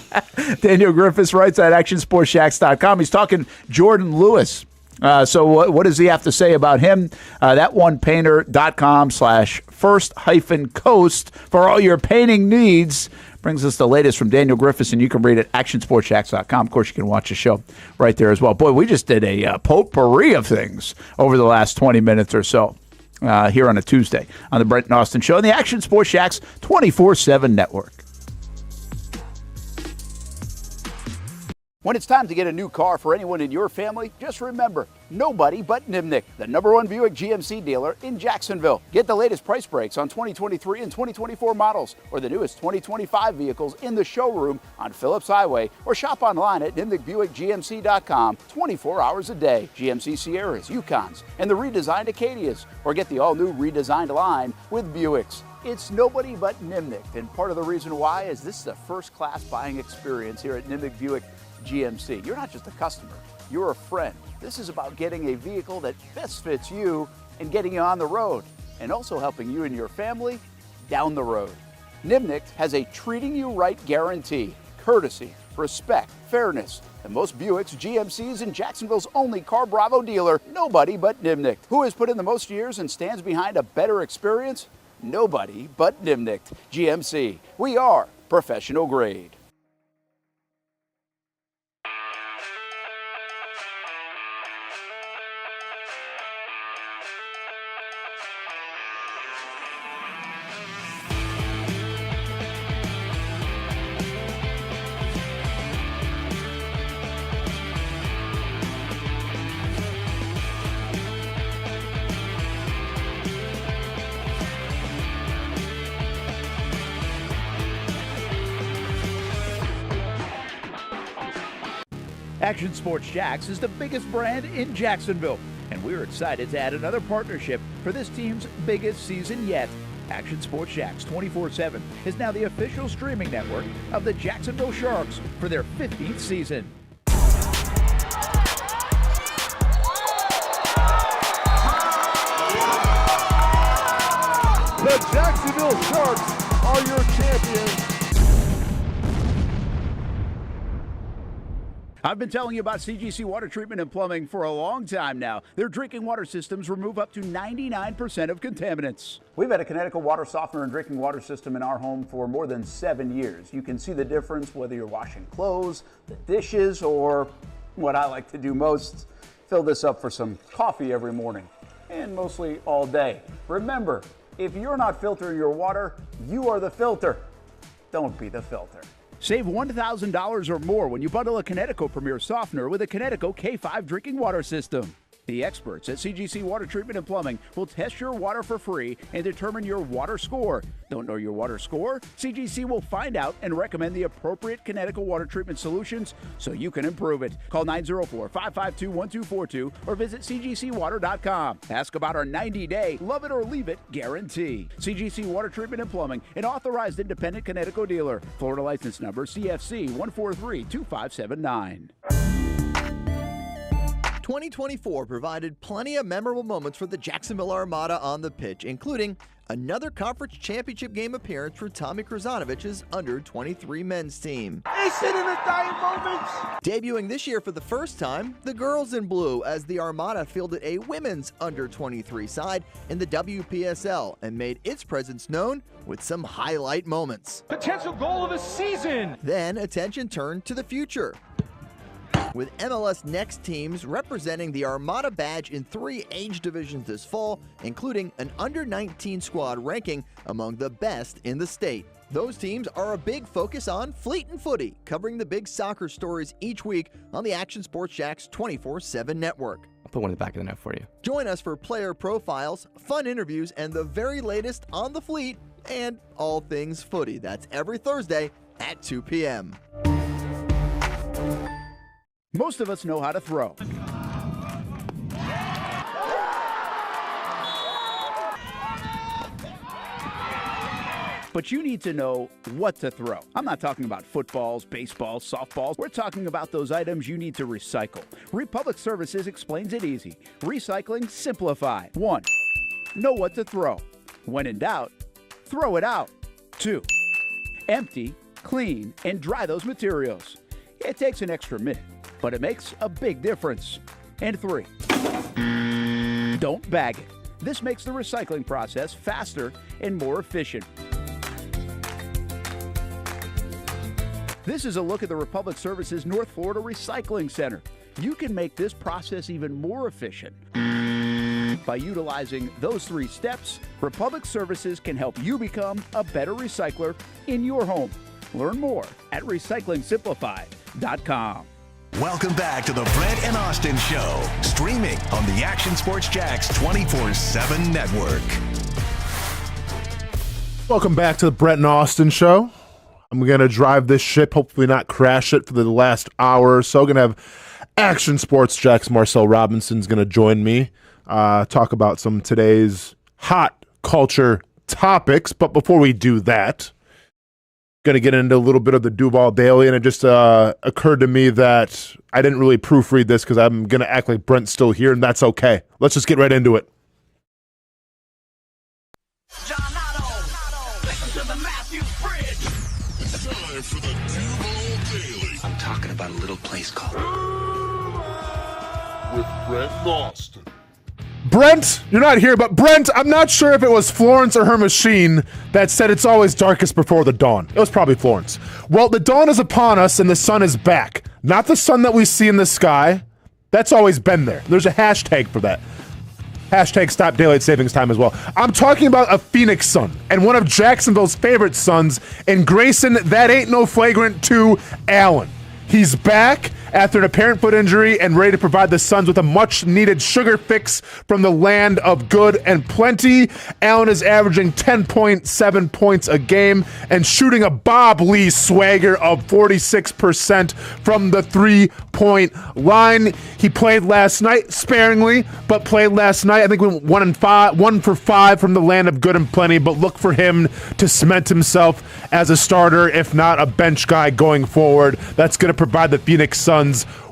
Daniel Griffiths writes at actionsportshacks.com. He's talking Jourdan Lewis. So what does he have to say about him? ThatOnePainter.com/first-coast for all your painting needs. Brings us the latest from Daniel Griffiths, and you can read it at actionsportshacks.com. Of course, you can watch the show right there as well. Boy, we just did a potpourri of things over the last 20 minutes or so here on a Tuesday on the Brent Austen Show and the Action Sports Shacks 24/7 network. When it's time to get a new car for anyone in your family, just remember, nobody but Nimnick, the #1 Buick GMC dealer in Jacksonville. Get the latest price breaks on 2023 and 2024 models or the newest 2025 vehicles in the showroom on Phillips Highway or shop online at NimnickBuickGMC.com 24 hours a day. GMC Sierras, Yukons, and the redesigned Acadias, or get the all-new redesigned line with Buicks. It's nobody but Nimnick, and part of the reason why is this is a first-class buying experience here at Nimnick Buick GMC. You're not just a customer, you're a friend. This is about getting a vehicle that best fits you and getting you on the road, and also helping you and your family down the road. Nimnick has a treating you right guarantee, courtesy, respect, fairness, and most Buicks, GMCs, and Jacksonville's only Car Bravo dealer, nobody but Nimnick. Who has put in the most years and stands behind a better experience? Nobody but Nimnick. GMC. We are professional grade. Action Sports Jacks is the biggest brand in Jacksonville, and we're excited to add another partnership for this team's biggest season yet. Action Sports Jacks 24/7 is now the official streaming network of the Jacksonville Sharks for their 15th season. Jacksonville Sharks are your champions. I've been telling you about CGC Water Treatment and Plumbing for a long time now. Their drinking water systems remove up to 99% of contaminants. We've had a Connecticut water softener and drinking water system in our home for more than 7 years. You can see the difference whether you're washing clothes, the dishes, or what I like to do most, fill this up for some coffee every morning, and mostly all day. Remember, if you're not filtering your water, you are the filter. Don't be the filter. Save $1,000 or more when you bundle a Connecticut Premier Softener with a Connecticut K5 drinking water system. The experts at CGC Water Treatment and Plumbing will test your water for free and determine your water score. Don't know your water score? CGC will find out and recommend the appropriate Connecticut water treatment solutions so you can improve it. Call 904-552-1242 or visit cgcwater.com. Ask about our 90-day love it or leave it guarantee. CGC Water Treatment and Plumbing, an authorized independent Connecticut dealer. Florida license number CFC 1432579. 2024 provided plenty of memorable moments for the Jacksonville Armada on the pitch, including another conference championship game appearance for Tommy Krasanovich's under-23 men's team. Is it in the dying moments? Debuting this year for the first time, the girls in blue, as the Armada fielded a women's under-23 side in the WPSL and made its presence known with some highlight moments. Potential goal of the season. Then attention turned to the future, with MLS Next teams representing the Armada badge in 3 age divisions this fall, including an under-19 squad ranking among the best in the state. Those teams are a big focus on Fleet and Footy, covering the big soccer stories each week on the Action Sports Jax 24/7 network. I'll put one in the back of the net for you. Join us for player profiles, fun interviews, and the very latest on the Fleet and all things footy. That's every Thursday at 2 p.m. Most of us know how to throw. But you need to know what to throw. I'm not talking about footballs, baseballs, softballs. We're talking about those items you need to recycle. Republic Services explains it easy. Recycling simplified. 1. Know what to throw. When in doubt, throw it out. 2. Empty, clean, and dry those materials. It takes an extra minute, but it makes a big difference. And 3, don't bag it. This makes the recycling process faster and more efficient. This is a look at the Republic Services North Florida Recycling Center. You can make this process even more efficient. By utilizing those 3 steps, Republic Services can help you become a better recycler in your home. Learn more at recyclingsimplified.com. Welcome back to the Brent and Austen Show, streaming on the Action Sports Jax 24/7 network. Welcome back to the Brent and Austen Show. I'm going to drive this ship, hopefully not crash it for the last hour or so. Going to have Action Sports Jax Marcel Robinson's going to join me, talk about some today's hot culture topics. But before we do that, going to get into a little bit of the Duval Daily, and it just occurred to me that I didn't really proofread this because I'm going to act like Brent's still here, and that's okay. Let's just get right into it. I'm talking about a little place called with Brent Austen. Brent, you're not here, but Brent, I'm not sure if it was Florence or her machine that said it's always darkest before the dawn. It was probably Florence. Well, the dawn is upon us and the sun is back. Not the sun that we see in the sky. That's always been there. There's a hashtag for that. Hashtag stop daylight savings time as well. I'm talking about a Phoenix Sun and one of Jacksonville's favorite sons in Grayson, that ain't no flagrant 2, Allen. He's back after an apparent foot injury and ready to provide the Suns with a much-needed sugar fix from the land of good and plenty. Allen is averaging 10.7 points a game and shooting a Bob Lee swagger of 46% from the three-point line. He played last night sparingly, but played last night. I think we went 1 for 5 from the land of good and plenty, but look for him to cement himself as a starter, if not a bench guy going forward. That's going to provide the Phoenix Suns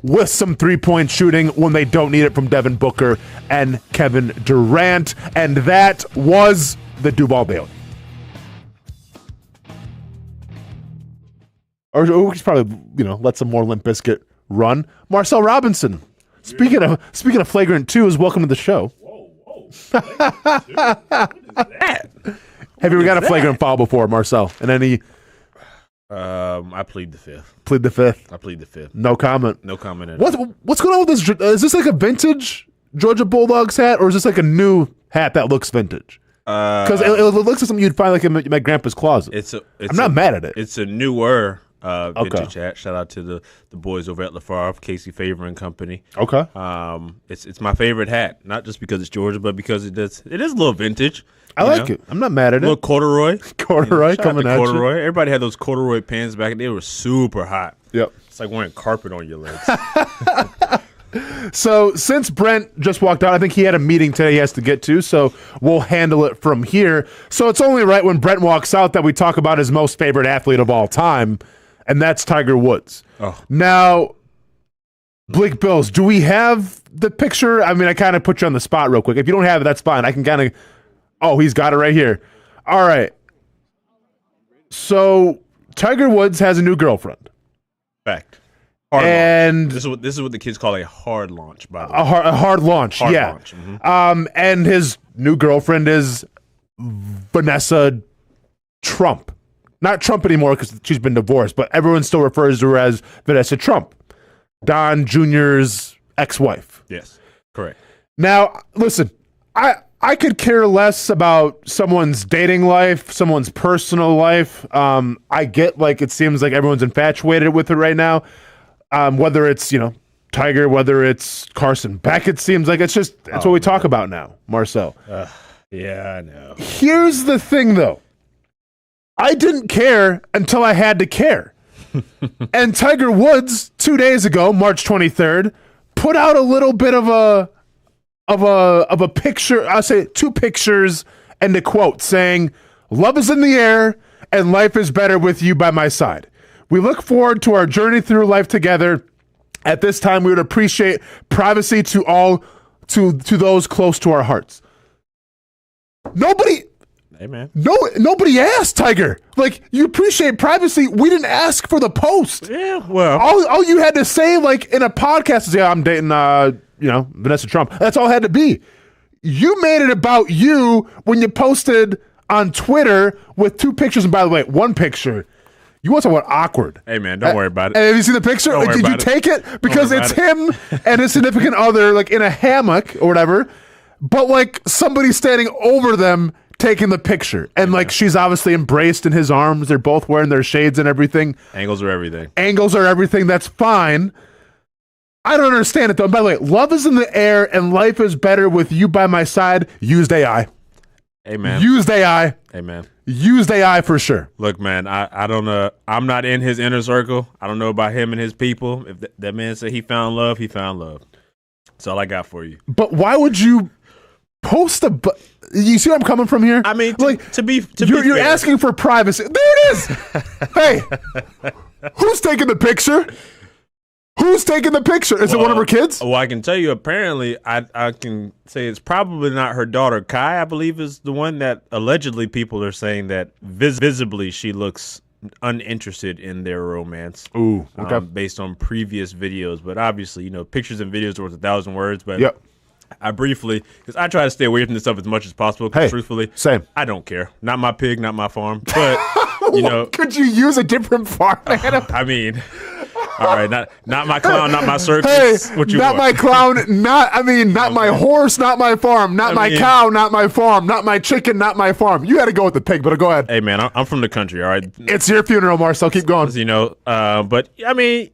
with some three-point shooting when they don't need it from Devin Booker and Kevin Durant. And that was the Duval Daily. Or we should probably, let some more Limp Bizkit run. Marcel Robinson. Speaking of Flagrant 2, is welcome to the show. Whoa. Have you ever got a flagrant foul before, Marcel? And any? I plead the fifth. Plead the fifth. I pleed the fifth. No comment. No comment at all. What's going on with this? Is this like a vintage Georgia Bulldogs hat, or is this like a new hat that looks vintage? Because it looks like something you'd find like in my grandpa's closet. I'm not mad at it. It's a newer vintage hat. Shout out to the boys over at LaFarve, Casey Favor and Company. Okay. It's my favorite hat, not just because it's Georgia, but because it is a little vintage. I like it. I'm not mad at it. A little corduroy. Corduroy coming at corduroy. you. Everybody had those corduroy pants back. They were super hot. Yep. It's like wearing carpet on your legs. So since Brent just walked out, I think he had a meeting today he has to get to, so we'll handle it from here. So it's only right when Brent walks out that we talk about his most favorite athlete of all time, and that's Tiger Woods. Oh. Now, Blake Bills, do we have the picture? I mean, I kind of put you on the spot real quick. If you don't have it, that's fine. I can kind of... Oh, he's got it right here. All right. So Tiger Woods has a new girlfriend. Fact. And this is what the kids call a hard launch, by the way. A hard launch, hard yeah. Launch. Mm-hmm. And his new girlfriend is Vanessa Trump. Not Trump anymore because she's been divorced, but everyone still refers to her as Vanessa Trump, Don Jr.'s ex-wife. Yes, correct. Now, listen, I could care less about someone's dating life, someone's personal life. I get like it seems like everyone's infatuated with it right now. Whether it's, Tiger, whether it's Carson Beck, it seems like that's what we talk about now, Marcel. Yeah, I know. Here's the thing, though. I didn't care until I had to care. And Tiger Woods, 2 days ago, March 23rd, put out a little bit of a picture. I'll say 2 pictures and a quote saying, "Love is in the air and life is better with you by my side. We look forward to our journey through life together. At this time, we would appreciate privacy to those close to our hearts." Nobody asked Tiger. Like, you appreciate privacy. We didn't ask for the post. Yeah, well. All you had to say, like, in a podcast is, "Yeah, I'm dating, Vanessa Trump." That's all it had to be. You made it about you when you posted on Twitter with 2 pictures. And by the way, 1 picture. You want to talk about awkward. Hey, man, don't worry about it. Have you seen the picture? Like, did you take it? Because it's him and his significant other, like, in a hammock or whatever, but, like, somebody standing over them taking the picture. And, like, she's obviously embraced in his arms. They're both wearing their shades and everything. Angles are everything. That's fine. I don't understand it, though. And by the way, love is in the air and life is better with you by my side. Used AI. Amen. Used AI. Amen. Used AI for sure. Look, man, I don't know. I'm not in his inner circle. I don't know about him and his people. If that man said he found love, he found love. That's all I got for you. But why would you post you see where I'm coming from here? I mean, you're asking for privacy. There it is. Hey, who's taking the picture? Who's taking the picture? Is it one of her kids? Well, I can tell you, apparently, I can say it's probably not her daughter. Kai, I believe, is the one that allegedly people are saying that visibly she looks uninterested in their romance. Ooh, okay. Based on previous videos. But obviously, pictures and videos are worth 1,000 words. But yep. I briefly, because I try to stay away from this stuff as much as possible, because truthfully, same. I don't care. Not my pig, not my farm. But, could you use a different farm animal? I mean... All right, not my clown, not my circus. Hey, what you not want? my clown, not my horse, not my farm, not my cow, not my farm, not my chicken, not my farm. You had to go with the pig, but go ahead. Hey, man, I'm from the country, all right? It's your funeral, Marcel. Keep going. But, I mean,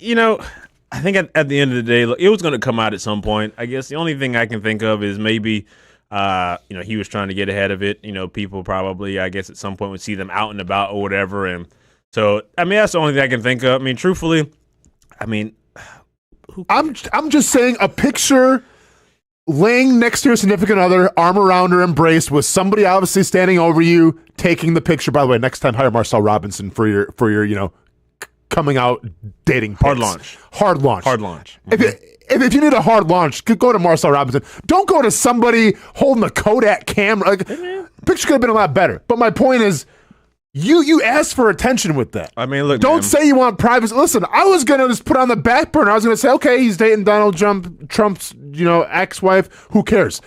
I think at the end of the day, look, it was going to come out at some point. I guess the only thing I can think of is maybe, he was trying to get ahead of it. People probably, I guess, at some point would see them out and about or whatever. And so, I mean, that's the only thing I can think of. I mean, truthfully, I'm just saying a picture laying next to your significant other, arm around her, embraced, with somebody obviously standing over you, taking the picture. By the way, next time hire Marcel Robinson for your coming out dating pics. Hard launch. Mm-hmm. If you need a hard launch, go to Marcel Robinson. Don't go to somebody holding a Kodak camera. Picture could have been a lot better. But my point is, You asked for attention with that. I mean, look. Don't say you want privacy. Listen, I was gonna just put on the back burner. I was gonna say, okay, he's dating Donald Trump's ex-wife. Who cares?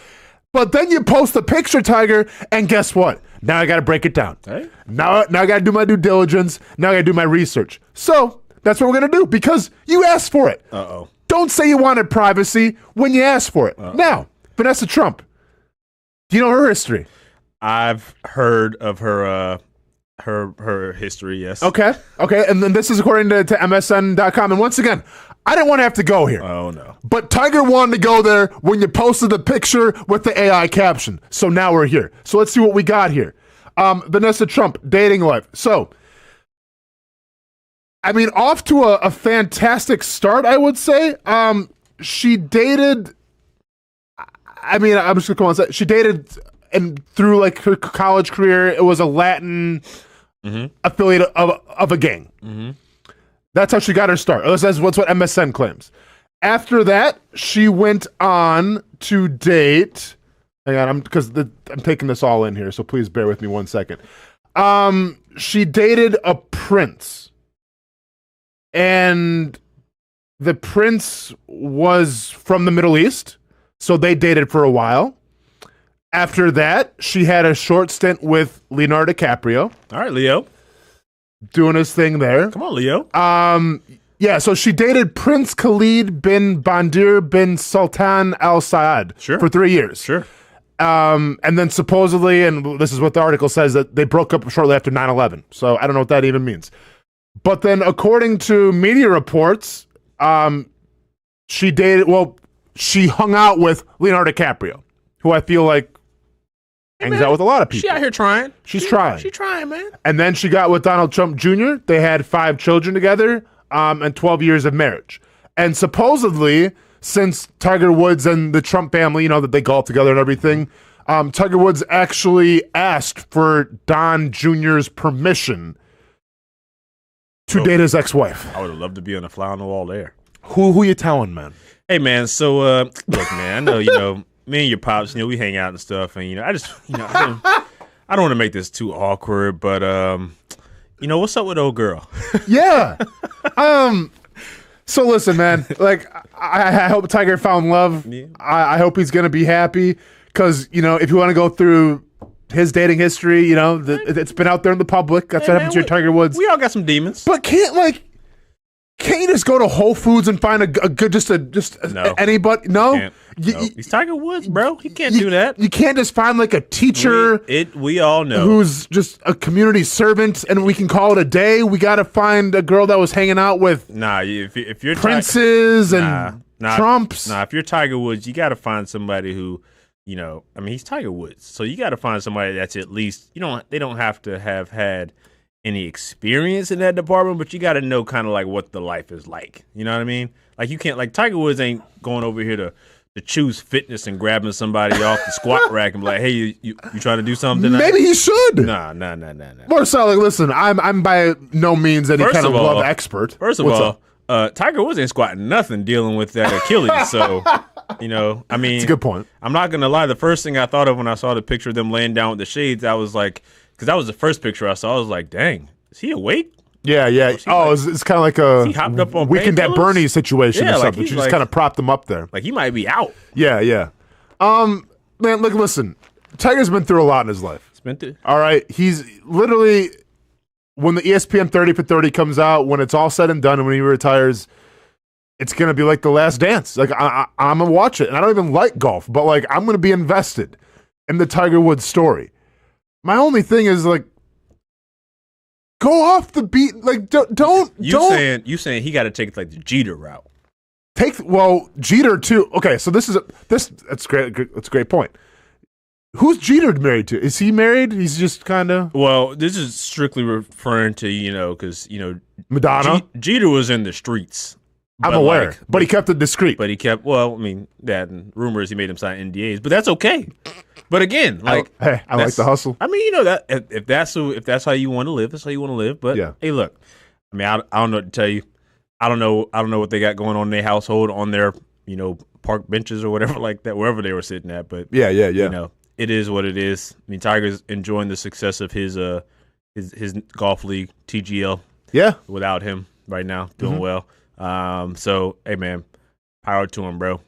But then you post the picture, Tiger, and guess what? Now I got to break it down. Hey? Now I got to do my due diligence. Now I got to do my research. So that's what we're gonna do because you asked for it. Don't say you wanted privacy when you asked for it. Now, Vanessa Trump. Do you know her history? I've heard of her. Her history, yes. Okay. And then this is according to MSN.com. And once again, I didn't want to have to go here. Oh, no. But Tiger wanted to go there when you posted the picture with the AI caption. So now we're here. So let's see what we got here. Vanessa Trump, dating life. So, I mean, off to a fantastic start, I would say. She dated, I'm just going to call and say, she dated, and through like her college career, it was a Latin affiliate of a gang. That's how she got her start. That's what MSN claims. After that, she went on to date. Hang on, I'm taking this all in here, so please bear with me 1 second. She dated a prince, and the prince was from the Middle East, so they dated for a while. After that, she had a short stint with Leonardo DiCaprio. All right, Leo. Doing his thing there. Come on, Leo. Yeah, so she dated Prince Khalid bin Bandir bin Sultan Al Saud for 3 years. Sure. And then supposedly, and this is what the article says, that they broke up shortly after 9/11. So I don't know what that even means. But then according to media reports, she hung out with Leonardo DiCaprio, who I feel like hangs out with a lot of people. She out here trying. She's trying. She's trying, man. And then she got with Donald Trump Jr. They had 5 children together, and 12 years of marriage. And supposedly, since Tiger Woods and the Trump family, that they golf together and everything, Tiger Woods actually asked for Don Jr.'s permission to date his ex-wife. I would have loved to be on a fly on the wall there. Who you telling, man? Hey, man. So, look, man. I know, me and your pops, we hang out and stuff, and I just, I don't want to make this too awkward, but what's up with old girl? Yeah. So listen, man. Like, I hope Tiger found love. Yeah. I hope he's gonna be happy because if you want to go through his dating history, it's been out there in the public. That's what happened to your Tiger Woods. We all got some demons, but can't you just go to Whole Foods and find a good anybody? No. He's Tiger Woods, bro. He can't do that. You can't just find a teacher. We all know who's just a community servant, and we can call it a day. We got to find a girl that was hanging out with if you're princes and Trumps. If you're Tiger Woods, you got to find somebody who, he's Tiger Woods, so you got to find somebody that's at least they don't have to have had any experience in that department, but you got to know kind of like what the life is like. You know what I mean? Like you can't Tiger Woods ain't going over here to choose fitness and grabbing somebody off the squat rack and be like, hey, you trying to do something? Maybe he should. Nah. Marcel, listen, I'm by no means any kind of love expert. First of all, Tiger Woods ain't squatting nothing dealing with that Achilles. So, it's a good point. I'm not gonna lie. The first thing I thought of when I saw the picture of them laying down with the shades, I was like, because that was the first picture I saw. I was like, dang, is he awake? Yeah. It's kind of like he hopped up on Weekend at Bernie's situation or something. She just kind of propped him up there. Like he might be out. Yeah. Man, look, listen. Tiger's been through a lot in his life. He's been through. All right. He's literally, when the ESPN 30 for 30 comes out, when it's all said and done, and when he retires, it's going to be like The Last Dance. Like, I'm going to watch it. And I don't even like golf, but I'm going to be invested in the Tiger Woods story. My only thing is go off the beat. Don't. You saying he got to take the Jeter route? Jeter too. Okay, so that's great. That's a great point. Who's Jeter married to? Is he married? He's just kind of. Well, this is strictly referring to because Madonna. Jeter was in the streets. I'm aware, but he kept it discreet. But he kept that and rumors he made him sign NDAs, but that's okay. But again, I like the hustle. I mean, that if that's how you want to live, that's how you want to live. But hey, look, I mean, I don't know what to tell you. I don't know what they got going on in their household on their park benches or whatever like that, wherever they were sitting at. But yeah. It is what it is. I mean, Tiger's enjoying the success of his his golf league, TGL. Yeah. Without him right now, doing well. So, hey, man, power to him, bro.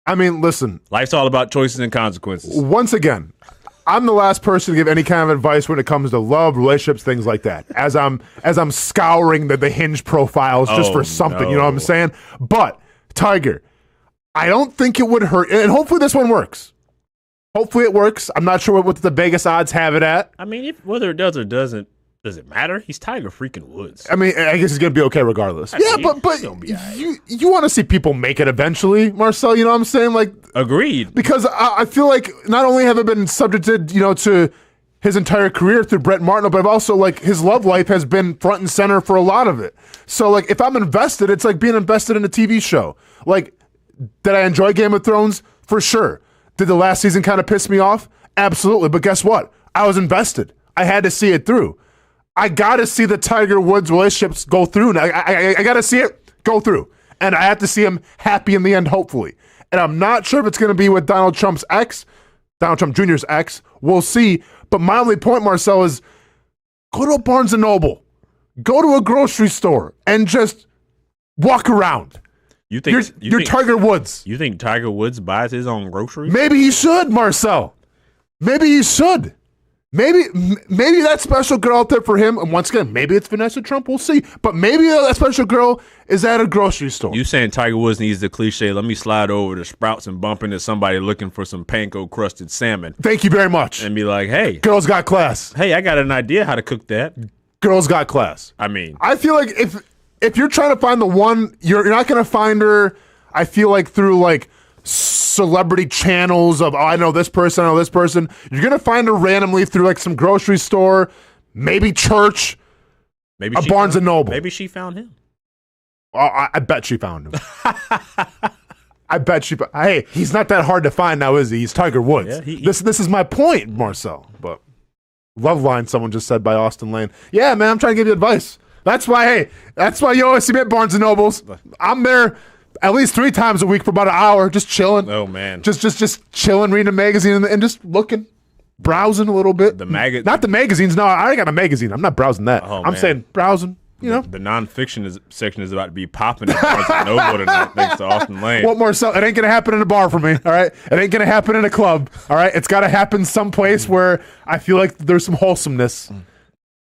I mean, listen. Life's all about choices and consequences. Once again, I'm the last person to give any kind of advice when it comes to love, relationships, things like that. As I'm scouring the Hinge profiles just for something, you know what I'm saying? But, Tiger, I don't think it would hurt. And hopefully this one works. Hopefully it works. I'm not sure what the Vegas odds have it at. I mean, whether it does or doesn't, does it matter? He's Tiger freaking Woods. I mean, I guess he's going to be okay regardless. But you want to see people make it eventually, Marcel, you know what I'm saying? Like, agreed. Because I feel like not only have I been subjected, to his entire career through Brett Martineau, but I've also, like, his love life has been front and center for a lot of it. So, like, if I'm invested, it's like being invested in a TV show. Like, did I enjoy Game of Thrones? For sure. Did the last season kind of piss me off? Absolutely. But guess what? I was invested. I had to see it through. I got to see the Tiger Woods relationships go through. I got to see it go through. And I have to see him happy in the end, hopefully. And I'm not sure if it's going to be with Donald Trump Jr.'s ex. We'll see. But my only point, Marcel, is go to a Barnes & Noble. Go to a grocery store and just walk around. You're Tiger Woods. You think Tiger Woods buys his own groceries? Maybe he should, Marcel. Maybe he should. Maybe that special girl out there for him, and once again, maybe it's Vanessa Trump, we'll see. But maybe that special girl is at a grocery store. You saying Tiger Woods needs the cliche, let me slide over to Sprouts and bump into somebody looking for some panko-crusted salmon. Thank you very much. And be like, hey. Girls got class. Hey, I got an idea how to cook that. Girls got class. I mean. I feel like if you're trying to find the one, you're not going to find her, I feel like, through, like, celebrity channels of, I know this person, You're going to find her randomly through, like, some grocery store, maybe church, maybe a Barnes & Noble. Maybe she found him. I bet she found him. I bet she. Hey, he's not that hard to find now, is he? He's Tiger Woods. Yeah, this is my point, Marcel. But love line, someone just said by Austin Lane. Yeah, man, I'm trying to give you advice. That's why you always see me at Barnes & Nobles. I'm there at least 3 times a week for about an hour, just chilling. Oh, man. Just chilling, reading a magazine, and just looking, browsing a little bit. Not the magazines. No, I already got a magazine. I'm not browsing that. I'm saying browsing, The nonfiction section is about to be popping at Barnes & Noble tonight, thanks to Austin Lane. What, Marcel? It ain't going to happen in a bar for me, all right? It ain't going to happen in a club, all right? It's got to happen someplace where I feel like there's some wholesomeness.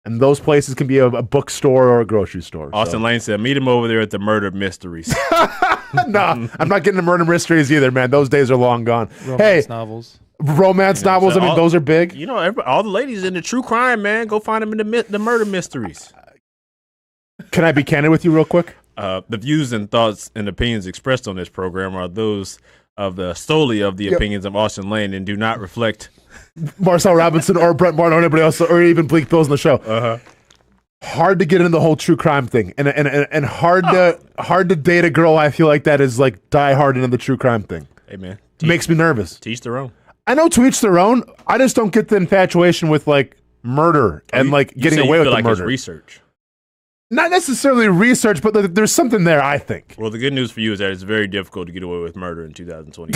And those places can be a bookstore or a grocery store. Austin Lane said, meet him over there at the Murder Mysteries. No, I'm not getting the murder mysteries either, man. Those days are long gone. Romance novels. Romance novels, so I mean, those are big. All the ladies in the true crime, man, go find them in the murder mysteries. Can I be candid with you real quick? The views and thoughts and opinions expressed on this program are those solely of the opinions of Austin Lane and do not reflect Marcel Robinson or Brent Martin or anybody else, or even Bleak Bills in the show. Hard to get into the whole true crime thing, and hard to date a girl. I feel like that is like die hard into the true crime thing. Hey man, makes me nervous. Teach their own. I know to each their own. I just don't get the infatuation with like murder and like getting away with the murder. It's research. Not necessarily research, but there's something there, I think. Well, the good news for you is that it's very difficult to get away with murder in 2020.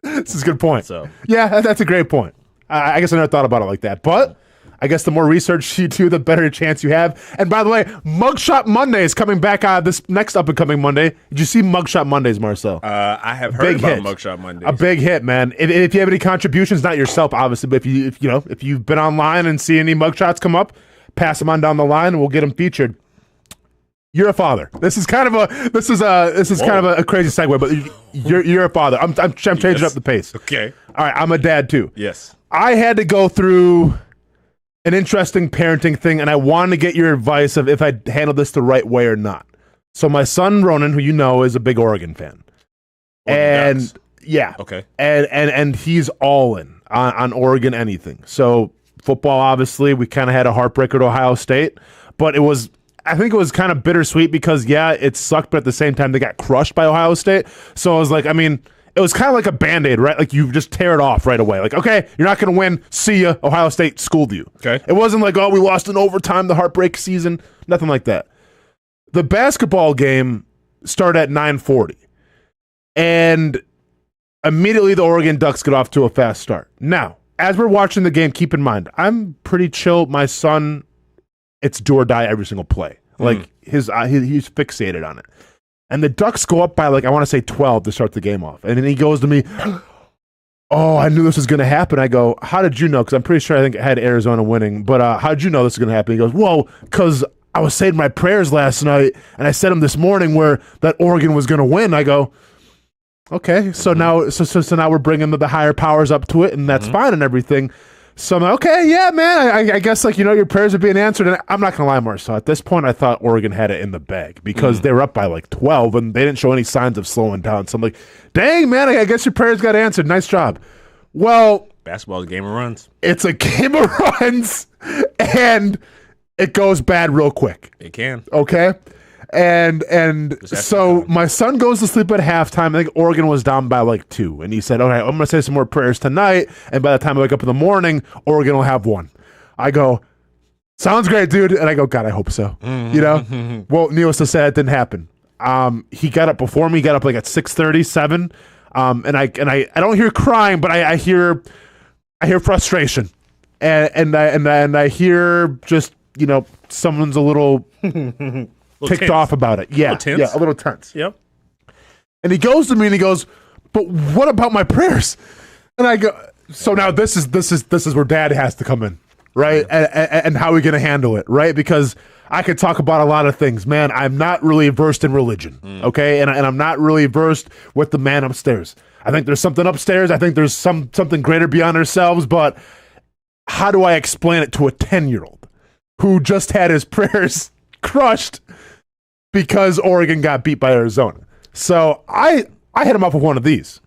This is a good point. So yeah, that's a great point. I guess I never thought about it like that. But I guess the more research you do, the better chance you have. And by the way, Mugshot Monday is coming back this next up-and-coming Monday. Did you see Mugshot Mondays, Marcel? I have heard about Mugshot Mondays. A big hit, man. If you have any contributions, not yourself, obviously, but if you've been online and see any mugshots come up, pass them on down the line, and we'll get them featured. You're a father. This is kind of a crazy segue, but you're a father. I'm changing up the pace. Okay. All right. I'm a dad too. Yes. I had to go through an interesting parenting thing, and I wanted to get your advice of if I handled this the right way or not. So my son Ronan, who you know, is a big Oregon fan, Okay. And he's all in on Oregon anything. So football, obviously, we kind of had a heartbreaker at Ohio State, but I think it was kind of bittersweet because, it sucked, but at the same time, they got crushed by Ohio State. So I was like, it was kind of like a Band-Aid, right? Like, you just tear it off right away. Like, okay, you're not going to win. See ya. Ohio State schooled you. Okay. It wasn't like, we lost in overtime, the heartbreak season. Nothing like that. The basketball game started at 9:40. And immediately the Oregon Ducks get off to a fast start. Now, as we're watching the game, keep in mind, I'm pretty chill. My son, it's do or die every single play. Like he's fixated on it. And the Ducks go up by I want to say 12 to start the game off. And then he goes to me, oh, I knew this was going to happen. I go, how did you know? Because I'm pretty sure I think I had Arizona winning. But how did you know this was going to happen? He goes, well, because I was saying my prayers last night, and I said them this morning where that Oregon was going to win. I go, okay, so now we're bringing the higher powers up to it, and that's fine and everything. So I'm like, okay, yeah, man, I guess your prayers are being answered. And I'm not going to lie, Marcel. At this point, I thought Oregon had it in the bag because they were up by 12, and they didn't show any signs of slowing down. So I'm like, dang, man, I guess your prayers got answered. Nice job. Well, basketball is a game of runs. It's a game of runs, and it goes bad real quick. It can. Okay? And so my son goes to sleep at halftime. I think Oregon was down by 2. And he said, all right, I'm going to say some more prayers tonight. And by the time I wake up in the morning, Oregon will have one. I go, sounds great, dude. And I go, God, I hope so. Well, needless to say, it didn't happen. He got up before me. He got up at 6:37. And I don't hear crying, but I hear frustration. And I hear just, someone's a little ticked tense. Off about it. Yeah, a little tense. Yep. And he goes to me and he goes, but what about my prayers? And I go, so now this is where Dad has to come in, right? Yeah. And how are we going to handle it, right? Because I could talk about a lot of things. Man, I'm not really versed in religion, okay? And I'm not really versed with the man upstairs. I think there's something upstairs. I think there's something greater beyond ourselves, but how do I explain it to a 10-year-old who just had his prayers crushed because Oregon got beat by Arizona? So I hit him up with one of these.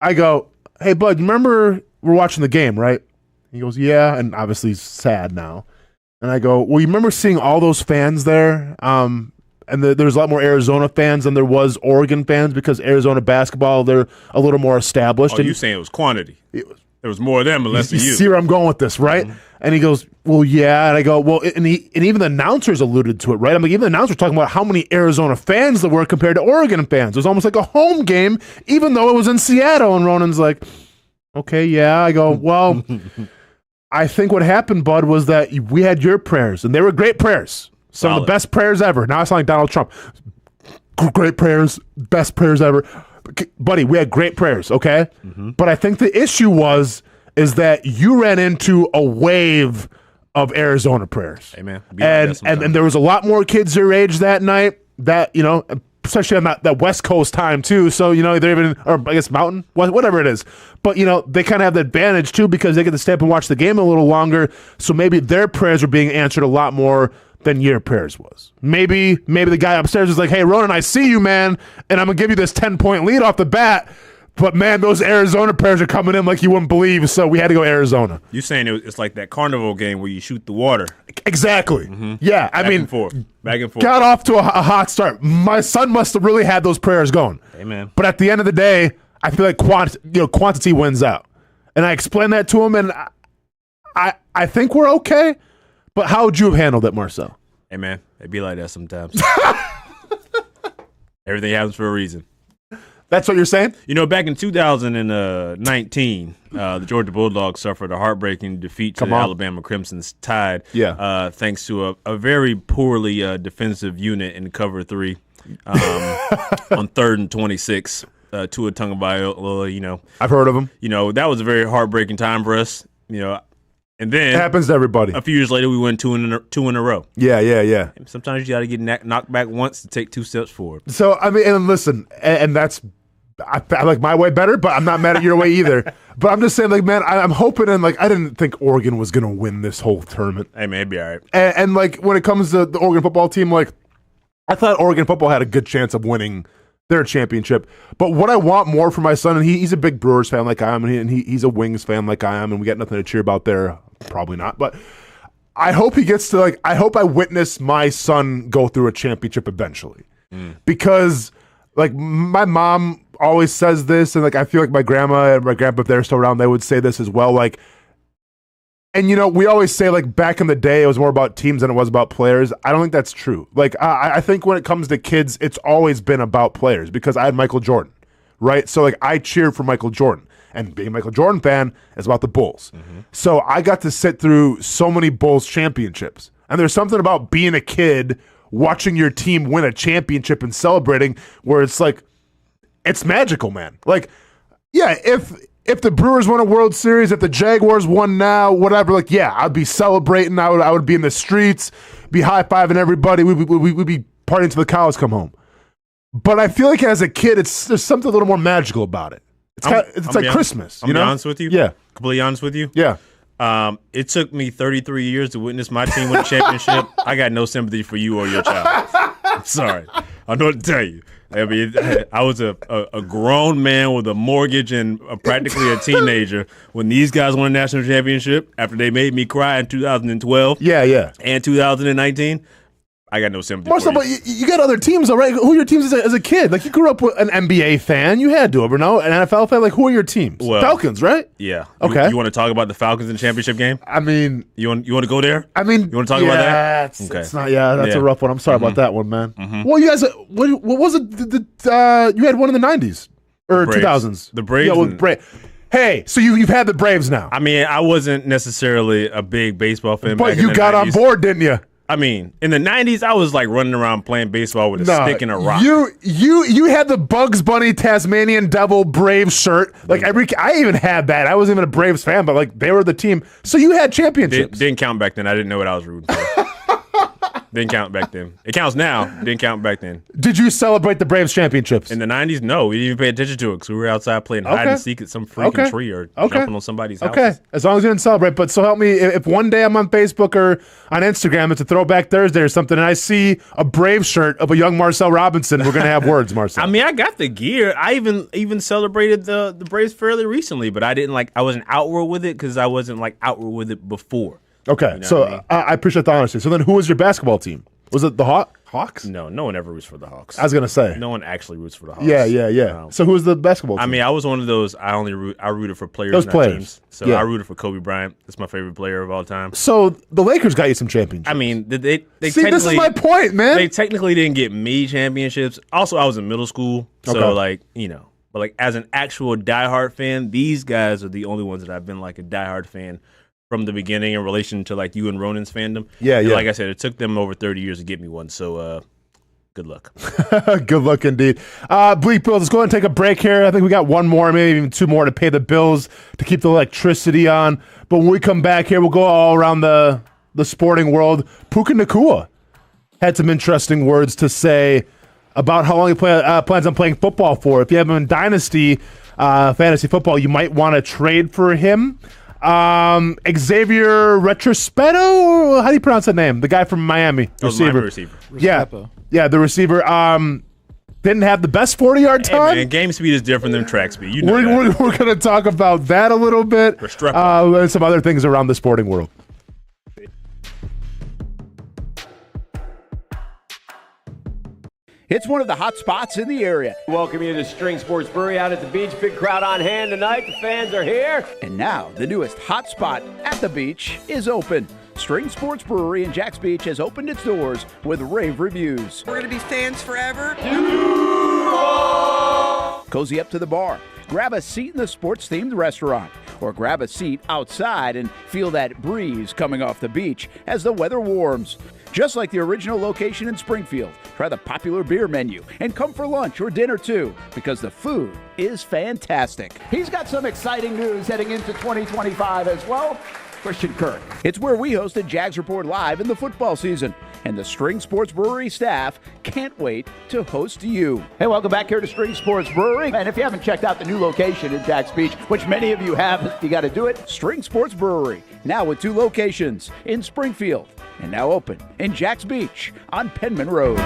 I go, hey, bud, remember we're watching the game, right? He goes, yeah, and obviously he's sad now. And I go, well, you remember seeing all those fans there? And there's a lot more Arizona fans than there was Oregon fans because Arizona basketball, they're a little more established. Oh, you saying it was quantity. There was more of them and less of you. See where I'm going with this, right? And he goes, well, yeah. And I go, well, and even the announcers alluded to it, right? I'm like, even the announcers were talking about how many Arizona fans there were compared to Oregon fans. It was almost like a home game, even though it was in Seattle. And Ronan's like, okay, yeah. I go, well, I think what happened, bud, was that we had your prayers, and they were great prayers. Some of the best prayers ever. Now I sound like Donald Trump. Great prayers, best prayers ever. Buddy, we had great prayers, okay? But I think the issue is that you ran into a wave of Arizona prayers. Amen. And there was a lot more kids your age that night that, especially on that West Coast time too. So, they're even, or I guess Mountain, whatever it is. But, they kind of have the advantage too because they get to stay up and watch the game a little longer. So maybe their prayers are being answered a lot more than your prayers was. Maybe the guy upstairs is like, hey, Ronan, I see you, man, and I'm going to give you this 10-point lead off the bat. But, man, those Arizona prayers are coming in like you wouldn't believe, so we had to go Arizona. You're saying it's like that carnival game where you shoot the water. Exactly. Yeah, Back and forth. Got off to a hot start. My son must have really had those prayers going. Amen. But at the end of the day, I feel like quantity wins out. And I explained that to him, and I think we're okay. But how would you have handled it, Marcel? Hey, man, it be like that sometimes. Everything happens for a reason. That's what you're saying? Back in 2019, the Georgia Bulldogs suffered a heartbreaking defeat to the Alabama Crimson's Tide. Yeah. Thanks to a very poorly defensive unit in cover 3 on 3rd and 26. Tua Tagovailoa, I've heard of him. That was a very heartbreaking time for us. And then it happens to everybody. A few years later, we won two in a row. Yeah. Sometimes you got to get knocked back once to take 2 steps forward. So and listen, and that's I like my way better, but I'm not mad at your way either. But I'm just saying, man, I'm hoping and I didn't think Oregon was gonna win this whole tournament. Hey, man, it'd be all right. And when it comes to the Oregon football team, I thought Oregon football had a good chance of winning their championship. But what I want more for my son, and he's a big Brewers fan like I am, and he's a Wings fan like I am, and we got nothing to cheer about there. Probably not, but I hope he gets to I hope I witness my son go through a championship eventually, because my mom always says this, and I feel like my grandma and my grandpa, if they're still around, they would say this as well. And we always say back in the day it was more about teams than it was about players. I don't think that's true. I think when it comes to kids, it's always been about players because I had Michael Jordan, right? So I cheered for Michael Jordan. and being a Michael Jordan fan is about the Bulls. So I got to sit through so many Bulls championships. And there's something about being a kid watching your team win a championship and celebrating where it's like, it's magical, man. Like, yeah, if the Brewers won a World Series, if the Jaguars won now, whatever, like, yeah, I'd be celebrating. I would be in the streets, be high-fiving everybody. We'd be partying till the cows come home. But I feel like as a kid, there's something a little more magical about it. It's like Christmas. I'm honest with you. Yeah. Completely honest with you. Yeah. It took me 33 years to witness my team win a championship. I got no sympathy for you or your child. I'm sorry. I know what to tell you. I mean, I was a grown man with a mortgage and practically a teenager when these guys won a national championship after they made me cry in 2012. Yeah. And 2019. I got no sympathy for you. But you got other teams, though, right? Who are your teams as a kid? Like, you grew up with an NBA fan. You had to, or no? An NFL fan? Like, who are your teams? Well, Falcons, right? Yeah. Okay. You want to talk about the Falcons in the championship game? I mean... You want to go there? I mean... You want to talk about that? It's not... Yeah, that's a rough one. I'm sorry about that one, man. Well, you guys... What was it? You had one in the 90s. Or 2000s. The Braves. Yeah, with Braves. Hey, so you've had the Braves now. I mean, I wasn't necessarily a big baseball fan. But you got 90s. On board, didn't you? I mean, in the 90s, I was like running around playing baseball with a stick and a rock. You had the Bugs Bunny Tasmanian Devil Braves shirt. Like I even had that. I wasn't even a Braves fan, but like they were the team. So you had championships. Didn't count back then. I didn't know what I was rooting for. Didn't count back then. It counts now. Didn't count back then. Did you celebrate the Braves championships? In the 90s, no. We didn't even pay attention to it because we were outside playing hide and seek at some freaking tree or jumping on somebody's house. Okay, as long as you didn't celebrate. But so help me, if one day I'm on Facebook or on Instagram, it's a Throwback Thursday or something, and I see a Braves shirt of a young Marcel Robinson, we're going to have words, Marcel. I mean, I got the gear. I even celebrated the Braves fairly recently, but I wasn't outward with it because I wasn't like outward with it before. Okay, you know so I appreciate the honesty. So then who was your basketball team? Was it the Hawks? No one ever roots for the Hawks. I was going to say. No one actually roots for the Hawks. Yeah. So who was the basketball team? I mean, I was one of those, I rooted for players, those not players. Teams. So I rooted for Kobe Bryant. That's my favorite player of all time. So the Lakers got you some championships. I mean, they see, this is my point, man. They technically didn't get me championships. Also, I was in middle school. So, but like as an actual diehard fan, these guys are the only ones that I've been like a diehard fan from the beginning in relation to like you and Ronan's fandom. Yeah. Like I said, it took them over 30 years to get me one. So good luck. Good luck indeed. Bleak Bills, let's go ahead and take a break here. I think we got one more, maybe even two more to pay the bills, to keep the electricity on. But when we come back here, we'll go all around the sporting world. Puka Nacua had some interesting words to say about how long he plans on playing football for. If you have him in Dynasty fantasy football, you might want to trade for him. Xavier Retrospetto, how do you pronounce that name? The guy from Miami, receiver. Yeah, the receiver. Didn't have the best 40-yard time. Man, game speed is different than track speed. You know we're going to talk about that a little bit, and some other things around the sporting world. It's one of the hot spots in the area. Welcome you to String Sports Brewery out at the beach. Big crowd on hand tonight. The fans are here. And now, the newest hot spot at the beach is open. String Sports Brewery in Jax Beach has opened its doors with rave reviews. We're going to be fans forever. Cozy up to the bar. Grab a seat in the sports-themed restaurant, or grab a seat outside and feel that breeze coming off the beach as the weather warms. Just like the original location in Springfield, try the popular beer menu and come for lunch or dinner too, because the food is fantastic. He's got some exciting news heading into 2025 as well. Christian Kirk. It's where we hosted Jags Report Live in the football season, and the String Sports Brewery staff can't wait to host you. Hey, welcome back here to String Sports Brewery. And if you haven't checked out the new location in Jax Beach, which many of you have, you got to do it. String Sports Brewery, now with 2 locations in Springfield, and now open in Jax Beach on Penman Road.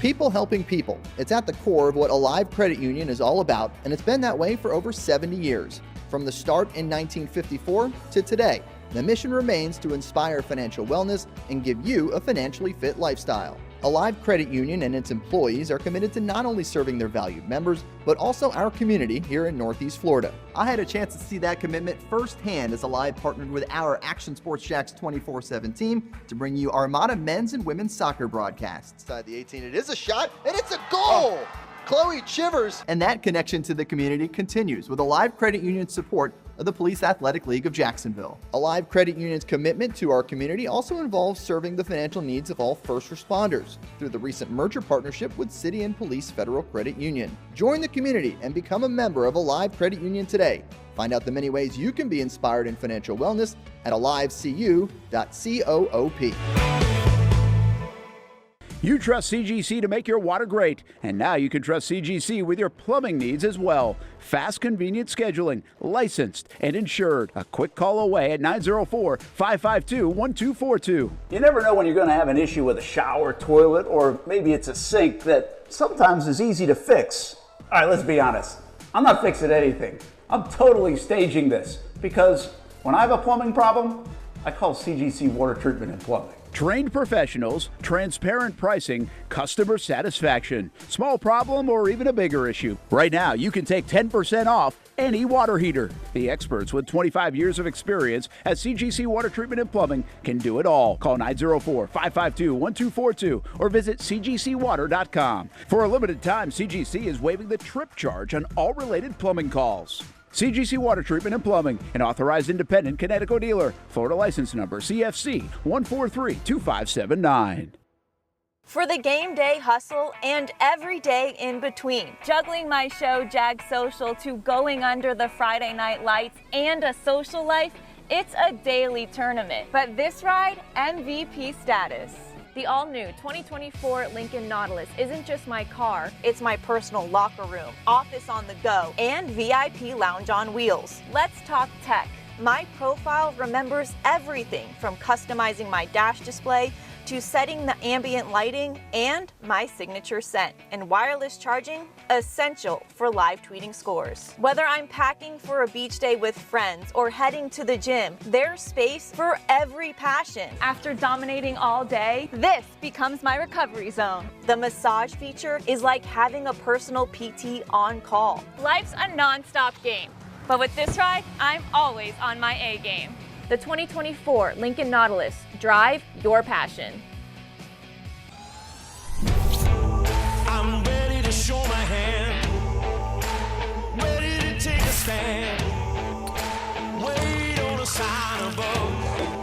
People helping people. It's at the core of what Alive Credit Union is all about, and it's been that way for over 70 years. From the start in 1954 to today, the mission remains to inspire financial wellness and give you a financially fit lifestyle. Alive Credit Union and its employees are committed to not only serving their valued members, but also our community here in Northeast Florida. I had a chance to see that commitment firsthand as Alive partnered with our Action Sports Jax 24/7 team to bring you Armada men's and women's soccer broadcasts. Inside the 18, it is a shot, and it's a goal! Chloe Chivers. And that connection to the community continues with Alive Credit Union's support of the Police Athletic League of Jacksonville. Alive Credit Union's commitment to our community also involves serving the financial needs of all first responders through the recent merger partnership with City and Police Federal Credit Union. Join the community and become a member of Alive Credit Union today. Find out the many ways you can be inspired in financial wellness at alivecu.coop. You trust CGC to make your water great, and now you can trust CGC with your plumbing needs as well. Fast, convenient scheduling, licensed and insured. A quick call away at 904-552-1242. You never know when you're going to have an issue with a shower, toilet, or maybe it's a sink that sometimes is easy to fix. All right, let's be honest. I'm not fixing anything. I'm totally staging this because when I have a plumbing problem, I call CGC Water Treatment and Plumbing. Trained professionals, transparent pricing, customer satisfaction. Small problem or even a bigger issue. Right now, you can take 10% off any water heater. The experts with 25 years of experience at CGC Water Treatment and Plumbing can do it all. Call 904-552-1242 or visit cgcwater.com. For a limited time, CGC is waiving the trip charge on all related plumbing calls. CGC Water Treatment and Plumbing, an authorized independent Connecticut dealer. Florida license number CFC 1432579. For the game day hustle and every day in between, juggling my show Jags Social to going under the Friday night lights and a social life, it's a daily tournament. But this ride, MVP status. The all-new 2024 Lincoln Nautilus isn't just my car, it's my personal locker room, office on the go, and VIP lounge on wheels. Let's talk tech. My profile remembers everything from customizing my dash display to setting the ambient lighting and my signature scent. And wireless charging, essential for live tweeting scores. Whether I'm packing for a beach day with friends or heading to the gym, there's space for every passion. After dominating all day, this becomes my recovery zone. The massage feature is like having a personal PT on call. Life's a non-stop game, but with this ride, I'm always on my A game. The 2024 Lincoln Nautilus. Drive your passion. I'm ready to show my hand, ready to take a stand. Wait on a sign above,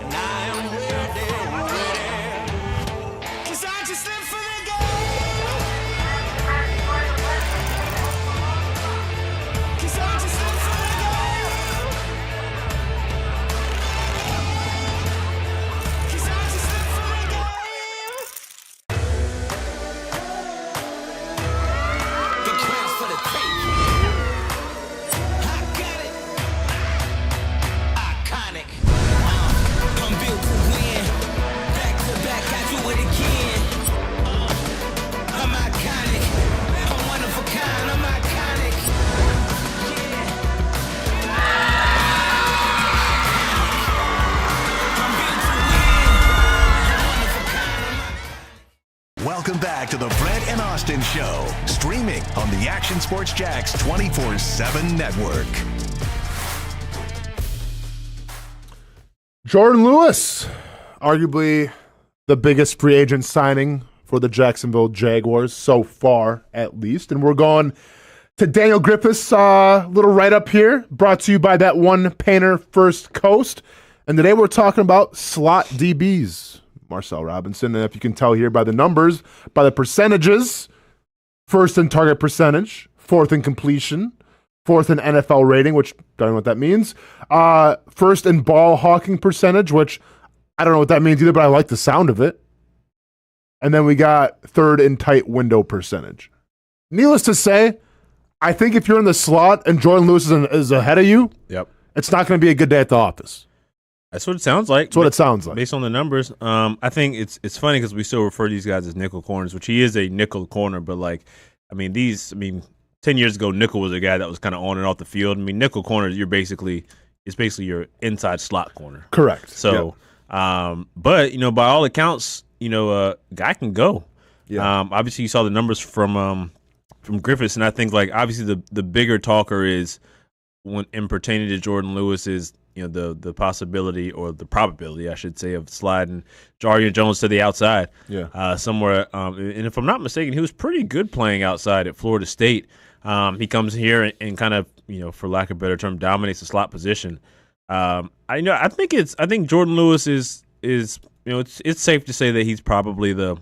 and I am ready, ready. 'Cause I just live for the game. 'Cause I just live for the game. 'Cause I just live for the game. The crowd's for the tape. I got it. Iconic. I'm built to win. Back to back, I do it again. I'm iconic. I'm one of a kind. I'm iconic. Welcome back to the Brent and Austin Show, streaming on the Action Sports Jax 24/7 network. Jourdan Lewis, arguably the biggest free agent signing for the Jacksonville Jaguars so far, at least. And we're going to Daniel Griffith's little write-up here, brought to you by that one painter, First Coast. And today we're talking about slot DBs. Marcel Robinson, and if you can tell here by the numbers, by the percentages, first in target percentage, fourth in completion, fourth in NFL rating, which don't know what that means, first in ball hawking percentage, which I don't know what that means either, but I like the sound of it. And then we got third in tight window percentage. Needless to say, I think if you're in the slot and Jourdan Lewis is ahead of you, it's not going to be a good day at the office. That's what it sounds like. That's what it sounds like. Based on the numbers. I think it's funny because we still refer to these guys as nickel corners, which he is a nickel corner, but 10 years ago, nickel was a guy that was kind of on and off the field. I mean, nickel corner, it's basically your inside slot corner. Correct. So, but, by all accounts, guy can go. Yeah. Obviously, you saw the numbers from Griffiths, and I think, obviously the bigger talker is, when in pertaining to Jourdan Lewis, is the possibility or the probability, I should say, of sliding Jourdan Jones to the outside. Somewhere. And if I'm not mistaken, he was pretty good playing outside at Florida State. He comes here and kind of, for lack of a better term, dominates the slot position. I think Jourdan Lewis is it's safe to say that he's probably the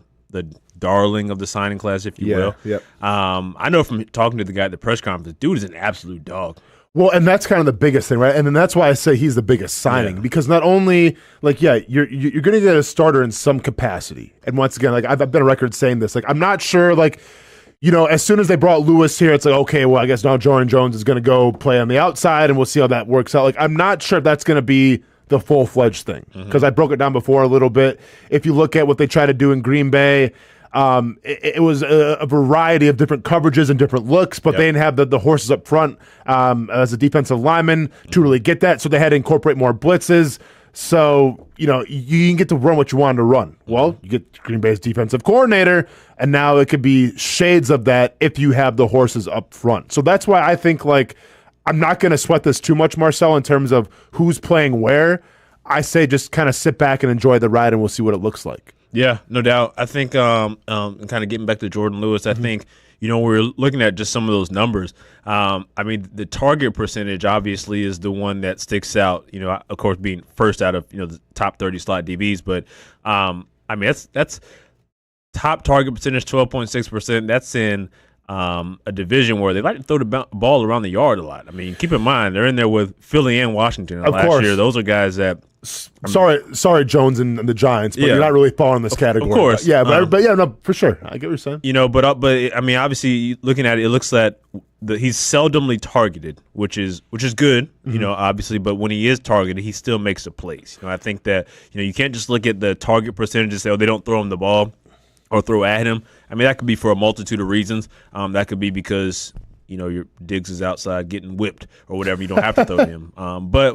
darling of the signing class, if you will. Yep. I know from talking to the guy at the press conference, the dude is an absolute dog. Well, and that's kind of the biggest thing, right? And then that's why I say he's the biggest signing, because not only you're going to get a starter in some capacity. And once again, I've been on record saying this, I'm not sure, as soon as they brought Lewis here, it's okay, well, I guess now Jourdan Jones is going to go play on the outside and we'll see how that works out. I'm not sure if that's going to be the full-fledged thing, because I broke it down before a little bit. If you look at what they try to do in Green Bay, it was a variety of different coverages and different looks, but they didn't have the horses up front as a defensive lineman to really get that, so they had to incorporate more blitzes. So, you can get to run what you wanted to run. Well, you get Green Bay's defensive coordinator, and now it could be shades of that if you have the horses up front. So that's why I think, I'm not going to sweat this too much, Marcel, in terms of who's playing where. I say just kind of sit back and enjoy the ride, and we'll see what it looks like. Yeah, no doubt. I think kind of getting back to Jourdan Lewis, I think, we're looking at just some of those numbers. The target percentage obviously is the one that sticks out, of course, being first out of, the top 30 slot DBs. But, that's top target percentage, 12.6%. That's in a division where they like to throw the ball around the yard a lot. Keep in mind, they're in there with Philly and Washington last year. Those are guys that – Sorry, Jones and the Giants, but you're not really falling in this category. Of course. But for sure. I get what you're saying. But obviously, looking at it, it looks that he's seldomly targeted, which is good, obviously. But when he is targeted, he still makes the plays. I think that, you can't just look at the target percentage and say, they don't throw him the ball or throw at him. That could be for a multitude of reasons. That could be because your Diggs is outside getting whipped or whatever. You don't have to throw to him. But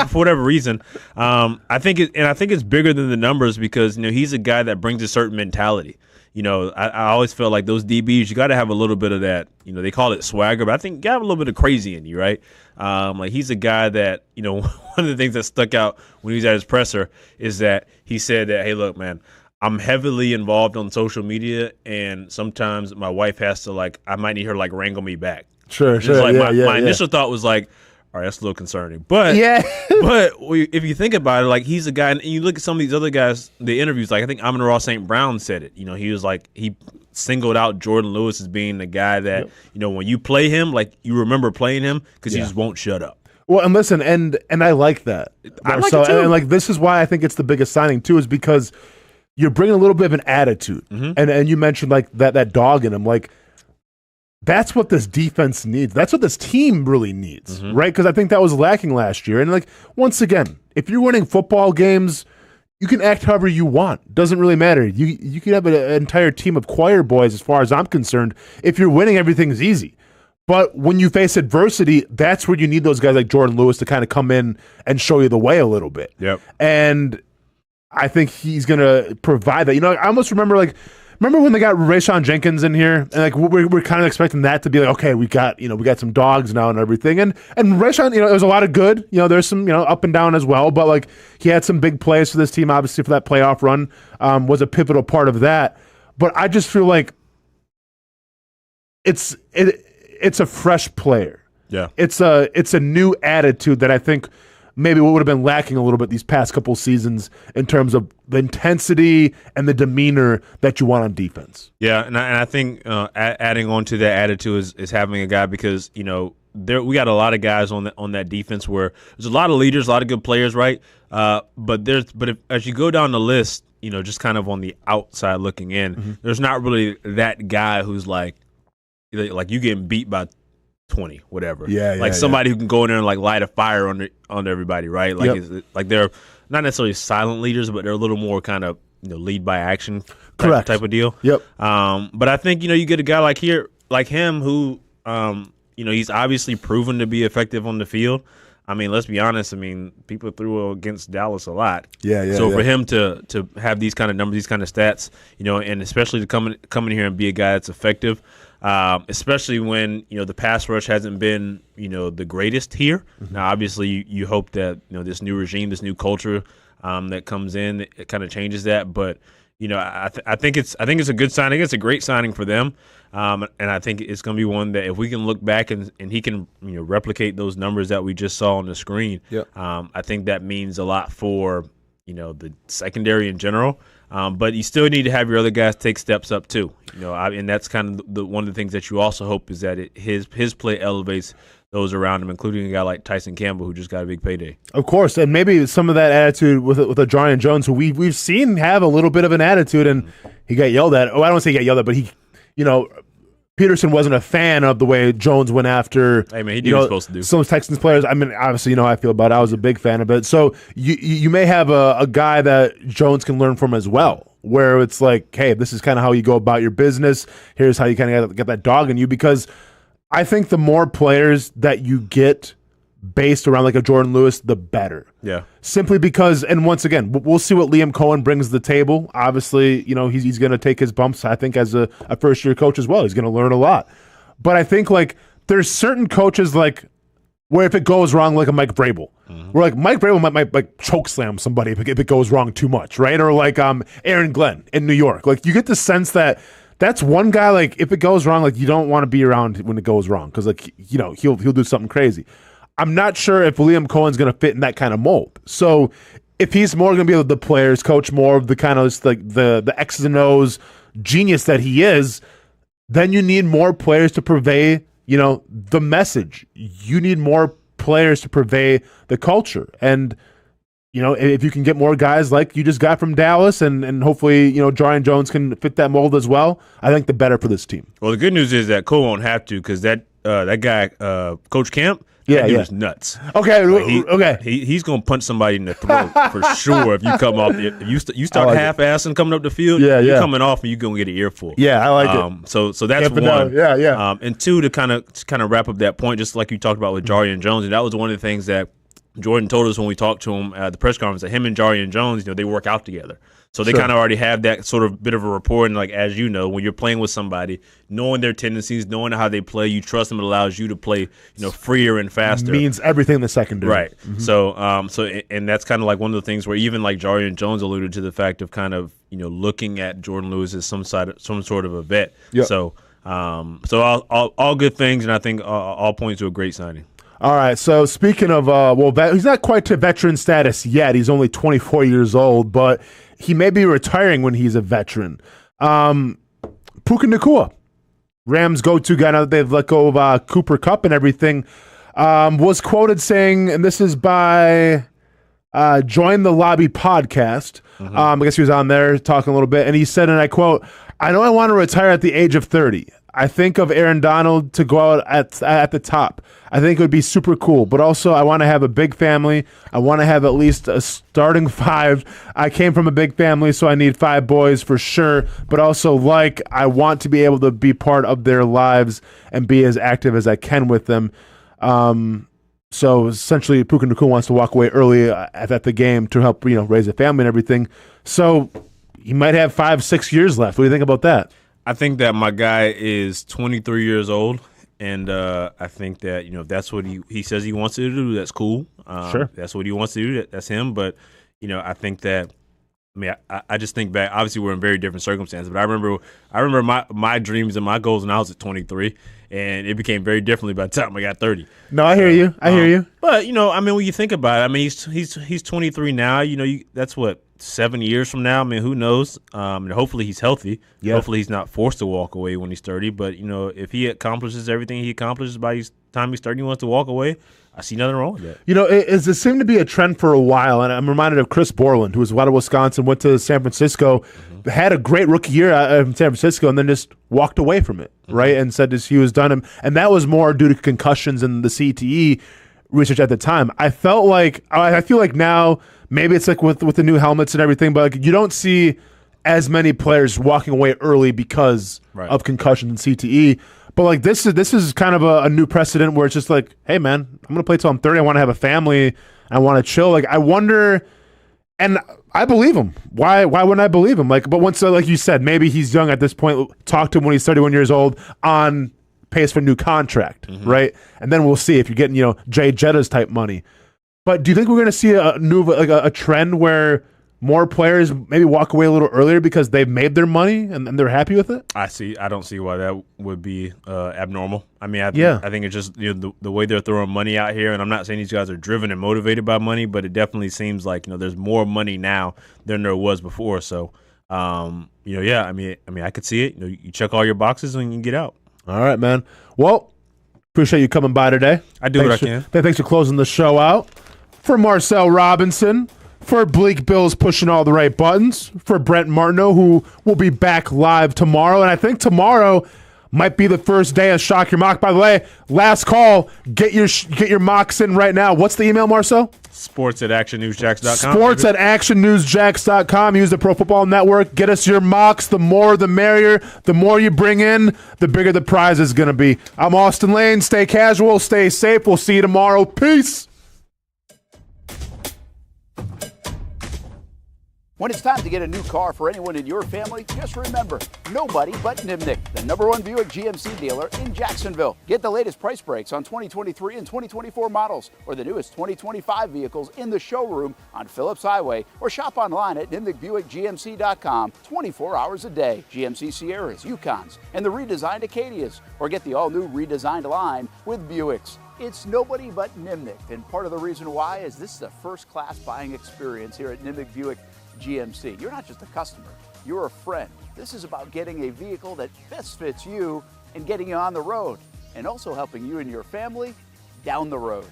for whatever reason, I think it's bigger than the numbers because he's a guy that brings a certain mentality. I always feel like those DBs, you got to have a little bit of that. They call it swagger, but I think you got to have a little bit of crazy in you, right? He's a guy that one of the things that stuck out when he was at his presser is that he said that, hey, look, man, I'm heavily involved on social media, and sometimes my wife has to I might need her to wrangle me back. Sure. My initial thought was all right, that's a little concerning. But but if you think about it, he's a guy, and you look at some of these other guys, the interviews, I think Amon-Ra St. Brown said it. He was he singled out Jourdan Lewis as being the guy that when you play him, you remember playing him because he just won't shut up. Well, and listen, and I like that. I like it too. And this is why I think it's the biggest signing too, is because you're bringing a little bit of an attitude, and you mentioned that dog in him. That's what this defense needs. That's what this team really needs, right? Because I think that was lacking last year. And once again, if you're winning football games, you can act however you want. Doesn't really matter. You can have an entire team of choir boys, as far as I'm concerned. If you're winning, everything's easy. But when you face adversity, that's where you need those guys like Jourdan Lewis to kind of come in and show you the way a little bit. Yep. And I think he's going to provide that. I almost remember when they got Rayshon Jenkins in here, and we're kind of expecting that to be okay, we got some dogs now and everything. And Rayshon, it was a lot of good. There's some up and down as well, but he had some big plays for this team. Obviously, for that playoff run, was a pivotal part of that. But I just feel like it's a fresh player. Yeah, it's a new attitude that I think maybe what would have been lacking a little bit these past couple seasons in terms of the intensity and the demeanor that you want on defense. Yeah, and I think adding on to that attitude is having a guy because we got a lot of guys on that defense where there's a lot of leaders, a lot of good players, right? But as you go down the list, just kind of on the outside looking in, there's not really that guy who's like you getting beat by 20, whatever. Somebody who can go in there and light a fire on everybody, right? They're not necessarily silent leaders, but they're a little more kind of lead by action type of deal. Yep. But I think you get a guy like him who he's obviously proven to be effective on the field. I mean, let's be honest. I mean, people threw against Dallas a lot. Yeah. So for him to have these kind of numbers, these kind of stats, and especially to come in here and be a guy that's effective, especially when the pass rush hasn't been the greatest here. Mm-hmm. Now, obviously, you hope that this new regime, this new culture that comes in, it kind of changes that. But I think it's a good signing. It's a great signing for them. And I think it's going to be one that if we can look back and he can replicate those numbers that we just saw on the screen, I think that means a lot for the secondary in general. But you still need to have your other guys take steps up too. And that's kind of one of the things that you also hope is that his play elevates those around him, including a guy like Tyson Campbell, who just got a big payday. Of course, and maybe some of that attitude with a Jourdan Jones, who we've seen have a little bit of an attitude, and he got yelled at. Oh, I don't want to say he got yelled at, but he, Peterson wasn't a fan of the way Jones went after. Hey man, he did what he was supposed to do. Some Texans players. I mean, obviously, how I feel about it. I was a big fan of it. So you may have a guy that Jones can learn from as well, where it's like, hey, this is kind of how you go about your business. Here's how you kind of get that dog in you, because I think the more players that you get based around like a Jourdan Lewis, the better. Yeah. Simply because, and once again, we'll see what Liam Cohen brings to the table. Obviously, he's going to take his bumps, I think, as a first-year coach as well. He's going to learn a lot. But I think, there's certain coaches, where if it goes wrong, like a Mike Vrabel, where, Mike Vrabel might choke slam somebody if it goes wrong too much, right? Or, Aaron Glenn in New York. You get the sense that that's one guy, if it goes wrong, you don't want to be around when it goes wrong because, he'll do something crazy. I'm not sure if Liam Cohen's going to fit in that kind of mold. So if he's more going to be the players coach, more of the kind of the X's and O's genius that he is, then you need more players to purvey, the message. You need more players to purvey the culture. And, if you can get more guys like you just got from Dallas and hopefully, Jourdan Jones can fit that mold as well, I think the better for this team. Well, the good news is that Cole won't have to because that guy, Coach Camp, that dude was nuts. Okay, He's gonna punch somebody in the throat for sure if you come off. If you start half-assing coming up the field, you're coming off and you're gonna get an earful. Yeah, I like it. So that's one. And two, to kind of wrap up that point, just like you talked about with Jourdan Jones, and that was one of the things that Jordan told us when we talked to him at the press conference that him and Jourdan Jones, they work out together. So they kind of already have that sort of bit of a rapport. And as when you're playing with somebody, knowing their tendencies, knowing how they play, you trust them. It allows you to play, freer and faster. Means everything in the secondary. Right. Mm-hmm. So and that's kind of one of the things where even Jourdan Jones alluded to the fact of kind of, looking at Jourdan Lewis as some sort of a vet. Yep. So all good things. And I think all points to a great signing. All right, so speaking of, he's not quite to veteran status yet. He's only 24 years old, but he may be retiring when he's a veteran. Puka Nacua, Rams' go-to guy now that they've let go of Cooper Kupp and everything, was quoted saying, and this is by Join the Lobby podcast. Mm-hmm. I guess he was on there talking a little bit, and he said, and I quote, "I know I want to retire at the age of 30. I think of Aaron Donald to go out at the top. I think it would be super cool. But also, I want to have a big family. I want to have at least a starting 5. I came from a big family, so I need 5 boys for sure. But also, I want to be able to be part of their lives and be as active as I can with them." So essentially, Puka Nacua wants to walk away early at the game to help raise a family and everything. So he might have 5-6 years left. What do you think about that? I think that my guy is 23 years old, and I think that if that's what he says he wants to do, that's cool. Sure, that's what he wants to do. That's him. But I think that I just think back. Obviously, we're in very different circumstances. But I remember my dreams and my goals when I was at 23, and it became very differently by the time I got 30. No, I hear you. I hear you. But when you think about it, he's 23 now. That's what. 7 years from now, who knows? And hopefully he's healthy. Yeah. Hopefully he's not forced to walk away when he's 30. But, if he accomplishes everything he accomplishes by the time he's 30, he wants to walk away, I see nothing wrong with that. It seemed to be a trend for a while, and I'm reminded of Chris Borland, who was out of Wisconsin, went to San Francisco, had a great rookie year in San Francisco, and then just walked away from it, right? And said he was done. And that was more due to concussions and the CTE research at the time. I feel like now maybe it's with the new helmets and everything, but you don't see as many players walking away early because of concussions and CTE. But like this is kind of a new precedent where it's just like, hey man, I'm gonna play till I'm 30. I want to have a family. I want to chill. Like I wonder, and I believe him. Why wouldn't I believe him? Like, but once like you said, maybe he's young at this point. Talk to him when he's 31 years old on pace for a new contract, right? And then we'll see if you're getting Jay Jettas type money. But do you think we're gonna see a trend where more players maybe walk away a little earlier because they've made their money and they're happy with it? I don't see why that would be abnormal. I mean, I think it's just the way they're throwing money out here, and I'm not saying these guys are driven and motivated by money, but it definitely seems like there's more money now than there was before. So, I mean, I could see it. You check all your boxes and you can get out. All right, man. Well, appreciate you coming by today. I do what I can. Thanks for closing the show out. For Marcel Robinson. For Bleak Bills pushing all the right buttons. For Brent Martineau, who will be back live tomorrow. And I think tomorrow might be the first day of Shock Your Mock. By the way, last call. Get your mocks in right now. What's the email, Marcel? Sports@actionnewsjacks.com. Sports@actionnewsjacks.com. Use the Pro Football Network. Get us your mocks. The more, the merrier. The more you bring in, the bigger the prize is going to be. I'm Austin Lane. Stay casual. Stay safe. We'll see you tomorrow. Peace. When it's time to get a new car for anyone in your family, just remember, nobody but Nimnick, the #1 Buick GMC dealer in Jacksonville. Get the latest price breaks on 2023 and 2024 models or the newest 2025 vehicles in the showroom on Phillips Highway or shop online at NimnickBuickGMC.com 24 hours a day. GMC Sierras, Yukons, and the redesigned Acadias, or get the all-new redesigned line with Buicks. It's nobody but Nimnick, and part of the reason why is this is a first-class buying experience here at Nimnick Buick GMC. You're not just a customer, you're a friend. This is about getting a vehicle that best fits you and getting you on the road, and also helping you and your family down the road.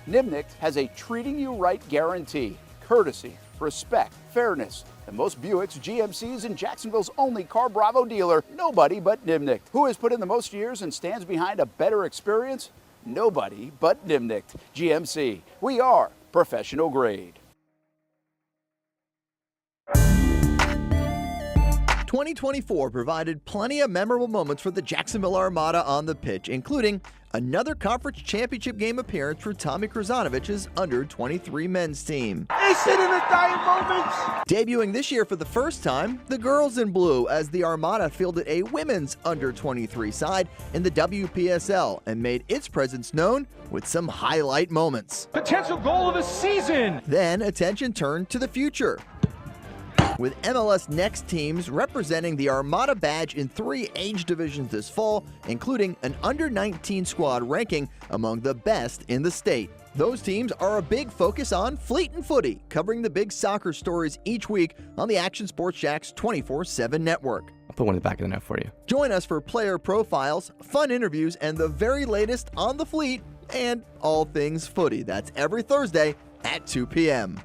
Nimnick has a treating you right guarantee, courtesy, respect, fairness. And most Buicks, GMCs, and Jacksonville's only Car Bravo dealer, nobody but Nimnick. Who has put in the most years and stands behind a better experience? Nobody but Nimnick. GMC. We are professional grade. 2024 provided plenty of memorable moments for the Jacksonville Armada on the pitch, including another conference championship game appearance for Tommy Krasanovich's under-23 men's team. Ace it in the dying moments! Debuting this year for the first time, the girls in blue, as the Armada fielded a women's under-23 side in the WPSL and made its presence known with some highlight moments. Potential goal of the season! Then attention turned to the future, with MLS Next teams representing the Armada badge in 3 age divisions this fall, including an under-19 squad ranking among the best in the state. Those teams are a big focus on Fleet and Footy, covering the big soccer stories each week on the Action Sports Jacks 24/7 network. I'll put one in the back of the net for you. Join us for player profiles, fun interviews, and the very latest on the Fleet and all things footy. That's every Thursday at 2 p.m.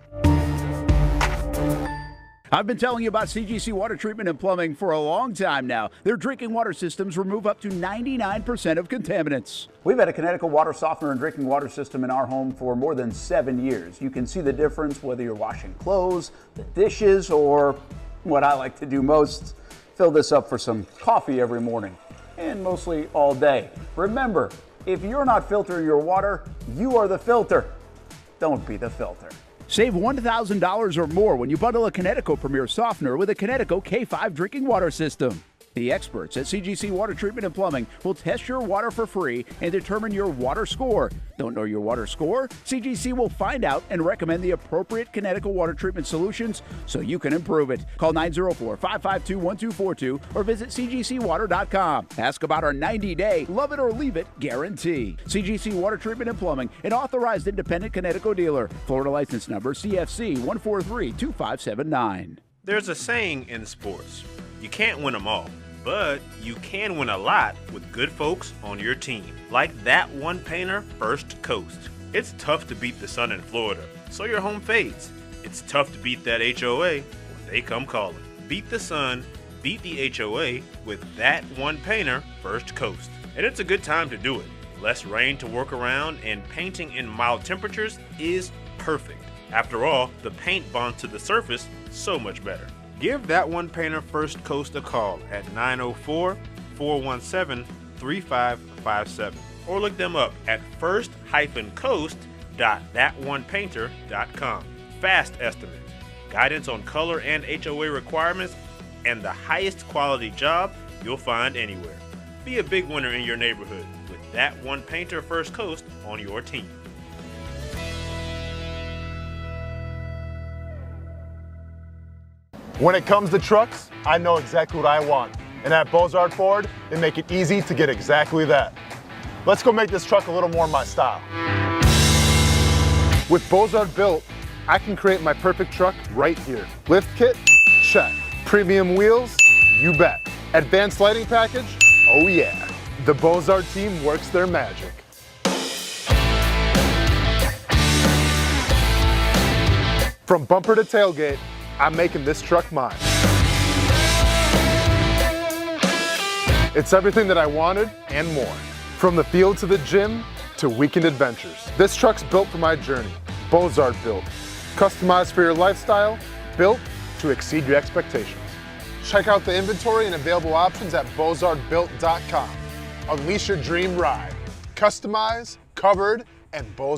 I've been telling you about CGC Water Treatment and Plumbing for a long time now. Their drinking water systems remove up to 99% of contaminants. We've had a Connecticut water softener and drinking water system in our home for more than 7 years. You can see the difference whether you're washing clothes, the dishes, or what I like to do most, fill this up for some coffee every morning, and mostly all day. Remember, if you're not filtering your water, you are the filter. Don't be the filter. Save $1,000 or more when you bundle a Connecticut Premier Softener with a Connecticut K5 drinking water system. The experts at CGC Water Treatment and Plumbing will test your water for free and determine your water score. Don't know your water score? CGC will find out and recommend the appropriate Connecticut water treatment solutions so you can improve it. Call 904-552-1242 or visit cgcwater.com. Ask about our 90-day love it or leave it guarantee. CGC Water Treatment and Plumbing, an authorized independent Connecticut dealer. Florida license number CFC 1432579. There's a saying in sports, you can't win them all, but you can win a lot with good folks on your team. Like that one painter, First Coast. It's tough to beat the sun in Florida, so your home fades. It's tough to beat that HOA when they come calling. Beat the sun, beat the HOA with that one painter, First Coast. And it's a good time to do it. Less rain to work around, and painting in mild temperatures is perfect. After all, the paint bonds to the surface so much better. Give that one painter First Coast a call at 904-417-5700 3557 or look them up at first-coast.thatonepainter.com. Fast Estimate, guidance on color and HOA requirements, and the highest quality job you'll find anywhere. Be a big winner in your neighborhood with That One Painter First Coast on your team. When it comes to trucks, I know exactly what I want. And at Bozard Ford, they make it easy to get exactly that. Let's go make this truck a little more my style. With Bozard Built, I can create my perfect truck right here. Lift kit? Check. Premium wheels? You bet. Advanced lighting package? Oh yeah. The Bozard team works their magic. From bumper to tailgate, I'm making this truck mine. It's everything that I wanted and more. From the field to the gym to weekend adventures. This truck's built for my journey. Bozard Built. Customized for your lifestyle, built to exceed your expectations. Check out the inventory and available options at bozardbuilt.com. Unleash your dream ride. Customize, covered, and Bozard.